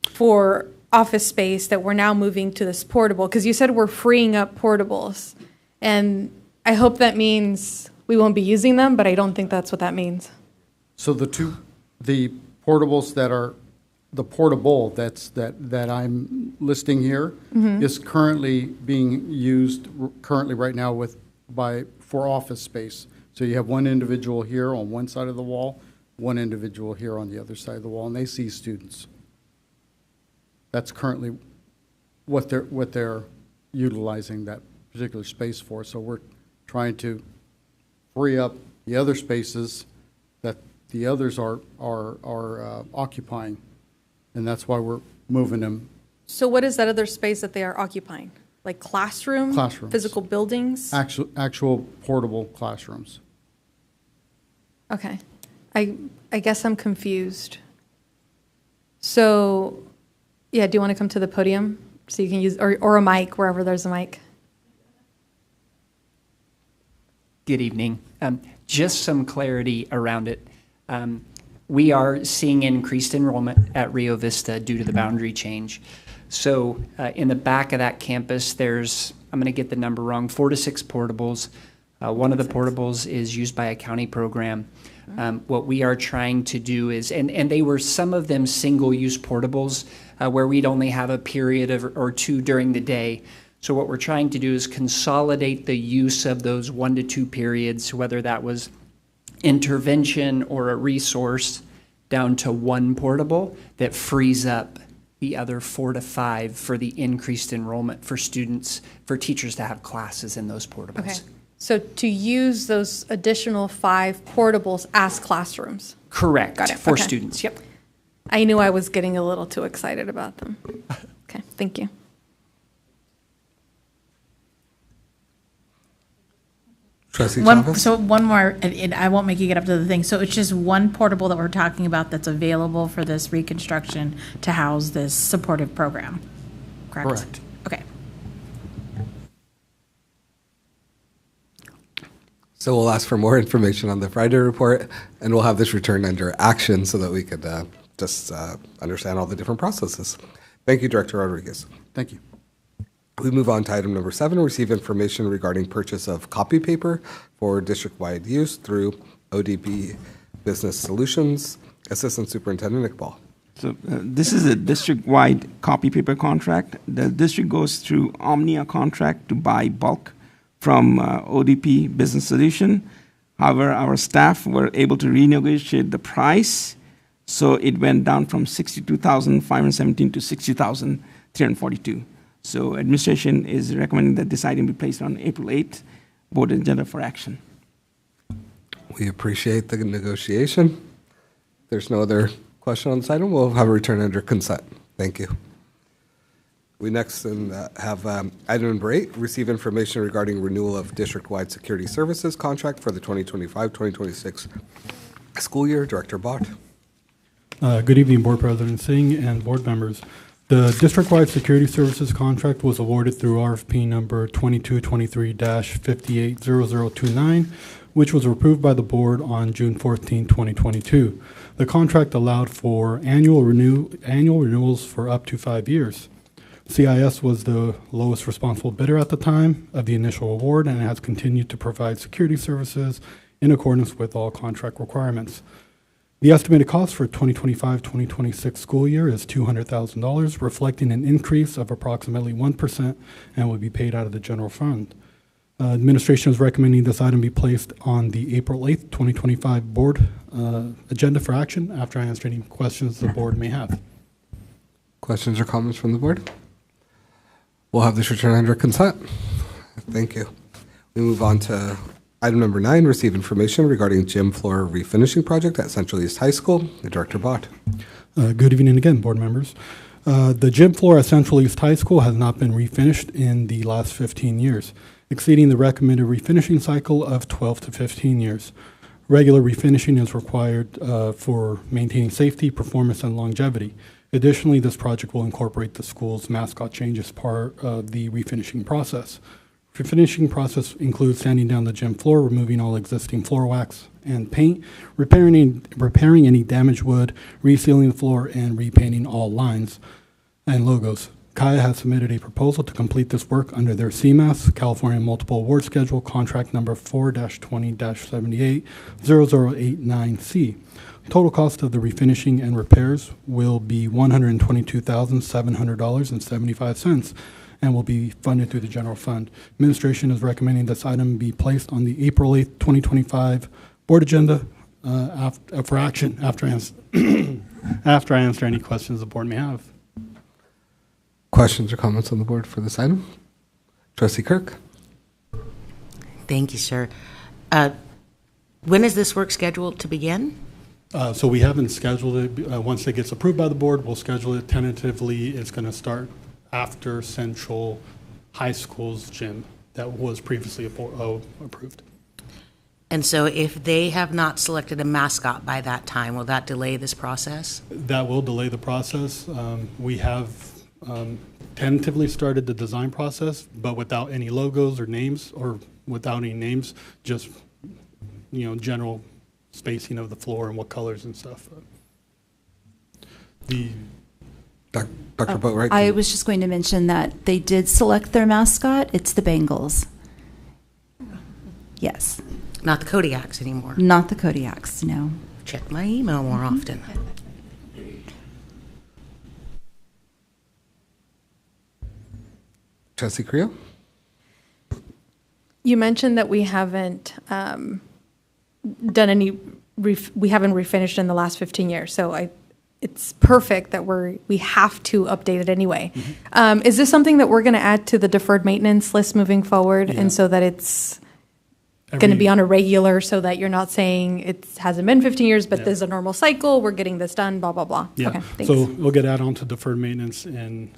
for office space that we're now moving to this portable? Because you said we're freeing up portables, and I hope that means we won't be using them, but I don't think that's what that means. So the portables that are, the portable that I'm listing here is currently being used right now for office space. So you have one individual here on one side of the wall, one individual here on the other side of the wall, and they see students. That's currently what they're utilizing that particular space for. So we're trying to free up the other spaces that the others are occupying, and that's why we're moving them. So what is that other space that they are occupying? Like classrooms? Physical buildings? Actual portable classrooms. Okay. I guess I'm confused. So, yeah, do you want to come to the podium so you can use, or a mic, wherever there's a mic? Good evening. Just some clarity around it. We are seeing increased enrollment at Rio Vista due to the boundary change. So in the back of that campus, there's, I'm going to get the number wrong, 4 to 6 portables. One of the portables is used by a county program. What we are trying to do is, and they were some of them single-use portables where we'd only have a period or two during the day. So what we're trying to do is consolidate the use of those 1 to 2 periods, whether that was intervention or a resource, down to one portable that frees up the other 4 to 5 for the increased enrollment for students, for teachers to have classes in those portables. Okay. So to use those additional 5 portables as classrooms? Correct. Got it. For Okay. students, yep. I knew I was getting a little too excited about them. Okay, thank you. So one more, and I won't make you get up to the thing. So it's just one portable that we're talking about that's available for this reconstruction to house this supportive program, correct? Correct. Okay. So we'll ask for more information on the Friday report, and we'll have this returned under action so that we could just understand all the different processes. Thank you, Director Rodriguez. Thank you. We move on to item number 7, receive information regarding purchase of copy paper for district-wide use through ODP Business Solutions. Assistant Superintendent Iqbal. So this is a district-wide copy paper contract. The district goes through Omnia contract to buy bulk from ODP Business Solution. However, our staff were able to renegotiate the price, so it went down from $62,517 to $60,342. So administration is recommending that this item be placed on April 8th, board agenda for action. We appreciate the negotiation. If there's no other question on this item, we'll have a return under consent. Thank you. We next have item number 8, receive information regarding renewal of district-wide security services contract for the 2025-2026 school year. Director Bott. Good evening, Board President Singh and board members. The district-wide security services contract was awarded through RFP number 2223-580029, which was approved by the board on June 14, 2022. The contract allowed for annual renewals for up to 5 years. CIS was the lowest responsible bidder at the time of the initial award and has continued to provide security services in accordance with all contract requirements. The estimated cost for 2025-2026 school year is $200,000, reflecting an increase of approximately 1% and will be paid out of the general fund. Administration is recommending this item be placed on the April 8th, 2025 board agenda for action after I answer any questions the board may have. Questions or comments from the board? We'll have this return under consent. Thank you. We move on to item number 9, receive information regarding gym floor refinishing project at Central East High School. Director Bott. Good evening again, board members. The gym floor at Central East High School has not been refinished in the last 15 years, exceeding the recommended refinishing cycle of 12 to 15 years. Regular refinishing is required for maintaining safety, performance, and longevity. Additionally, this project will incorporate the school's mascot change as part of the refinishing process. Refinishing process includes sanding down the gym floor, removing all existing floor wax and paint, repairing any damaged wood, resealing the floor, and repainting all lines and logos. Kaya has submitted a proposal to complete this work under their CMAS, California Multiple Award Schedule, contract number 4-20-78-0089C. Total cost of the refinishing and repairs will be $122,700.75 and will be funded through the general fund. Administration is recommending this item be placed on the April 8th, 2025 board agenda for action after I answer any questions the board may have. Questions or comments on the board for this item? Trustee Kirk. Thank you, sir. When is this work scheduled to begin? So we haven't scheduled it. Once it gets approved by the board, we'll schedule it tentatively. It's going to start after Central High School's gym that was previously approved. And so if they have not selected a mascot by that time, will that delay this process? That will delay the process. We have tentatively started the design process, but without any logos or names, or without any names, just general spacing of the floor and what colors and stuff. Dr. Boatwright. I was just going to mention that they did select their mascot. It's the Bengals. Yes. Not the Kodiaks anymore. Not the Kodiaks, no. Check my email more often. Trustee Creel. You mentioned that we haven't done any, we haven't refinished in the last 15 years. So it's perfect that we have to update it anyway. Mm-hmm. Is this something that we're going to add to the deferred maintenance list moving forward? Yeah. And so that it's going to be on a regular, so that you're not saying it hasn't been 15 years, but there's a normal cycle, we're getting this done, blah, blah, blah. Yeah. Okay, thanks. So we'll get added on to deferred maintenance in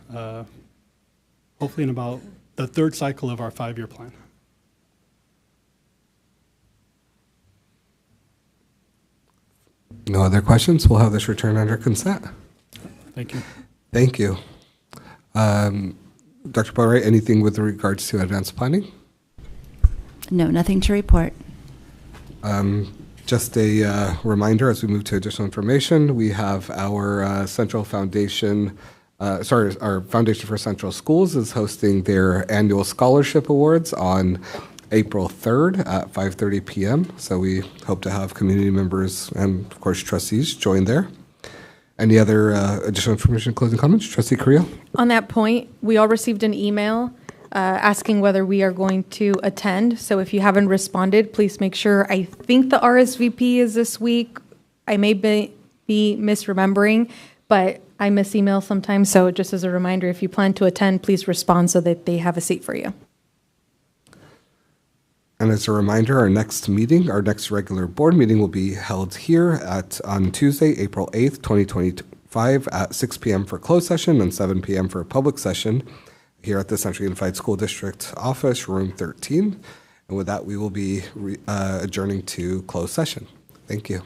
hopefully in about the third cycle of our 5-year plan. No other questions? We'll have this return under consent. Thank you. Thank you. Dr. Boatwright, anything with regards to advanced planning? No, nothing to report. Just a reminder as we move to additional information, we have our Central Foundation, our Foundation for Central Schools is hosting their annual scholarship awards on April 3rd at 5:30 p.m. So we hope to have community members and, of course, trustees join there. Any other additional information, closing comments? Trustee Carrillo? On that point, we all received an email asking whether we are going to attend. So if you haven't responded, please make sure. I think the RSVP is this week. I may be misremembering, but I miss emails sometimes. So just as a reminder, if you plan to attend, please respond so that they have a seat for you. And as a reminder, our next regular board meeting will be held here on Tuesday, April 8th, 2025 2025 at 6 p.m. for closed session and 7 p.m. for a public session here at the Central Unified School District office, room 13. And with that, we will be adjourning to closed session. Thank you.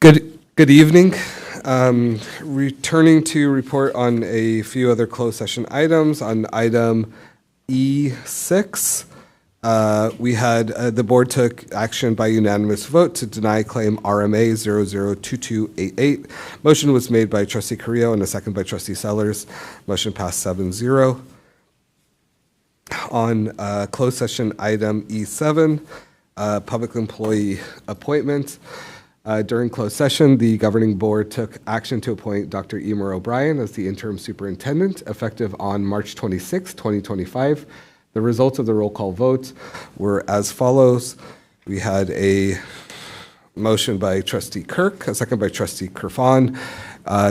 Good evening. Returning to report on a few other closed session items. On item E6, we had the board took action by unanimous vote to deny claim RMA 002288. Motion was made by Trustee Carrillo and a second by Trustee Sellers. Motion passed 7-0. On closed session item E7, public employee appointment. During closed session, the governing board took action to appoint Dr. Emer O'Brien as the interim superintendent effective on March 26, 2025. The results of the roll call vote were as follows. We had a motion by Trustee Kirk, a second by Trustee Kerfan.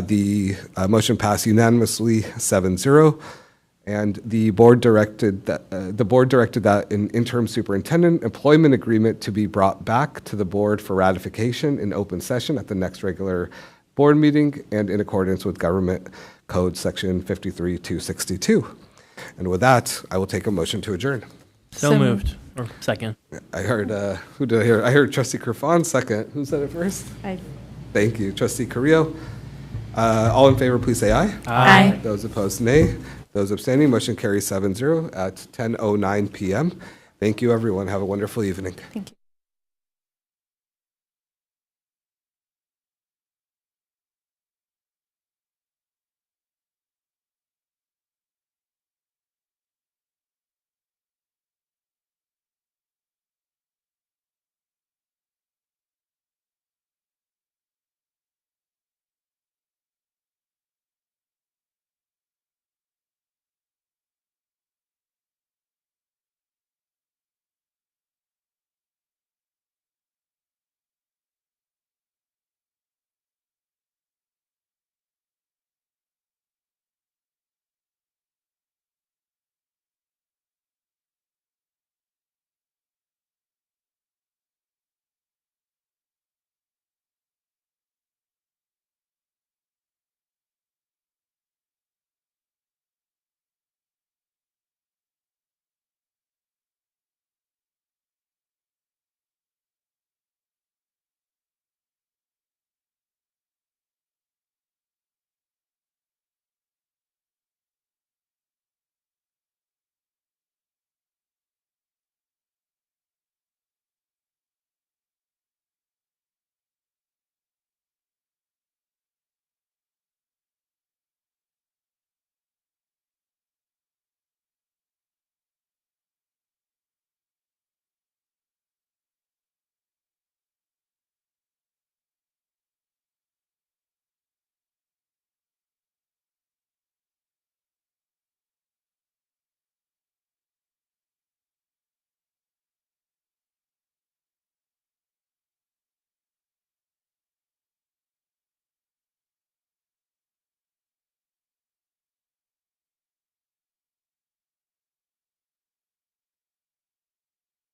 The motion passed unanimously 7-0. And the board directed that an interim superintendent employment agreement to be brought back to the board for ratification in open session at the next regular board meeting and in accordance with Government Code Section 53262. And with that, I will take a motion to adjourn. So moved. Or second. I heard, who did I hear? I heard Trustee Kerfan second. Who said it first? I. Thank you. Trustee Carrillo. All in favor, please say aye. Aye. Those opposed, nay. Those abstaining, motion carries 7-0 at 10:09 p.m. Thank you, everyone. Have a wonderful evening. Thank you.